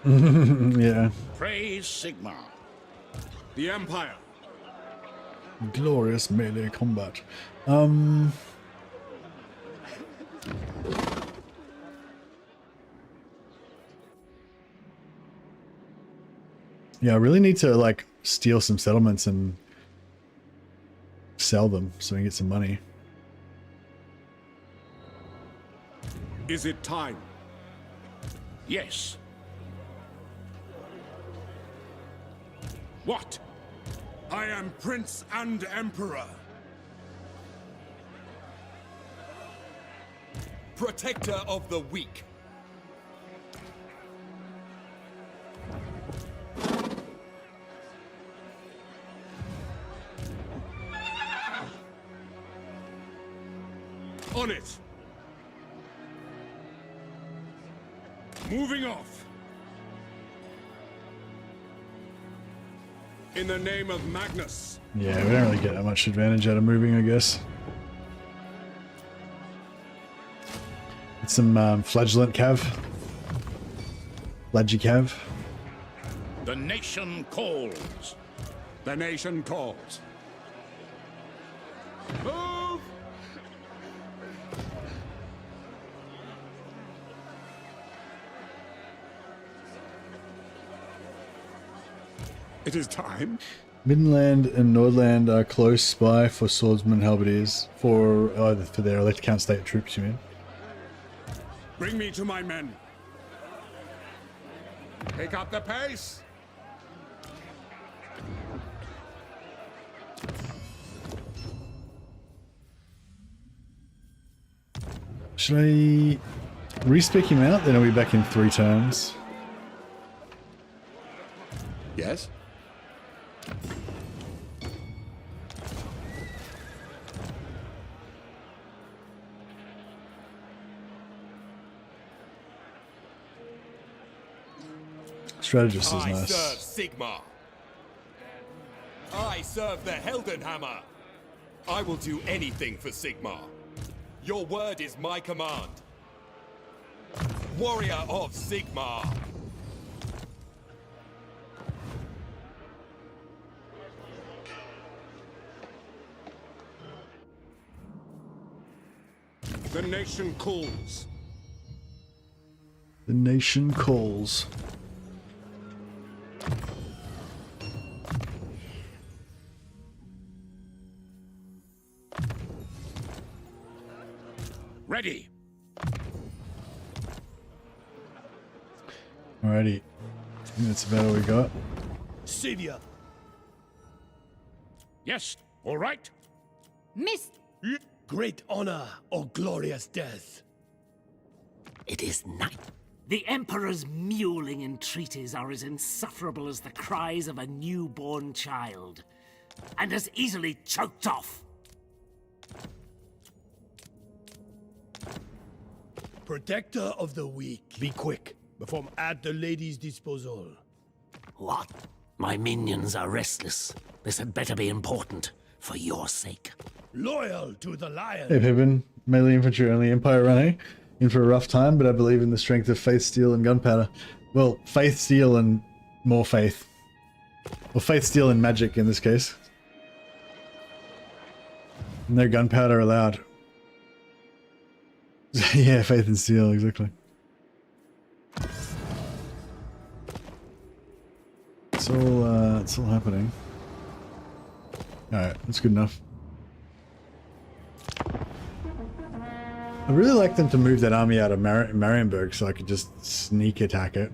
Yeah. Praise Sigmar. The Empire. Glorious melee combat. Yeah, I really need to like steal some settlements and sell them so we can get some money. Is it time? Yes. What? I am Prince and Emperor. Protector of the weak. On it. Moving off. In the name of Magnus. Yeah, we don't really get that much advantage out of moving, I guess. It's some flagellant cav. Flagi-cav. The nation calls. The nation calls. Move! It is time. Midland and Nordland are close by for swordsmen halberdiers for their electocount state troops, you mean? Bring me to my men. Pick up the pace. Should I re-spec him out? Then I'll be back in 3 turns. Yes? Strategist is I nice. serve Sigmar. I serve the Heldenhammer. I will do anything for Sigmar. Your word is my command. Warrior of Sigmar. The nation calls. The nation calls. Ready. Alrighty. I think that's about all we got. Sivia. Yes, all right. Missed. Great honor or glorious death. It is night. The Emperor's mewling entreaties are as insufferable as the cries of a newborn child, and as easily choked off. Protector of the weak. Be quick, before I'm at the lady's disposal. What? My minions are restless. This had better be important, for your sake. Loyal to the lion. Hey Pippin, melee infantry only, Empire running. In for a rough time, but I believe in the strength of faith, steel, and gunpowder. Well, faith, steel, and more faith. Or faith, steel, and magic in this case. No gunpowder allowed. Yeah, faith and steel, exactly. It's all happening. Alright, that's good enough. I really like them to move that army out of Marienburg so I could just sneak attack it.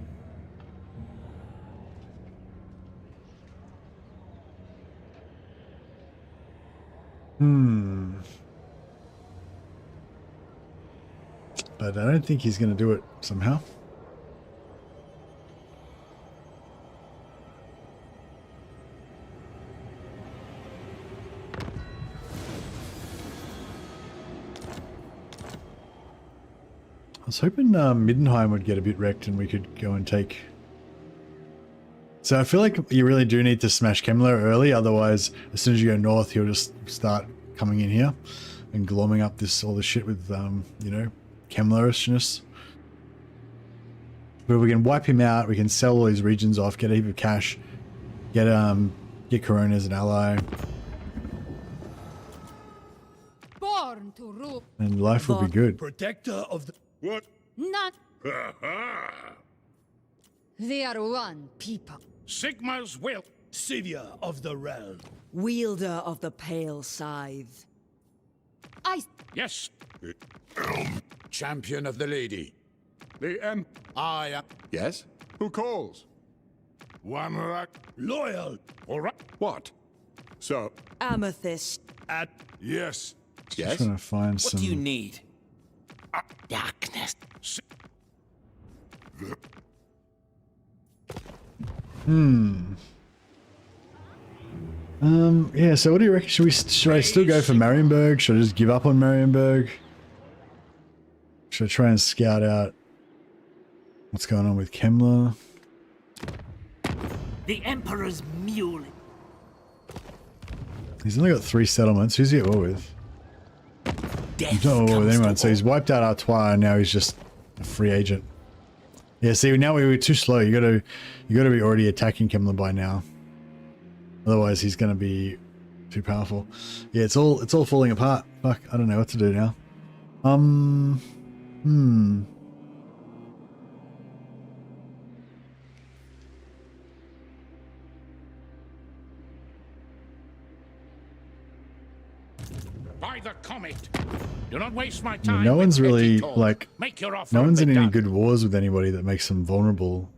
But I don't think he's going to do it somehow. I was hoping Middenheim would get a bit wrecked and we could go and take... So I feel like you really do need to smash Kemmler early, otherwise as soon as you go north he'll just start coming in here and glomming up all this shit with, you know, Kemmlerishness. But if we can wipe him out, we can sell all these regions off, get a heap of cash, get Corona as an ally. Born to rule. And life will be good. Protector of the... What? Not. They are one people. Sigma's will. Savior of the realm. Wielder of the pale scythe. Yes. Champion of the lady. The I am... Yes? Who calls? One rack. Loyal. All right. What? So, Amethyst. At... Yes. yes? Trying to find some... What do you need? Darkness. Yeah, so what do you reckon? Should I still go for Marienburg? Should I just give up on Marienburg? Should I try and scout out what's going on with Kemmler? The Emperor's mule. He's only got 3 settlements. Who's he at war with? He's not at war with anyone. So he's wiped out Artois and now he's just a free agent. Yeah, see, now we were too slow. You gotta be already attacking Kemmler by now. Otherwise he's gonna be too powerful. Yeah, it's all falling apart. Fuck, I don't know what to do now. By the comet. Do not waste my I time. mean, no one's with really, petty talk. like, Make your offer no one's and in be any done. good wars with anybody that makes them vulnerable.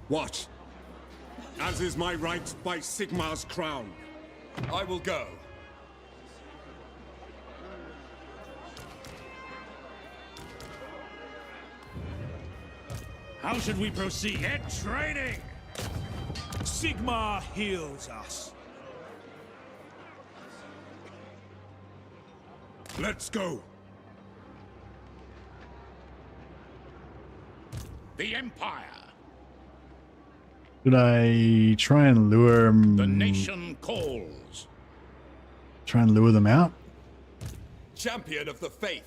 What? As is my right by Sigmar's crown. I will go. How should we proceed? Get training! Sigmar heals us. Let's go. The Empire. Should I try and lure The nation calls. try and lure them out? Champion of the faith.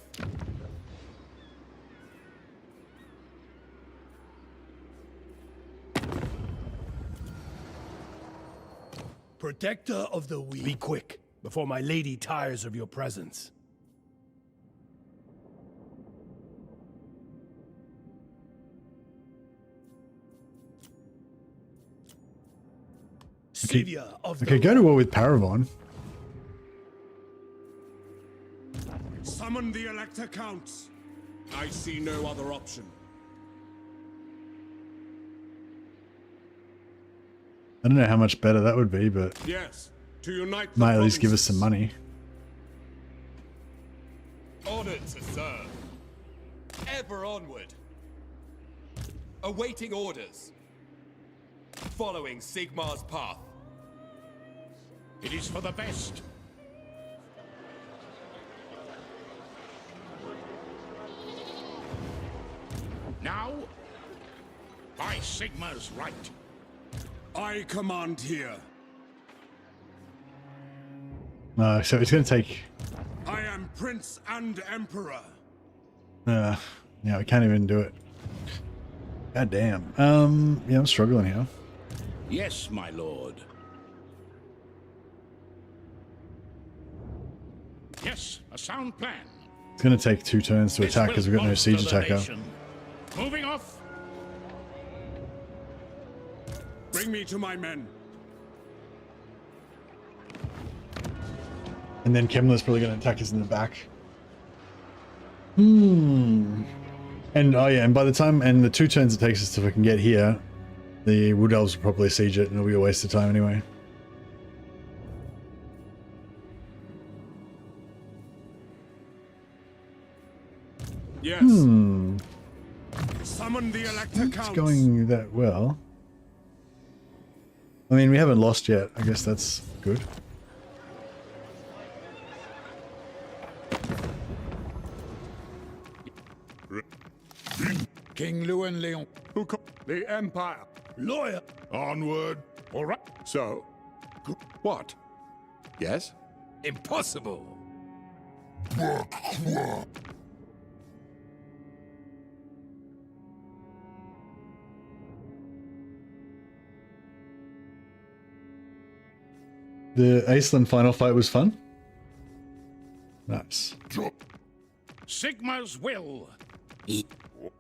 Protector of the weak. Be quick, before my lady tires of your presence. Savior of Okay, the... go to war with Paravon. Summon the Elector Counts. I see no other option. I don't know how much better that would be, but Yes, to unite the might at least give us some provinces. money. Honored to serve. Ever onward. Awaiting orders. Following Sigmar's path. It is for the best. Now, by Sigmar's right. I command here. So it's going to take... I am Prince and Emperor. yeah, Yeah, we can't even do it. God damn. Yeah, I'm struggling here. Yes, my lord. Yes, a sound plan. It's going to take 2 turns to attack because we've got no siege attacker. Moving off. Bring me to my men. And then Kemmler's probably going to attack us in the back. And oh yeah, and by the time, and the 2 turns it takes us to fucking get here, the Wood Elves will probably siege it and it'll be a waste of time anyway. Yes. Summon the Elector Counts. It's going that well. I mean, we haven't lost yet. I guess that's good. King Lewin Leon. The Empire. Lawyer. Onward. All right. So, what? Yes? Impossible. The Iceland final fight was fun. Nice. Sigma's will.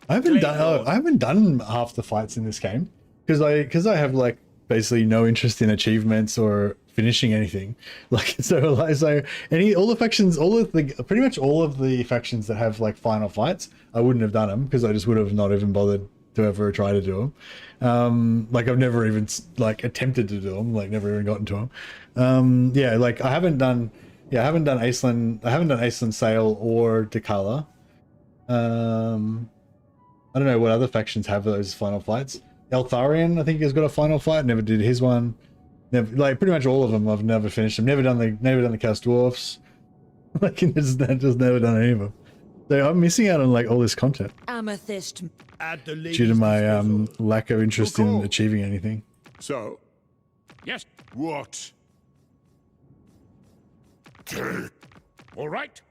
I haven't done half the fights in this game because I have like basically no interest in achievements or finishing anything. Like so all the factions, pretty much all of the factions that have like final fights, I wouldn't have done them because I just would have not even bothered to ever try to do them. Like I've never even like attempted to do them, like never even gotten to them. Yeah, like I haven't done Iceland. I haven't done Iceland Sail or Dakala. I don't know what other factions have those final fights. Eltharion, I think, has got a final fight. Never did his one. Never, like pretty much all of them, I've never finished them. Never done the Chaos Dwarfs. Like just never done any of them. So I'm missing out on like all this content. Amethyst. Due to my lack of interest in achieving anything. So, Yes. What? All right.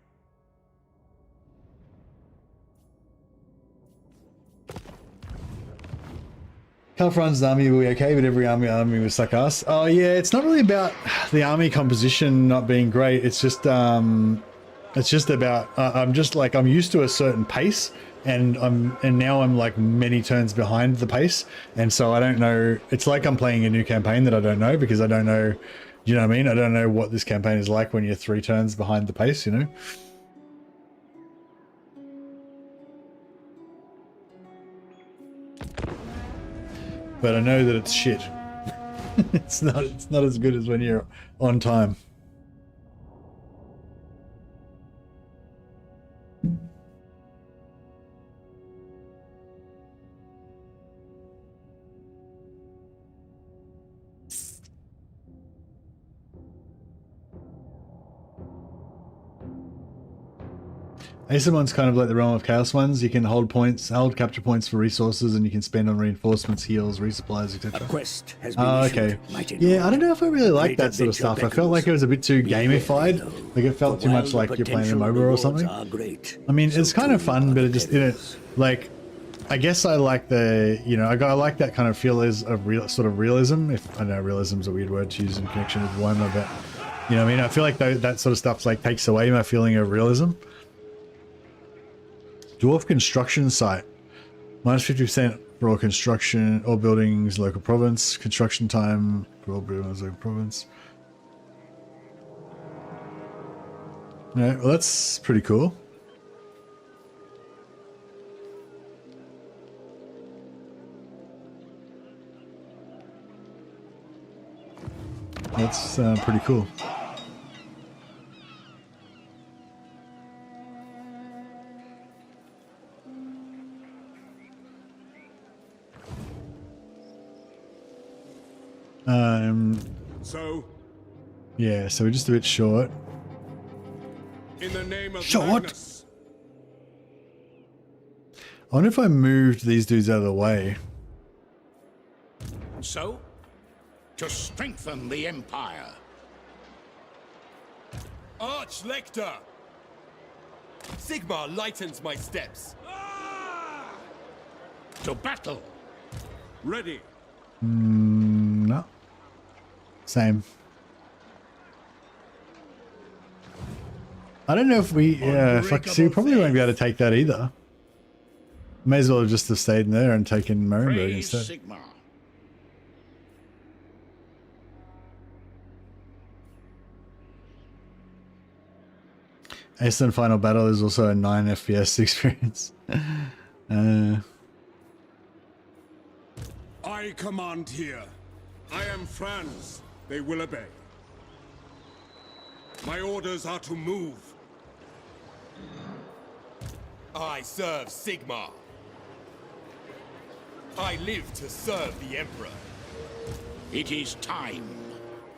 Karl Franz's army will be okay, but every army will suck ass. Oh yeah, it's not really about the army composition not being great. It's just about I'm used to a certain pace, and now I'm like many turns behind the pace, and so I don't know. It's like I'm playing a new campaign that I don't know because I don't know. You know what I mean? I don't know what this campaign is like when you're 3 turns behind the pace. You know. But I know that it's shit. It's not as good as when you're on time. Acer one's kind of like the Realm of Chaos ones. You can hold capture points for resources, and you can spend on reinforcements, heals, resupplies, etc. Quest has been okay. Yeah, I don't know if I really like that sort of stuff. I felt like it was a bit too gamified. Like it felt too much like you're playing a MOBA or something. I mean, it's kind of fun, but it just like. I guess I like the, I like that kind of feel of real sort of realism. If I know realism's a weird word to use in connection with Warhammer, but you know what I mean. I feel like that sort of stuff like takes away my feeling of realism. Dwarf construction site. Minus 50% for all construction, all buildings, local province. Construction time for all buildings, local province. Yeah, well, that's pretty cool. That's pretty cool. So? Yeah, so we're just a bit short. In the name of Short? Magnus. I wonder if I moved these dudes out of the way. So, to strengthen the Empire. Arch Lector! Sigmar lightens my steps. To battle. Ready. No. Same. I don't know if we... Yeah, fuck. See, we probably won't be able to take that either. May as well have just have stayed in there and taken Marienburg Praise instead. Sigmar. Eastern Final Battle is also a 9 FPS experience. I command here. I am Franz. They will obey. My orders are to move. I serve Sigmar. I live to serve the Emperor. It is time.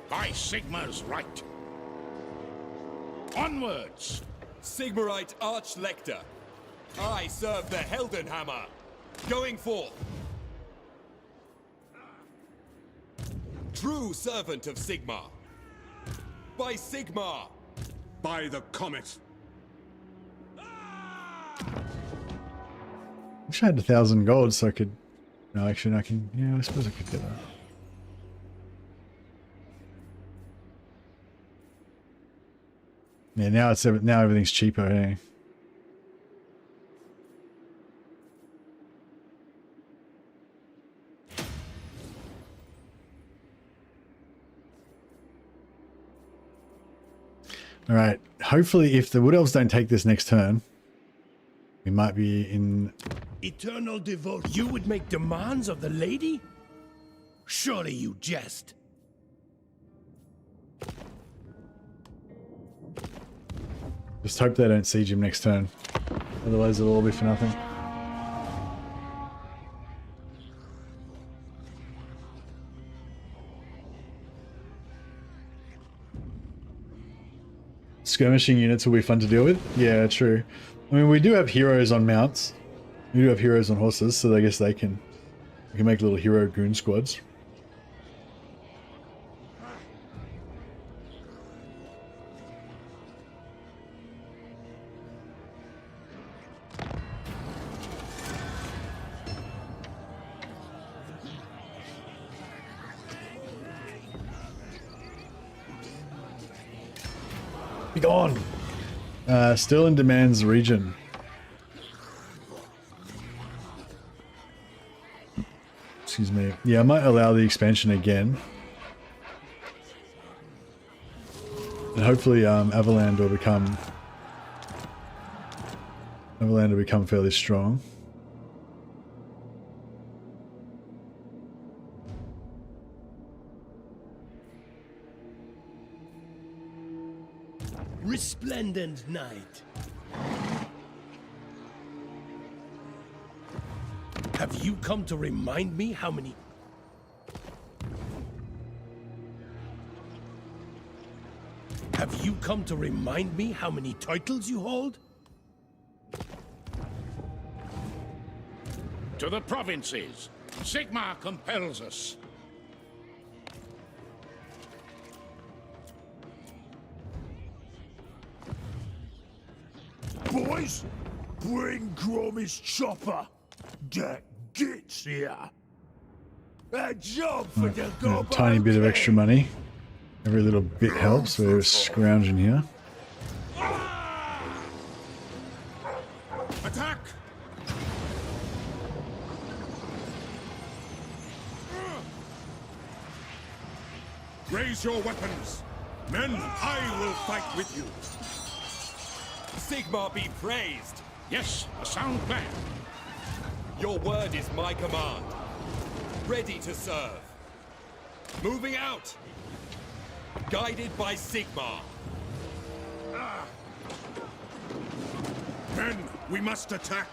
By Sigmar's right. Onwards! Sigmarite Archlector. I serve the Heldenhammer. Going forth. True servant of Sigmar. By Sigmar. By the comet. Wish I had 1,000 gold so I could... No, actually, I can... Yeah, I suppose I could get that. Yeah, now everything's cheaper, eh? Alright, hopefully if the Wood Elves don't take this next turn, we might be in... Eternal devote. You would make demands of the lady? Surely you jest. Just hope they don't siege him next turn. Otherwise it'll all be for nothing. Skirmishing units will be fun to deal with. Yeah, true. I mean, we do have heroes on mounts. We do have heroes on horses, so I guess we can make little hero goon squads. Be gone! Still in demands region. Excuse me. Yeah, I might allow the expansion again. And hopefully Avaland will become fairly strong. Resplendent night. Have you come to remind me how many... Have you come to remind me how many titles you hold? To the provinces. Sigmar compels us. Boys, bring Gromy's chopper. Get gits here. A job for the A tiny bit of extra money. Every little bit helps. We're scrounging here. Attack! Raise your weapons. Men, I will fight with you. Sigmar be praised. Yes, a sound plan. Your word is my command. Ready to serve. Moving out. Guided by Sigmar. Men, we must attack.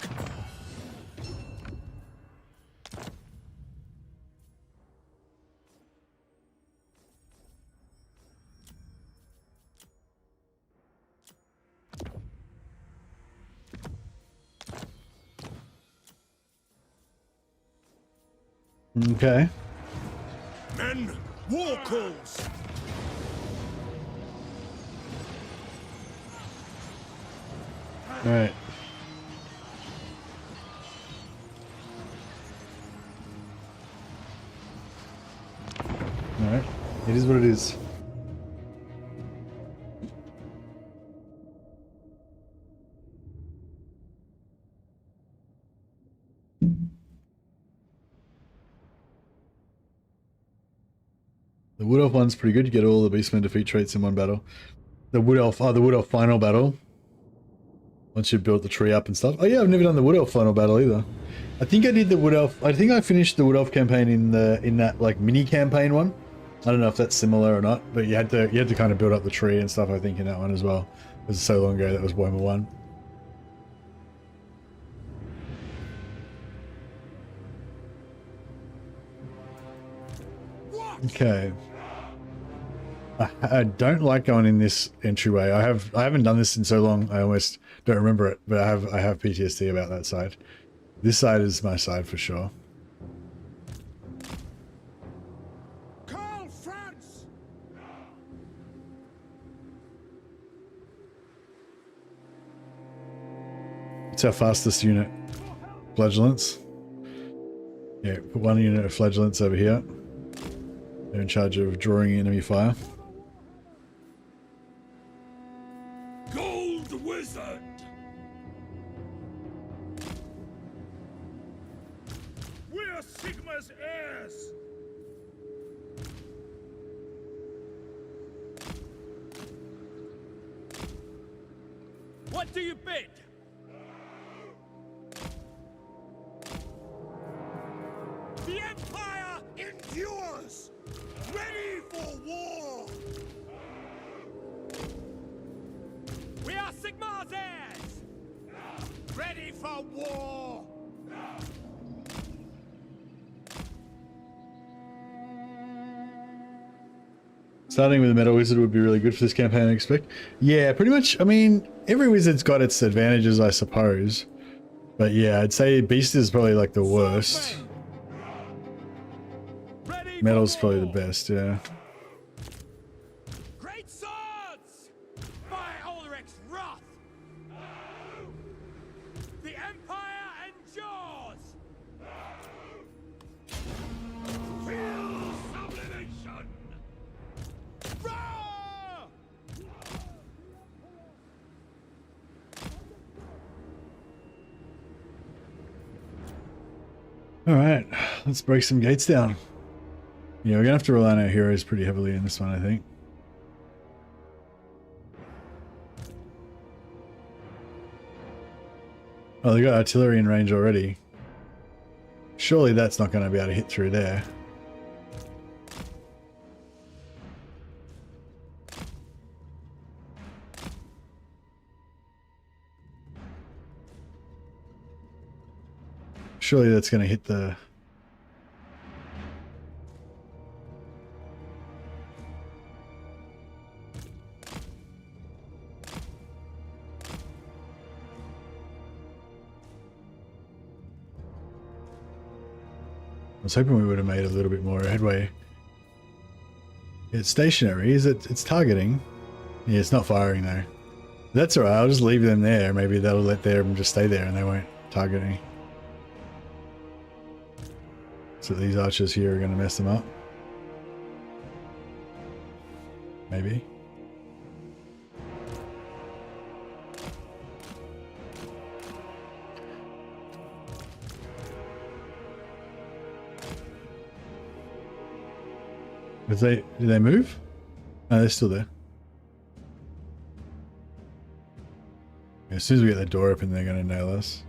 Okay. Men, war calls. All right. It is what it is. The Wood Elf one's pretty good. You get all the Beastmen defeat traits in one battle. The Wood Elf final battle. Once you've built the tree up and stuff. Oh yeah, I've never done the Wood Elf final battle either. I think I did the Wood Elf. I think I finished the Wood Elf campaign in that like mini campaign one. I don't know if that's similar or not, but you had to kind of build up the tree and stuff. I think in that one as well. It was so long ago. That was Warhammer 1. Okay. I don't like going in this entryway. I haven't done this in so long. I almost don't remember it, but I have PTSD about that side. This side is my side for sure. Karl, Franz! It's our fastest unit. Flagellants. Yeah, put one unit of flagellants over here. They're in charge of drawing enemy fire. Gold Wizard! We're Sigma's heirs! What do you bid? The Empire endures! Ready for war! We are Sigmar's heirs! Ready for war! Starting with a Metal Wizard would be really good for this campaign, I expect. Yeah, pretty much. I mean, every wizard's got its advantages, I suppose. But yeah, I'd say Beast is probably like the worst. Metal's probably the best, yeah. Great swords! By Ulrich's wrath! The Empire endures! Feel sublimation! Roar! Alright, let's break some gates down. Yeah, we're gonna have to rely on our heroes pretty heavily in this one, I think. Oh, they got artillery in range already. Surely that's not going to be able to hit through there. Surely that's going to hit the... I was hoping we would have made a little bit more headway. It's stationary, is it? It's targeting. Yeah, it's not firing though. That's alright, I'll just leave them there. Maybe that'll let them just stay there and they won't target me. So these archers here are going to mess them up. Maybe. Did they move? No, they're still there. As soon as we get the door open, they're going to nail us.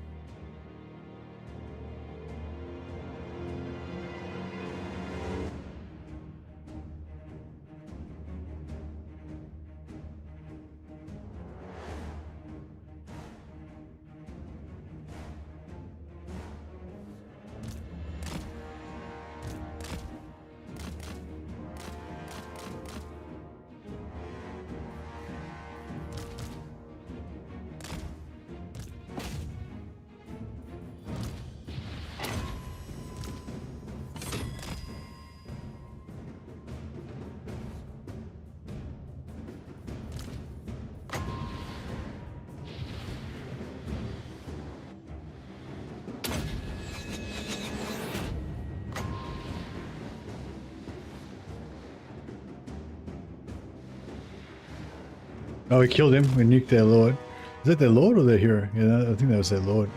Oh, we killed him. We nuked their lord. Is that their lord or their hero? Yeah, I think that was their lord.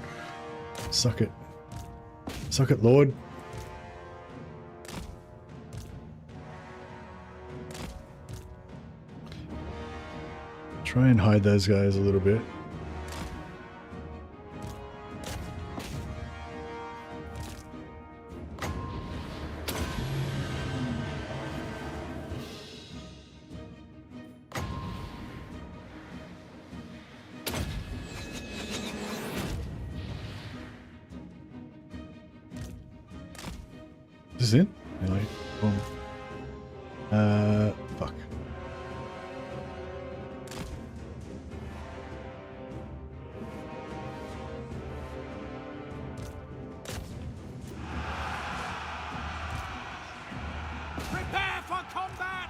Suck it. Suck it, lord. Try and hide those guys a little bit. Is this in? Yeah, like, boom. Fuck. Prepare for combat!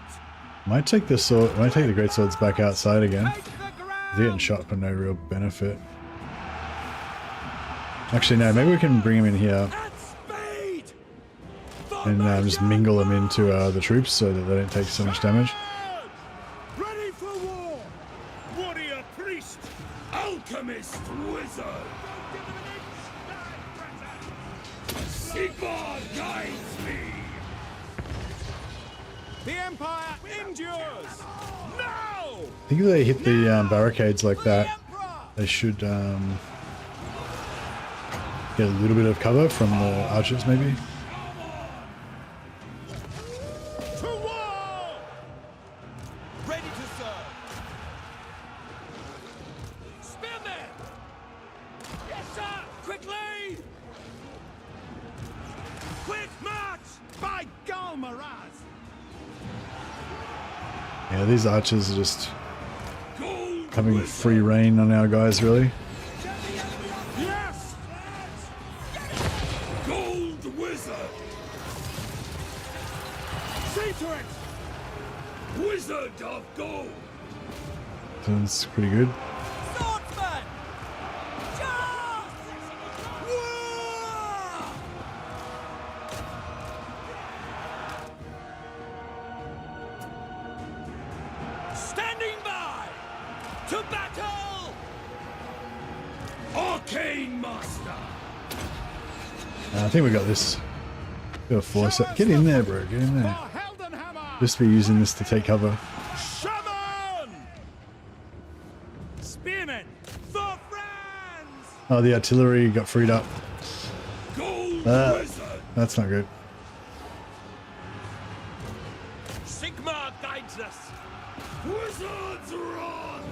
Might take the sword. Might take the great swords back outside again. They're getting shot for no real benefit. Actually, no. Maybe we can bring him in here and just mingle them into the troops so that they don't take so much damage. Ready for war! Warrior priest! Alchemist wizard! Sigmar guides me! The Empire endures! Now! I think if they hit the barricades like that, they should get a little bit of cover from the archers, maybe. To war! Ready to serve! Spearmen! Yes, sir! Quickly! Quick march! By Galmaraz! Yeah, these archers are just having free reign on our guys, really. Yes! Gold wizard! See to it! Wizard of gold! Sounds pretty good. Swordsman! Charge! War! Standing by! To battle! Arcane master! I think we got this. Got a force. Get in there, bro. Get in there. Just be using this to take cover. Shaman! Spearmen! For Franz! Oh, the artillery got freed up. Gold wizard! That's not good. Sigmar guides us! Wizards run!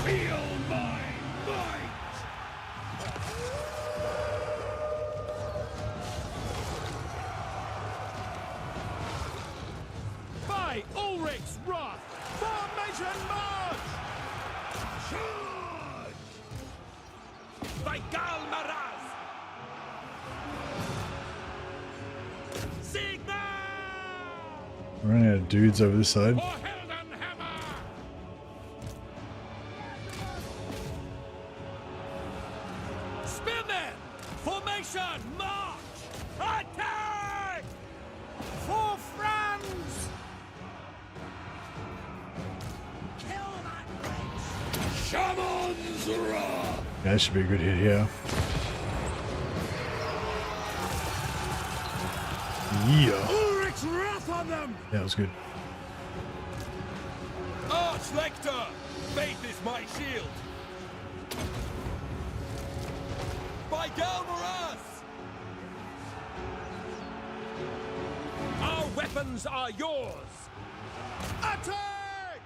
Feel my might! By Ulrich's wrath! Formation march! Charge! By Galmaraz! Sigma! We're running out of dudes over this side. Spearmen! Formation march! Attack! For Franz! Kill that witch! Shaman's wrath! Yeah, that should be a good hit here. Yeah. Ulrich's wrath on them! Yeah, that was good. Archlector! Faith is my shield! By Galmaraz! Our weapons are yours! Attack!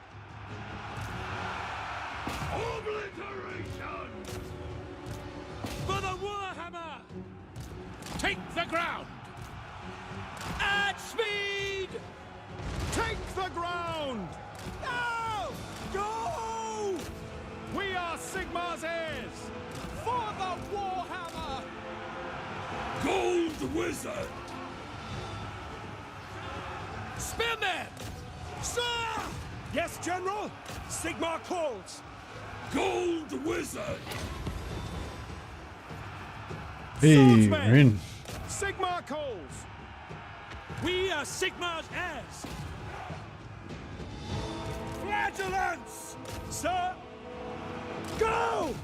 Obliteration! For the Warhammer! Take the ground! At speed! Take the ground! Now! Go! We are Sigmar's heirs! For the Warhammer! Gold wizard! Spearmen! Sir! Yes, General? Sigmar calls! Gold wizard! Hey, we're in. Sigmar calls! We are Sigmar's heirs! Flagellants! Sir! Go!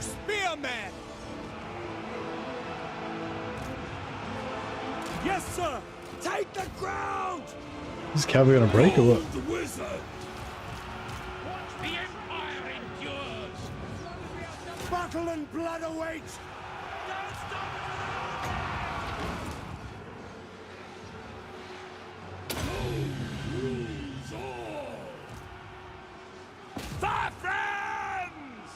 Spearmen! Yes, sir! Take the ground! Is this cavalry gonna break or what? The wizard! The Empire endures! Battle and blood await! Rules all! For Franz!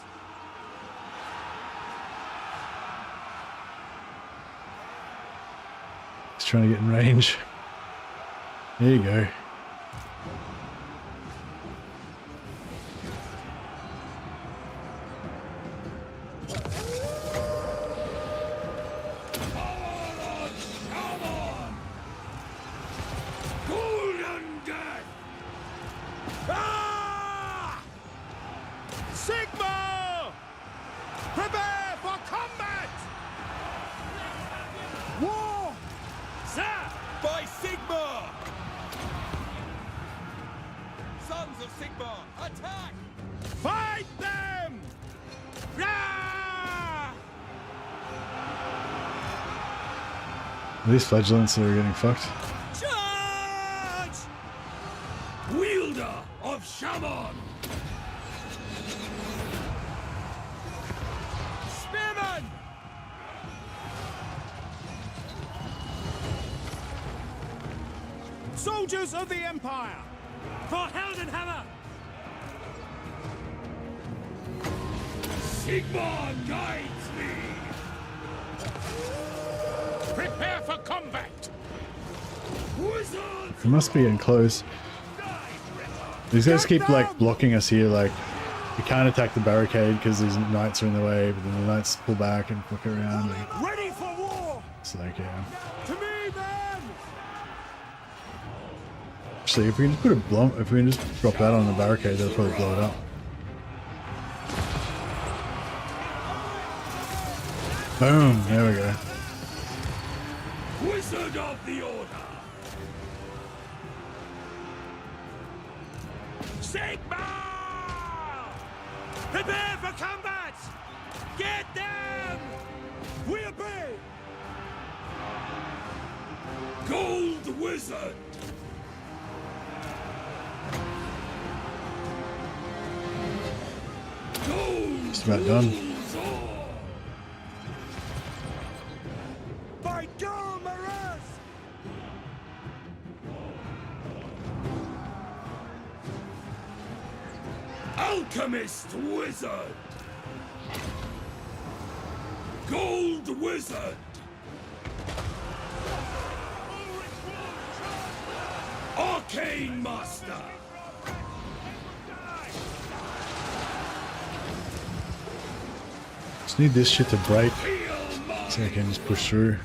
He's trying to get in range. There you go. Golden Death! Ah! Sigmar! Prepare for combat! War! Sir! By Sigmar! Sons of Sigmar, attack! Fight them! Rah! These flagellants are getting fucked. Charge! Wielder of Shaman! Spearmen! Soldiers of the Empire! For Heldenhammer! Sigmar guides me! Prepare for combat! Wizards! It must be getting close. These guys keep like blocking us here. Like we can't attack the barricade because these knights are in the way, but then the knights pull back and fuck around. Like, Ready for war! it's like yeah. To me, men! Actually, if we can just put a bomb, if we can just drop that on the barricade, that'll probably blow it up. Boom! There we go. Wizard of the Order! Sigmar! Prepare for combat! Get them! We obey! Gold Wizard! Gold Just about done. rules all! By Galmaraz! Alchemist Wizard! Gold Wizard! Arcane Master! Just need this shit to break so I can just push through.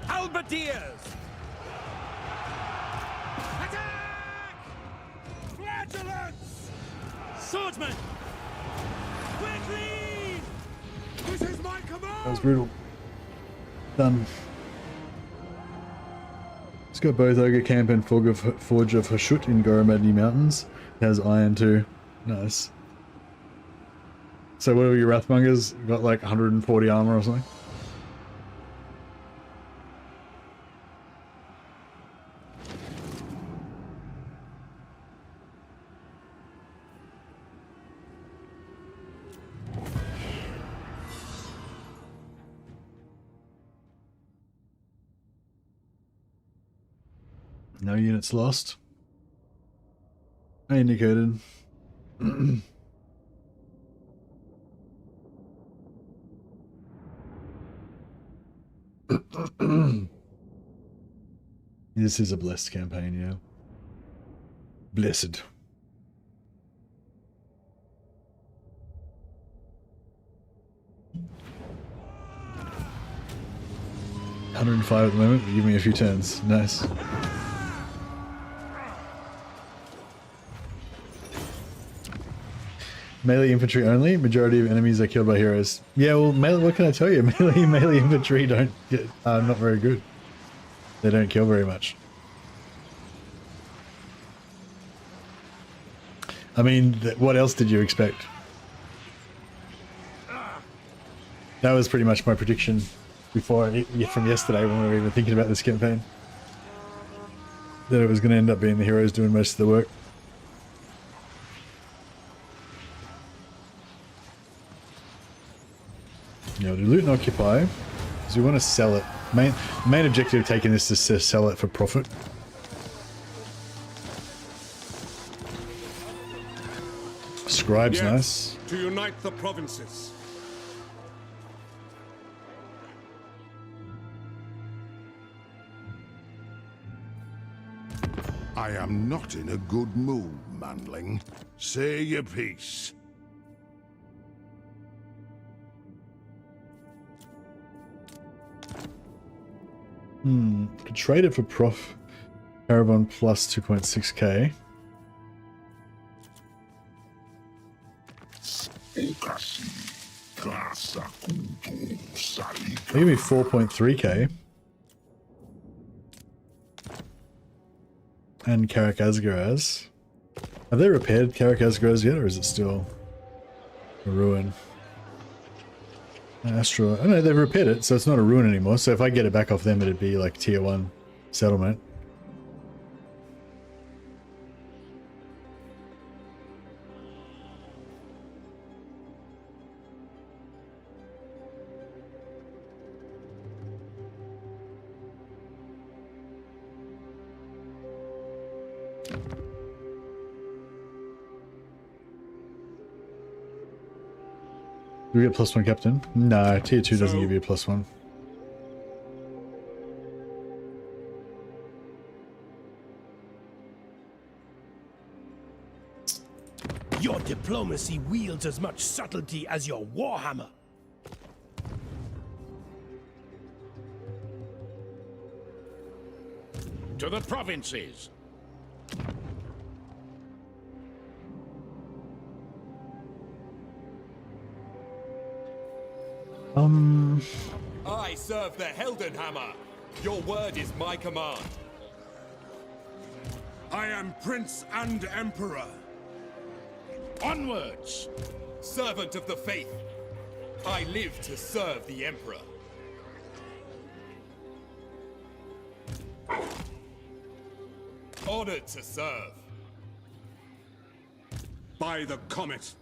Halberdiers! Attack! Flagellants! Swordsman! Quickly! This is my command! That was brutal. Done. Let's go both Ogre Camp and Forge of Hashut in Goromadni Mountains. It has iron too. Nice. So what are your Wrathmongers? Got like 140 armor or something? No units lost. Indicated. This is a blessed campaign, yeah. Blessed. $105 at the moment, but give me a few turns. Nice. Melee infantry only. Majority of enemies are killed by heroes. Yeah, well, melee, what can I tell you? Melee infantry don't get not very good. They don't kill very much. I mean, what else did you expect? That was pretty much my prediction before from yesterday when we were even thinking about this campaign. That it was going to end up being the heroes doing most of the work. Yeah, do loot and occupy, because we want to sell it. Main objective of taking this is to sell it for profit. Scribe's Yes, nice. to unite the provinces. I am not in a good mood, manling. Say your piece. Could trade it for prof. Caravan plus 2.6k. Give me 4.3k. And Karak Asgaraz. Have they repaired Karak Asgaraz yet, or is it still a ruin? Astro. Oh no, they've repaired it, so it's not a ruin anymore. So if I get it back off them, it'd be like tier 1 settlement. Do we get +1 captain? No, tier 2 doesn't give you a +1. Your diplomacy wields as much subtlety as your Warhammer. To the provinces. I serve the Heldenhammer. Your word is my command. I am Prince and Emperor. Onwards! Servant of the faith. I live to serve the Emperor. Honored to serve. By the comet.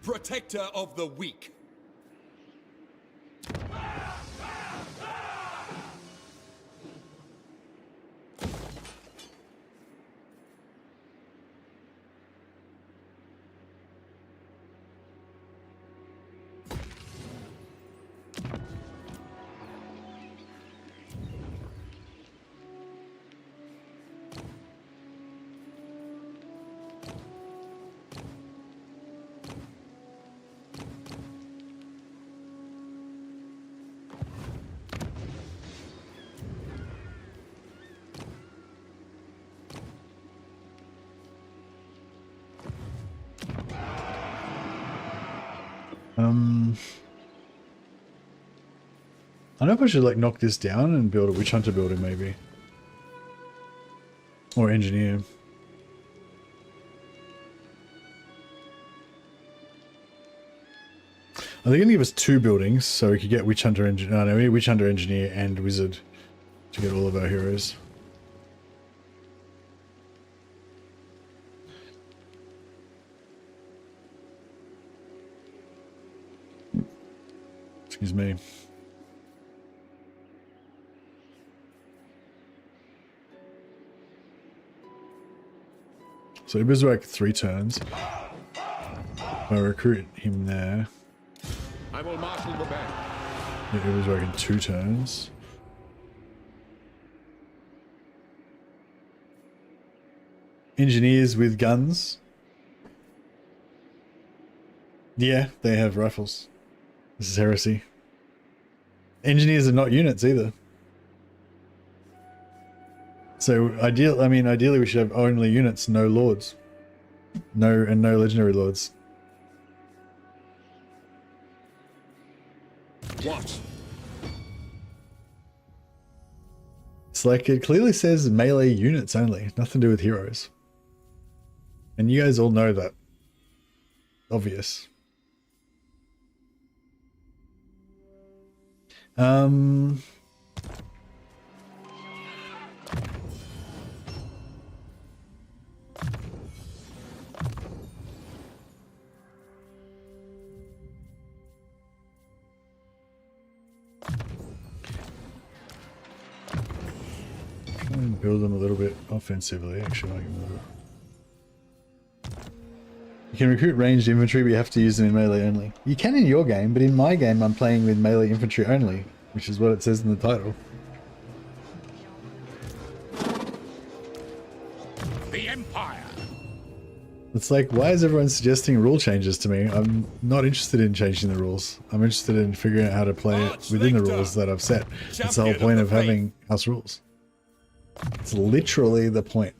Protector of the weak. I don't know if I should like knock this down and build a witch hunter building maybe. Or engineer. Are they going to give us 2 buildings so we could get witch hunter engineer? No, we need witch hunter engineer and wizard to get all of our heroes. Excuse me. So he was like 3 turns. I recruit him there. I will marshal the band. Yeah, it was working 2 turns. Engineers with guns. Yeah, they have rifles. This is heresy. Engineers are not units either. So ideally we should have only units, no lords. No legendary lords. What? It's like it clearly says melee units only, nothing to do with heroes. And you guys all know that. Obvious. And build them a little bit offensively, actually. You can recruit ranged infantry, but you have to use them in melee only. You can in your game, but in my game I'm playing with melee infantry only, which is what it says in the title. The Empire! It's like, why is everyone suggesting rule changes to me? I'm not interested in changing the rules. I'm interested in figuring out how to play it within the rules that I've set. That's the whole point of having house rules. It's literally the point.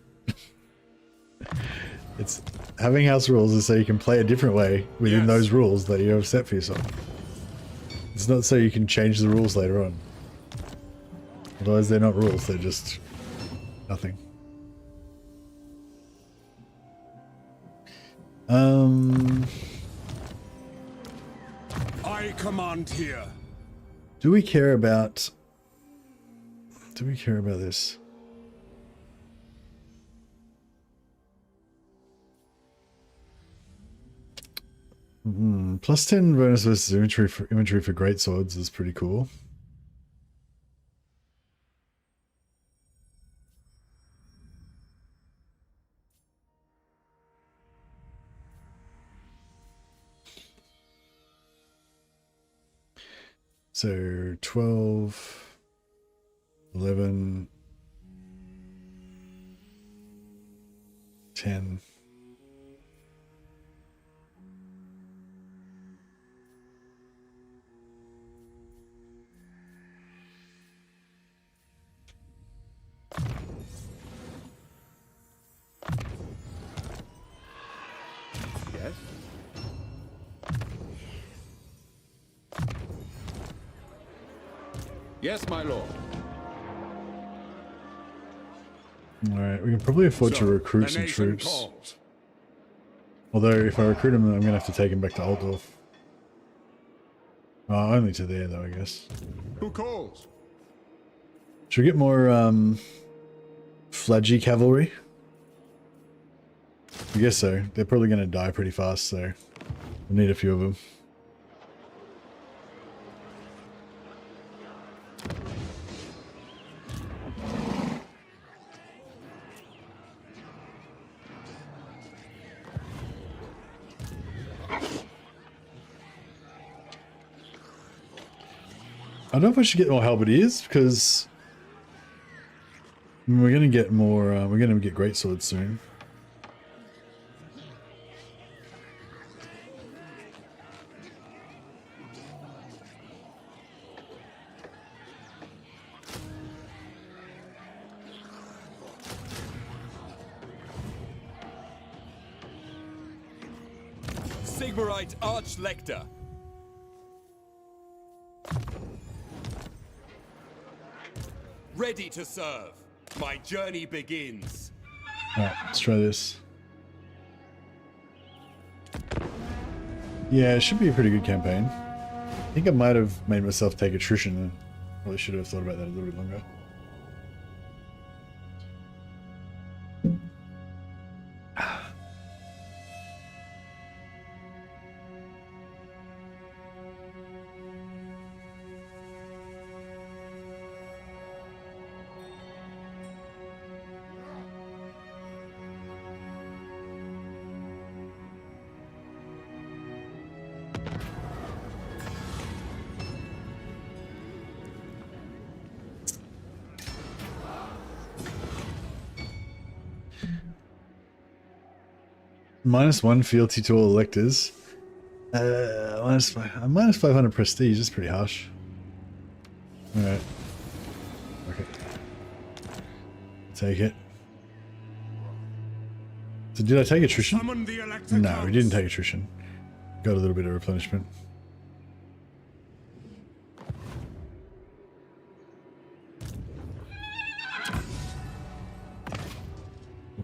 It's having house rules is so you can play a different way within those rules that you have set for yourself. It's not so you can change the rules later on. Otherwise they're not rules, they're just nothing. I command here. Do we care about this? Plus 10 bonus versus infantry for great swords is pretty cool. So 12, 11, 10. Yes? Yes, my lord. Alright, we can probably afford to recruit some troops. Although, if I recruit them, I'm going to have to take them back to Altdorf. Only to there, though, I guess. Who calls? Should we get more, Flaggy cavalry? I guess so. They're probably going to die pretty fast, so we'll need a few of them. I don't know if I should get more halberdiers, because we're going to get more, we're going to get great swords soon. Sigmarite Archlector. Ready to serve. My journey begins. Alright, let's try this. Yeah, it should be a pretty good campaign. I think I might have made myself take attrition. Probably should have thought about that a little bit longer. -1 fealty to all electors. Minus 500 prestige is pretty harsh. Alright. Okay. Take it. So did I take attrition? Summon the elector No, counts. we didn't take attrition. Got a little bit of replenishment.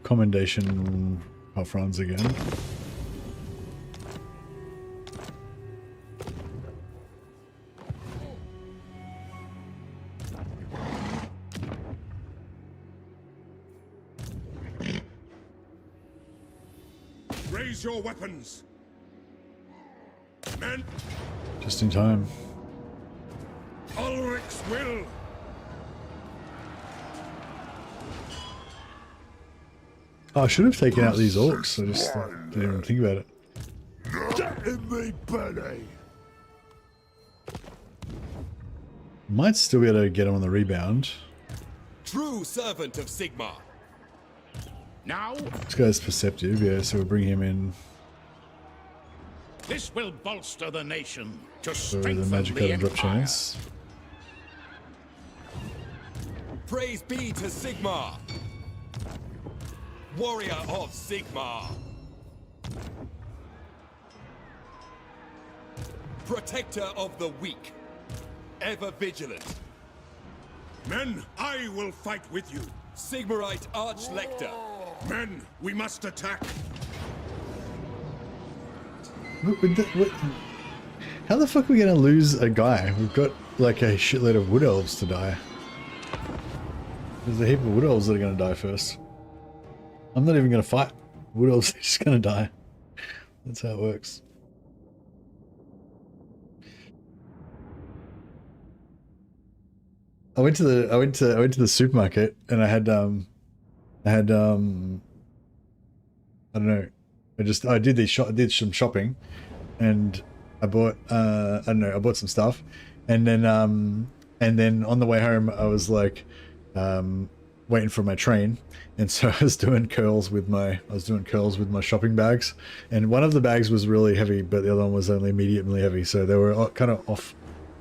Commendation of Franz again. Raise your weapons. Men, Just in time. Ulrich's will. Oh, I should have taken out these orcs. I just didn't even think about it. Get in me belly. Might still be able to get him on the rebound. True servant of Sigmar. Now, This guy's perceptive, yeah, so we'll bring him in this will bolster the nation to for the strengthen magic the item drop empire. chance. Praise be to Sigmar. Warrior of Sigmar. Protector of the weak. Ever vigilant. Men, I will fight with you. Sigmarite Archlector. Men, we must attack. How the fuck are we gonna lose a guy? We've got like a shitload of wood elves to die. There's a heap of wood elves that are gonna die first. I'm not even gonna fight. Wood elves are just gonna die. That's how it works. I went to the supermarket and I don't know. I did some shopping, and I bought I don't know, I bought some stuff, and then on the way home I was like waiting for my train, and so I was doing curls with my shopping bags, and one of the bags was really heavy, but the other one was only mediumly heavy, so they were kind of off.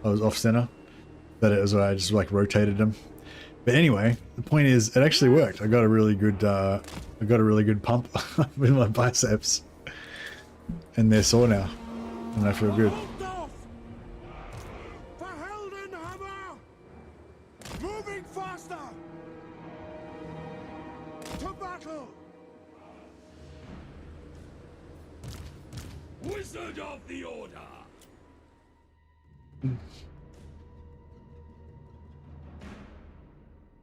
I was off center, but it was I just like rotated them. But anyway, the point is, it actually worked. I got a really good pump with my biceps, and they're sore now, and I feel good. Moving faster. To battle. Wizard of the Order.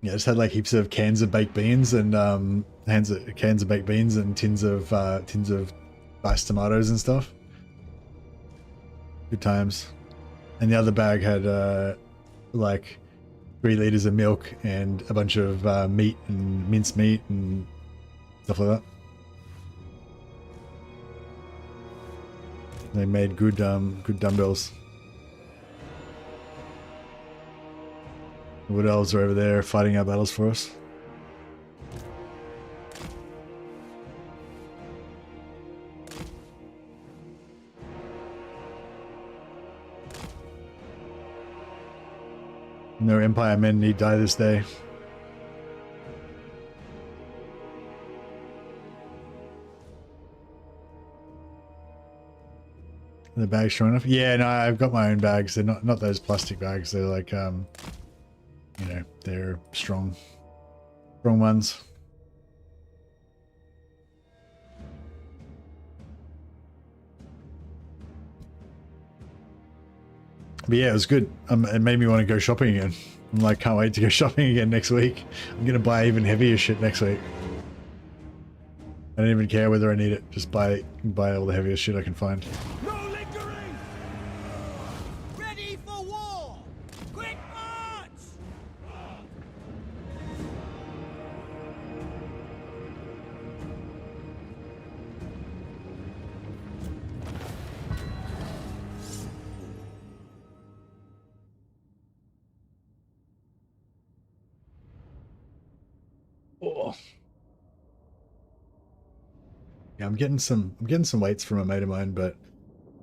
Yeah, I just had like heaps of cans of baked beans and cans of baked beans and tins of diced tomatoes and stuff. Good times. And the other bag had like 3 liters of milk and a bunch of meat and minced meat and stuff like that. They made good dumbbells. The wood elves are over there fighting our battles for us. No Empire men need die this day. The bag's strong enough? Yeah, no, I've got my own bags. They're not those plastic bags. They're like you know, they're strong ones. But yeah, it was good. It made me want to go shopping again. I'm like, can't wait to go shopping again next week. I'm gonna buy even heavier shit next week. I don't even care whether I need it. Just buy all the heaviest shit I can find. No lingering. Ready for war. Quick march. Oh. Yeah, I'm getting some weights from a mate of mine, but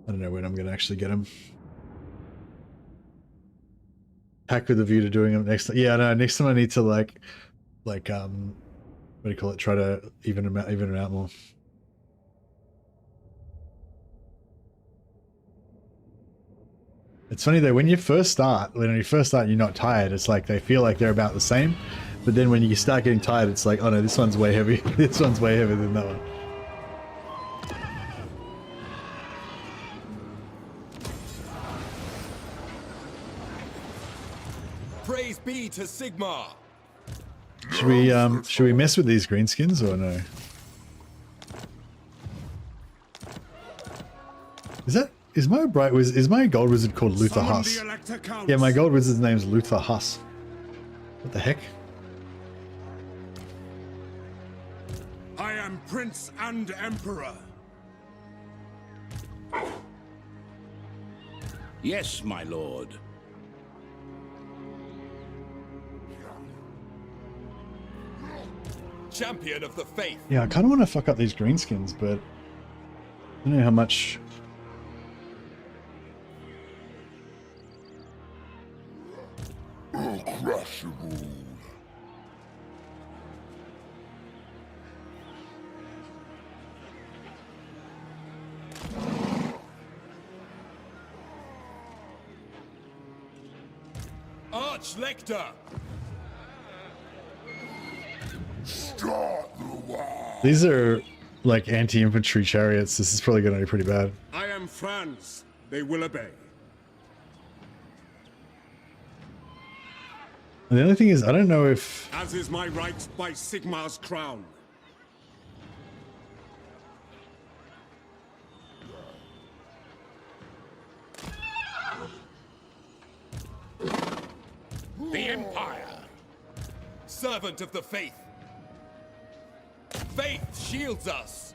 I don't know when I'm gonna actually get them. Pack with a view to doing them next time. Yeah, no, next time I need to like what do you call it? Try to even it out more. It's funny though, when you first start, you're not tired. It's like they feel like they're about the same, but then when you start getting tired, it's like, oh no, this one's way heavy. This one's way heavier than that one. Praise be to Sigmar. Should we mess with these greenskins or no? Is my gold wizard called Luther Huss? Yeah, my gold wizard's name's Luther Huss. What the heck? I am Prince and Emperor. Yes, my lord. Champion of the faith. Yeah, I kind of want to fuck up these greenskins, but I don't know how much. Uncrushable. Arch-Lector. Start the war. These are like anti-infantry chariots. This is probably going to be pretty bad. I am Franz. They will obey. And the only thing is, I don't know if... As is my right by Sigmar's crown. The Empire. Servant of the faith. Faith shields us.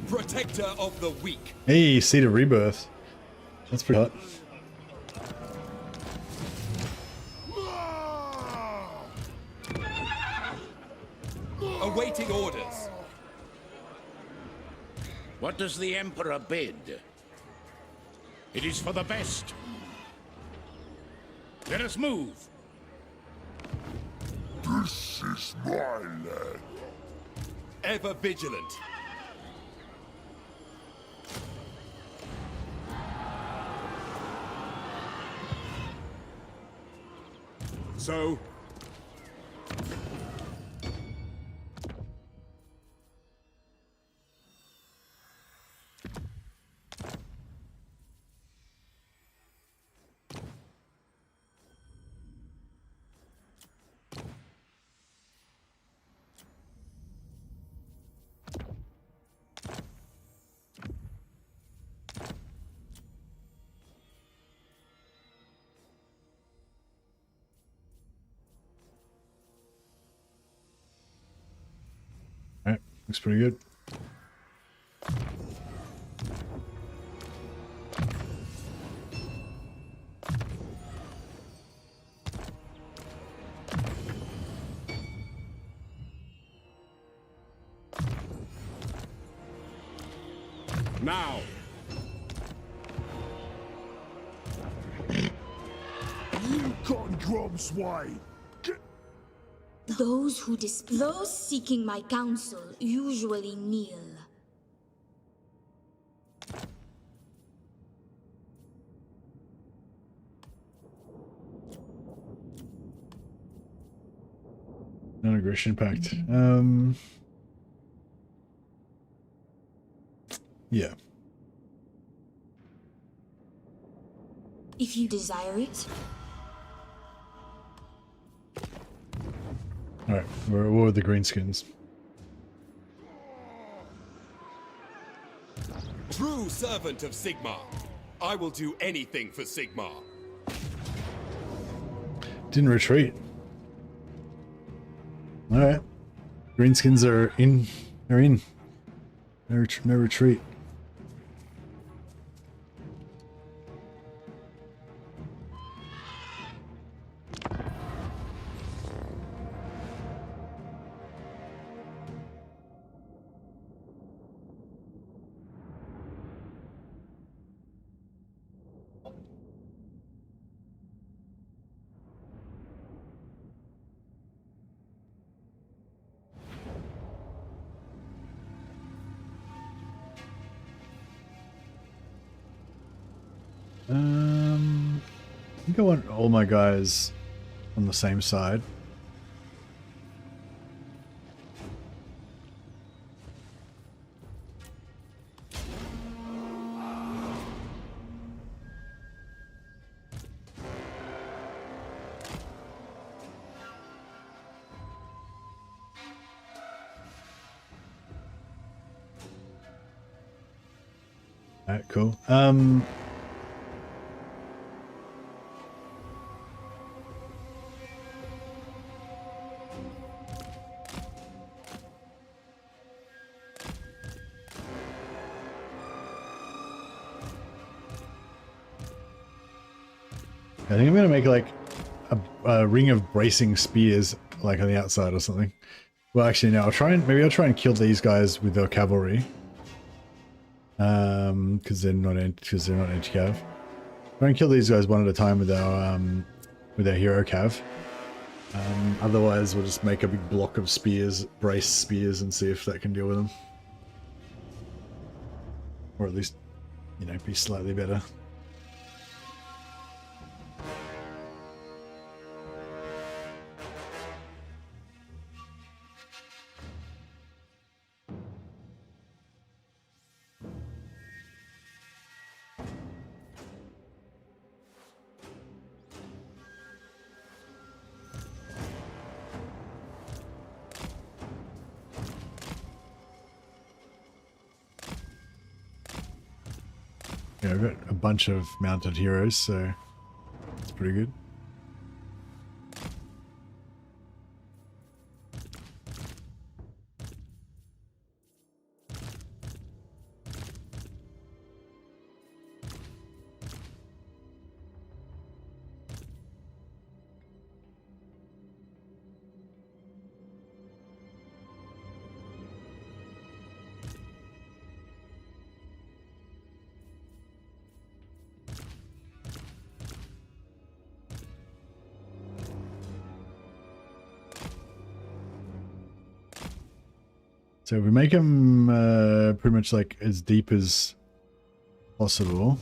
Protector of the weak. Hey, Seed of Rebirth. That's pretty hot. Awaiting orders. What does the Emperor bid? It is for the best. Let us move. This is my land. Ever vigilant. So, Alright, looks pretty good. now. You cotton drum swine. Those seeking my counsel usually kneel. Non-aggression pact. Yeah. If you desire it. Alright, what were the greenskins? True servant of Sigmar. I will do anything for Sigmar. Didn't retreat. Alright. Greenskins are in. They're in. No retreat. I think I want all my guys on the same side. Alright, cool. I think I'm gonna make like a ring of bracing spears, like on the outside or something. Well, actually, no. Maybe I'll try and kill these guys with their cavalry, because they're not anti-cav. Try and kill these guys one at a time with our hero cav. Otherwise, we'll just make a big block of spears, brace spears, and see if that can deal with them, or at least, you know, be slightly better. Yeah, I've got a bunch of mounted heroes, so it's pretty good. So we make them pretty much like as deep as possible.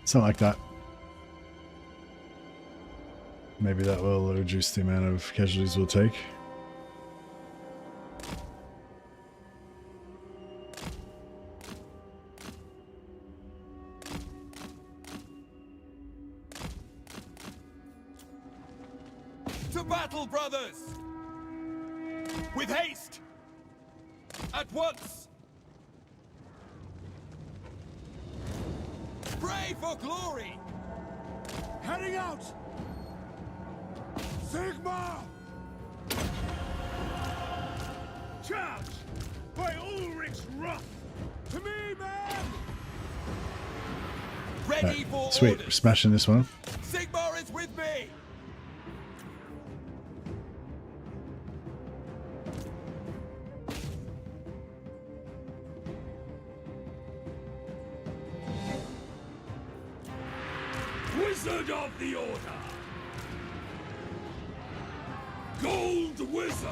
Something like that. Maybe that will reduce the amount of casualties we'll take. To battle, brothers! With haste! At once! Pray for glory! Heading out! Sigmar! Charge! By Ulrich's wrath! To me, man! Ready for Sweet, orders. we're smashing this one. Sigmar is with me! Wizard of the Order! Gold Wizard!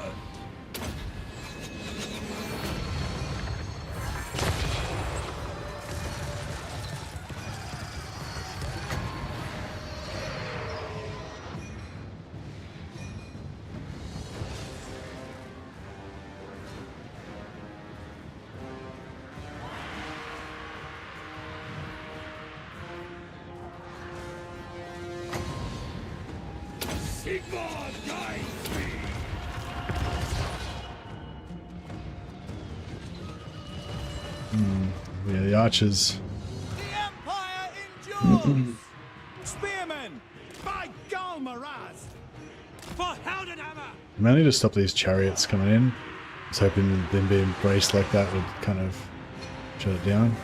Sigmar guides me! Yeah, the archers. The Empire endures! Spearmen! By Galmaraz! For Heldenhammer! I need to stop these chariots coming in. I was hoping them being braced like that would kind of shut it down.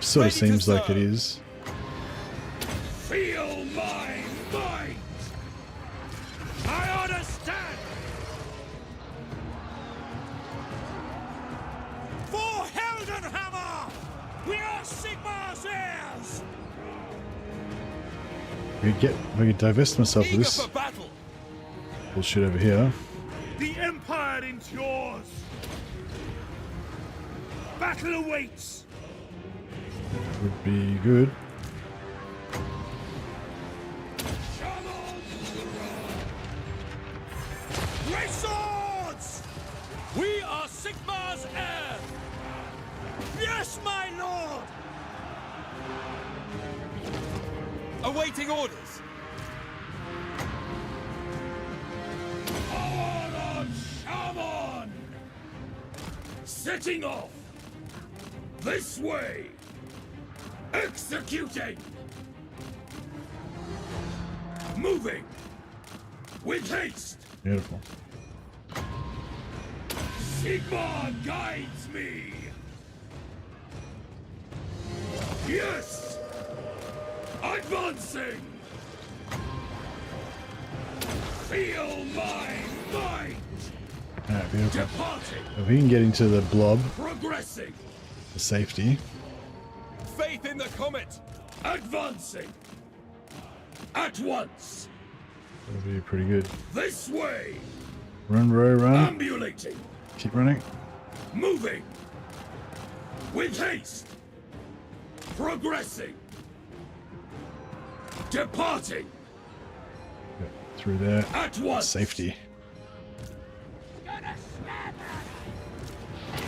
Sort of seems like it is. Feel my might! I understand! For Heldenhammer! We are Sigmar's heirs! I could divest myself of this bullshit over here. The Empire endures! Battle awaits! Would be good. Great swords! We are Sigmar's heirs! Yes, my lord! Awaiting orders. On Shaman! Setting off! This way! Executing! Moving! With haste! Beautiful. Sigmar guides me! Yes! Advancing! Feel my might! Alright, beautiful. Departing! If we can get into the blob Progressing! for safety. Faith in the comet! Advancing! At once! That'll be pretty good. This way! Run, Roy, run. Ambulating! Keep running. Moving! With haste! Progressing! Departing! Yep, through there. At once! Safety.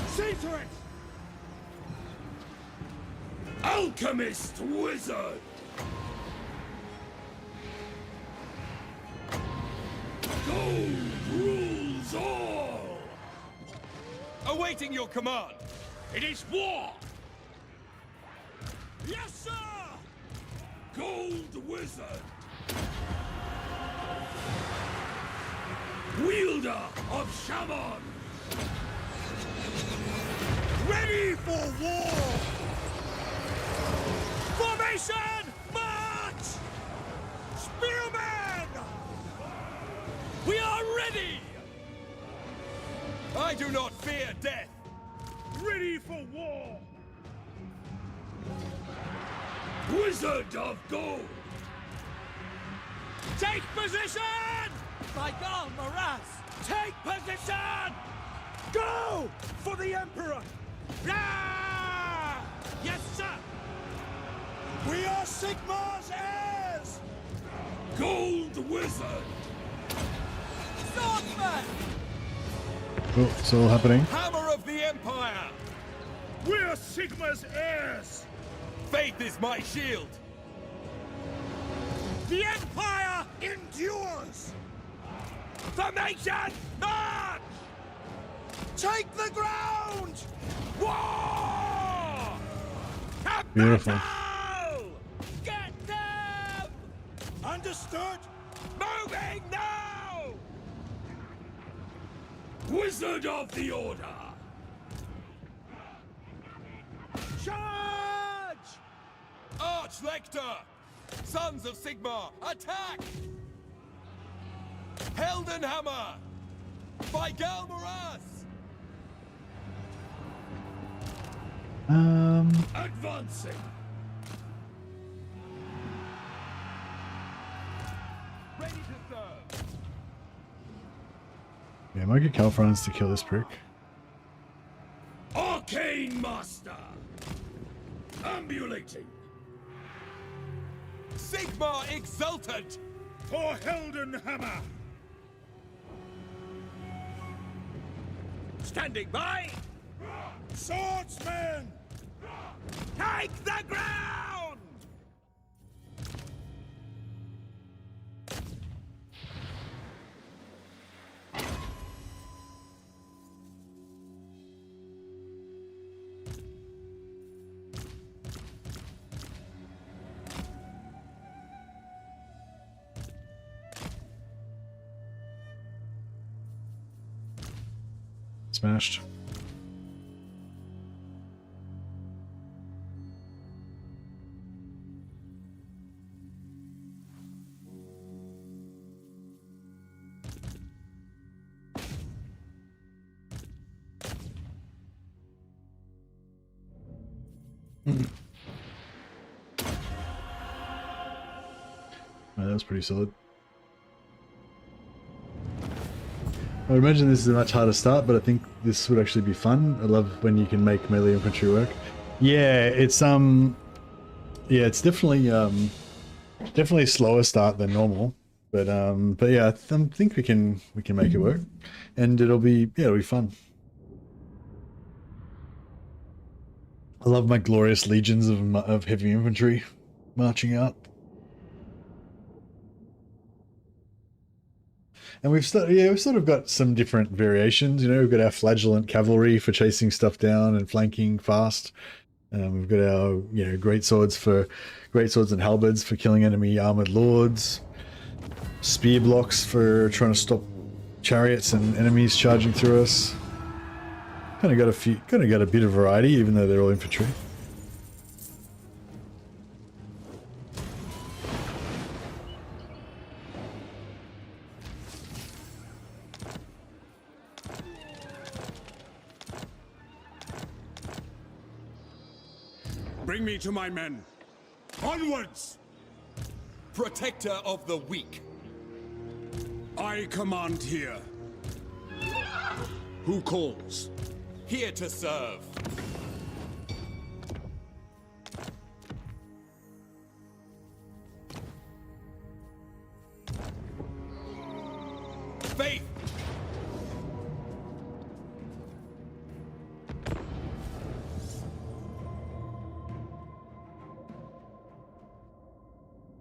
See to it! Alchemist wizard! Gold rules all! Awaiting your command! It is war! Yes, sir! Gold wizard! Wielder of Shaman! Ready for war! Formation! March! Spearmen! We are ready! I do not fear death! Ready for war! Wizard of Gold! Take position! By Galmaraz! Take position! Go! For the Emperor! Ah! Yes, sir! We are Sigmar's heirs! Gold Wizard! Swordsman! Oh, it's all happening. Hammer of the Empire! We're Sigmar's heirs! Faith is my shield! The Empire endures! Formation! March! Take the ground! War! Beautiful. Battle! Get them! Understood? Moving now! Wizard of the Order! Charge! Arch-Lector! Sons of Sigmar, attack! Heldenhammer! By Galmaraz! Advancing! Ready to serve! Yeah, I might get Franz to kill this prick. Arcane Master! Ambulating! Sigmar exultant! For Heldenhammer! Standing by! Swordsmen! Take the ground! smashed. That was pretty solid. I would imagine this is a much harder start, but I think this would actually be fun. I love when you can make melee infantry work. Yeah, it's it's definitely definitely a slower start than normal, but yeah, I think we can make it work, and it'll be fun. I love my glorious legions of heavy infantry marching out. And we've sort of got some different variations. You know, we've got our flagellant cavalry for chasing stuff down and flanking fast. We've got our great swords and halberds for killing enemy armored lords. Spear blocks for trying to stop chariots and enemies charging through us. Kind of got a bit of variety, even though they're all infantry. Bring me to my men. Onwards! Protector of the weak. I command here. Who calls? Here to serve. Faith!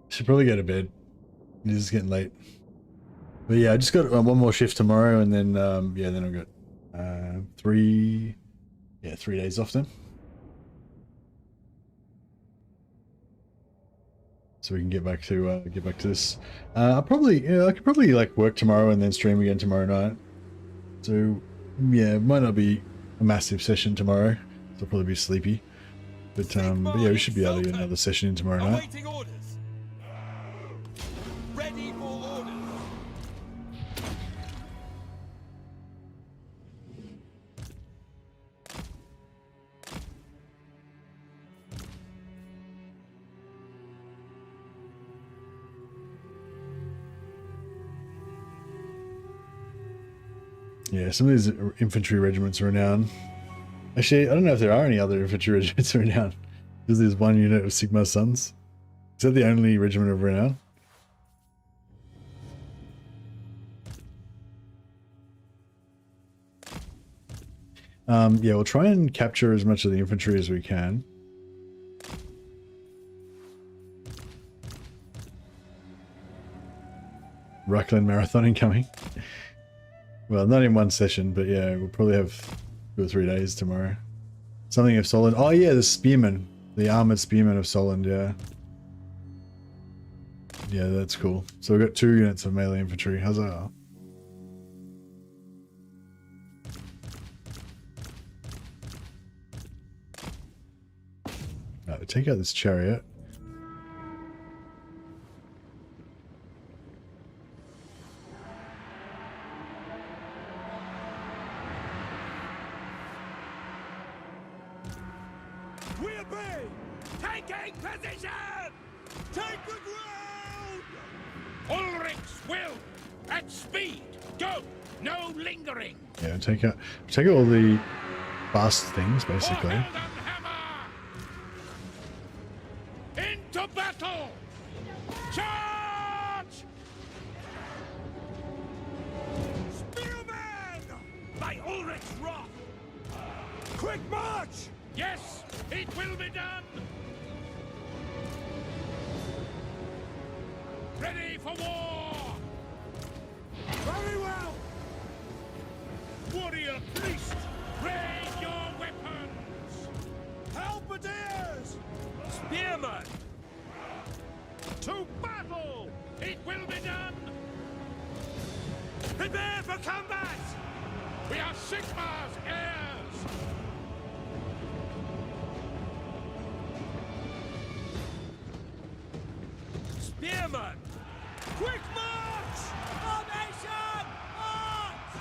Should probably go to bed. It is getting late. But yeah, I just got one more shift tomorrow, and then then I've got 3 days off then. So we can get back to this. I could probably like work tomorrow and then stream again tomorrow night. So yeah, it might not be a massive session tomorrow. So I'll probably be sleepy. But yeah, we should be able to get another session in tomorrow night. Ready for orders. Yeah, some of these infantry regiments are renowned. Actually, I don't know if there are any other infantry regiments renowned. Because there's one unit of Sigmar's Sons. Is that the only regiment of renown? Yeah, we'll try and capture as much of the infantry as we can. Ruckland Marathon incoming. Well, not in one session, but yeah, we'll probably have 2 or 3 days tomorrow. Something of Solent. Oh yeah, the Spearmen. The Armored Spearmen of Solent, yeah. Yeah, that's cool. So we've got 2 units of melee infantry. Huzzah. Right, take out this chariot. We obey! Taking position! Take the ground! Ulrich's will! At speed! Go! No lingering! Yeah, take out all the fast things, basically. Into battle! Charge! Spearman! By Ulrich's wrath! Quick march! Yes, it will be done! Ready for war! Very well! Warrior priest, raise your weapons! Halberdiers! Spearmen! To battle! It will be done! Prepare for combat! We are Sigmar's heirs! Spearman! Quick march! Formation! March!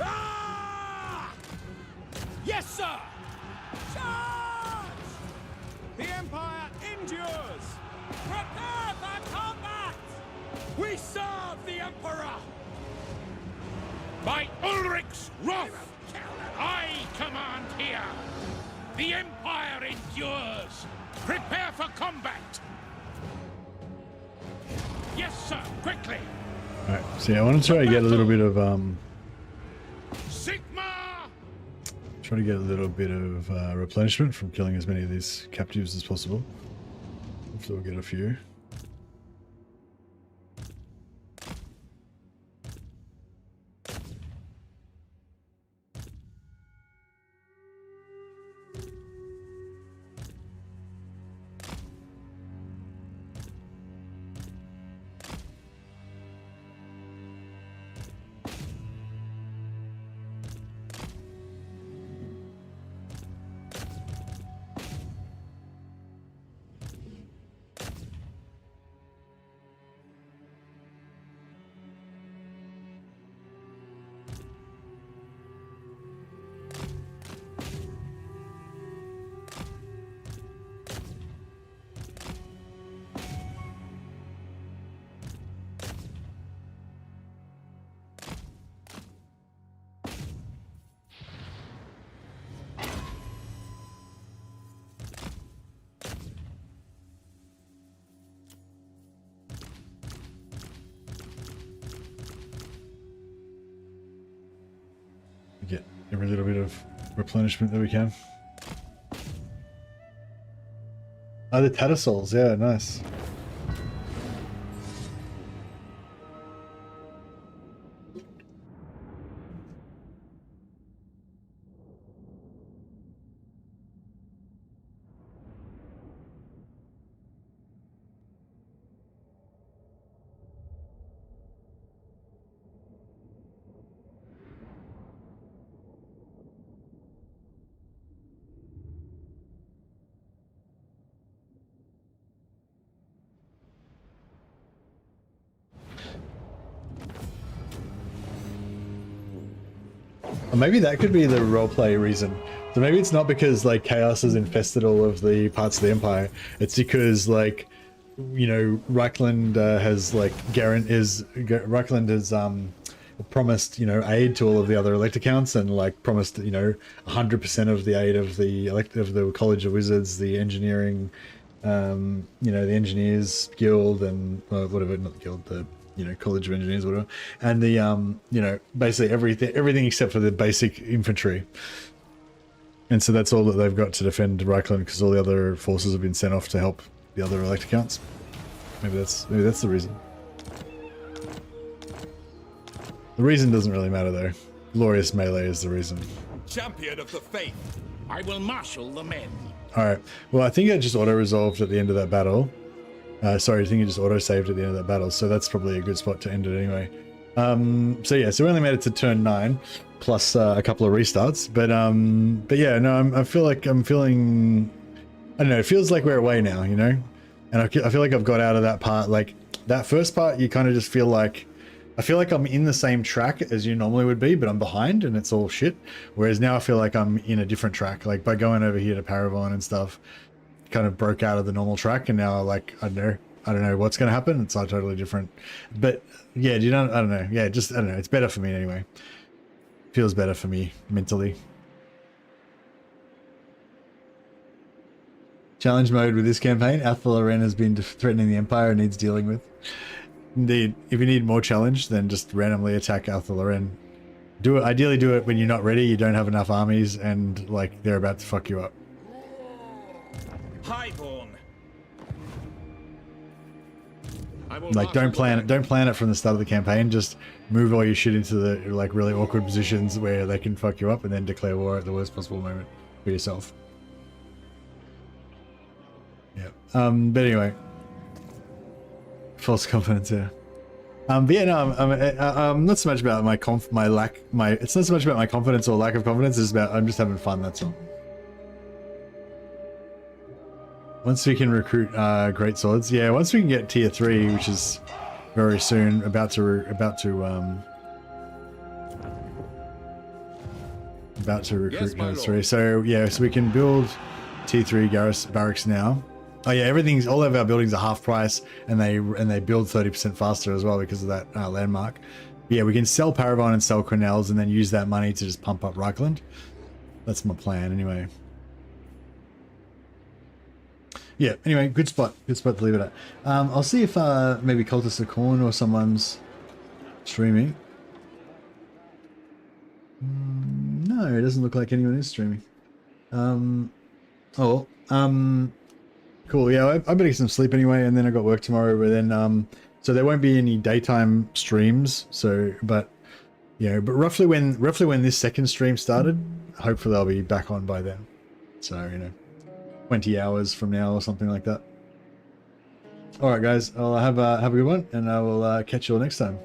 Ah! Yes, sir! Charge! The Empire endures! Prepare for combat! We serve the Emperor! By Ulrich's wrath, I command here! The Empire endures! Prepare for combat! Yes, sir, quickly! Alright, so yeah, I want to try to get a little bit of Sigmar! try to get a little bit of replenishment from killing as many of these captives as possible. Hopefully we'll get a few. Get every little bit of replenishment that we can. Oh, the Tattersalls, yeah, nice. Or maybe that could be the roleplay reason. So maybe it's not because like chaos has infested all of the parts of the Empire. It's because like, you know, Reichland has like Reichland has promised, you know, aid to all of the other elect accounts and like promised, you know, 100% of the aid of the College of Wizards, the engineering, you know, the Engineers Guild and whatever, not the guild, the, you know, College of Engineers, whatever, and the you know, basically everything except for the basic infantry. And so that's all that they've got to defend Reichland, because all the other forces have been sent off to help the other elect accounts. Maybe that's the reason. The reason doesn't really matter though. Glorious melee is the reason. Champion of the faith. I will marshal the men. Alright, well I think it just auto-resolved at the end of that battle. Sorry, I think it just auto-saved at the end of that battle, so that's probably a good spot to end it anyway. So yeah, so we only made it to turn 9, plus a couple of restarts, but yeah, no, I feel like I'm feeling, I don't know, it feels like we're away now, you know? And I feel like I've got out of that part, like, that first part, you kind of just feel like, I feel like I'm in the same track as you normally would be, but I'm behind and it's all shit. Whereas now I feel like I'm in a different track, like by going over here to Paravon and stuff, kind of broke out of the normal track, and now like I don't know what's going to happen. It's like totally different. But yeah, I don't know. Yeah, just I don't know. It's better for me anyway. Feels better for me mentally. Challenge mode with this campaign. Athel has been threatening the Empire and needs dealing with. Indeed, if you need more challenge, then just randomly attack Athel. Do it. Ideally, do it when you're not ready. You don't have enough armies, and like they're about to fuck you up. Highborn. Like don't plan it from the start of the campaign. Just move all your shit into the like really awkward positions where they can fuck you up, and then declare war at the worst possible moment for yourself. Yeah. But anyway, false confidence. Yeah. But yeah, no, I'm not so much about it's not so much about my confidence or lack of confidence. It's about I'm just having fun. That's all. Once we can recruit great swords, yeah. Once we can get tier 3, which is very soon, about to recruit tier 3. So yeah, so we can build tier 3 barracks now. Oh yeah, all of our buildings are half price, and they build 30% faster as well because of that landmark. But yeah, we can sell Paravon and sell Cornells, and then use that money to just pump up Reichland. That's my plan, anyway. Yeah. Anyway, good spot to leave it at. I'll see if maybe Cultists of Corn or someone's streaming. No, it doesn't look like anyone is streaming. Cool. Yeah, I better get some sleep anyway, and then I got work tomorrow. But then, so there won't be any daytime streams. So, but yeah, but roughly when this second stream started, hopefully I'll be back on by then. So 20 hours from now or something like that. All right, guys. I'll have a good one, and I will catch you all next time.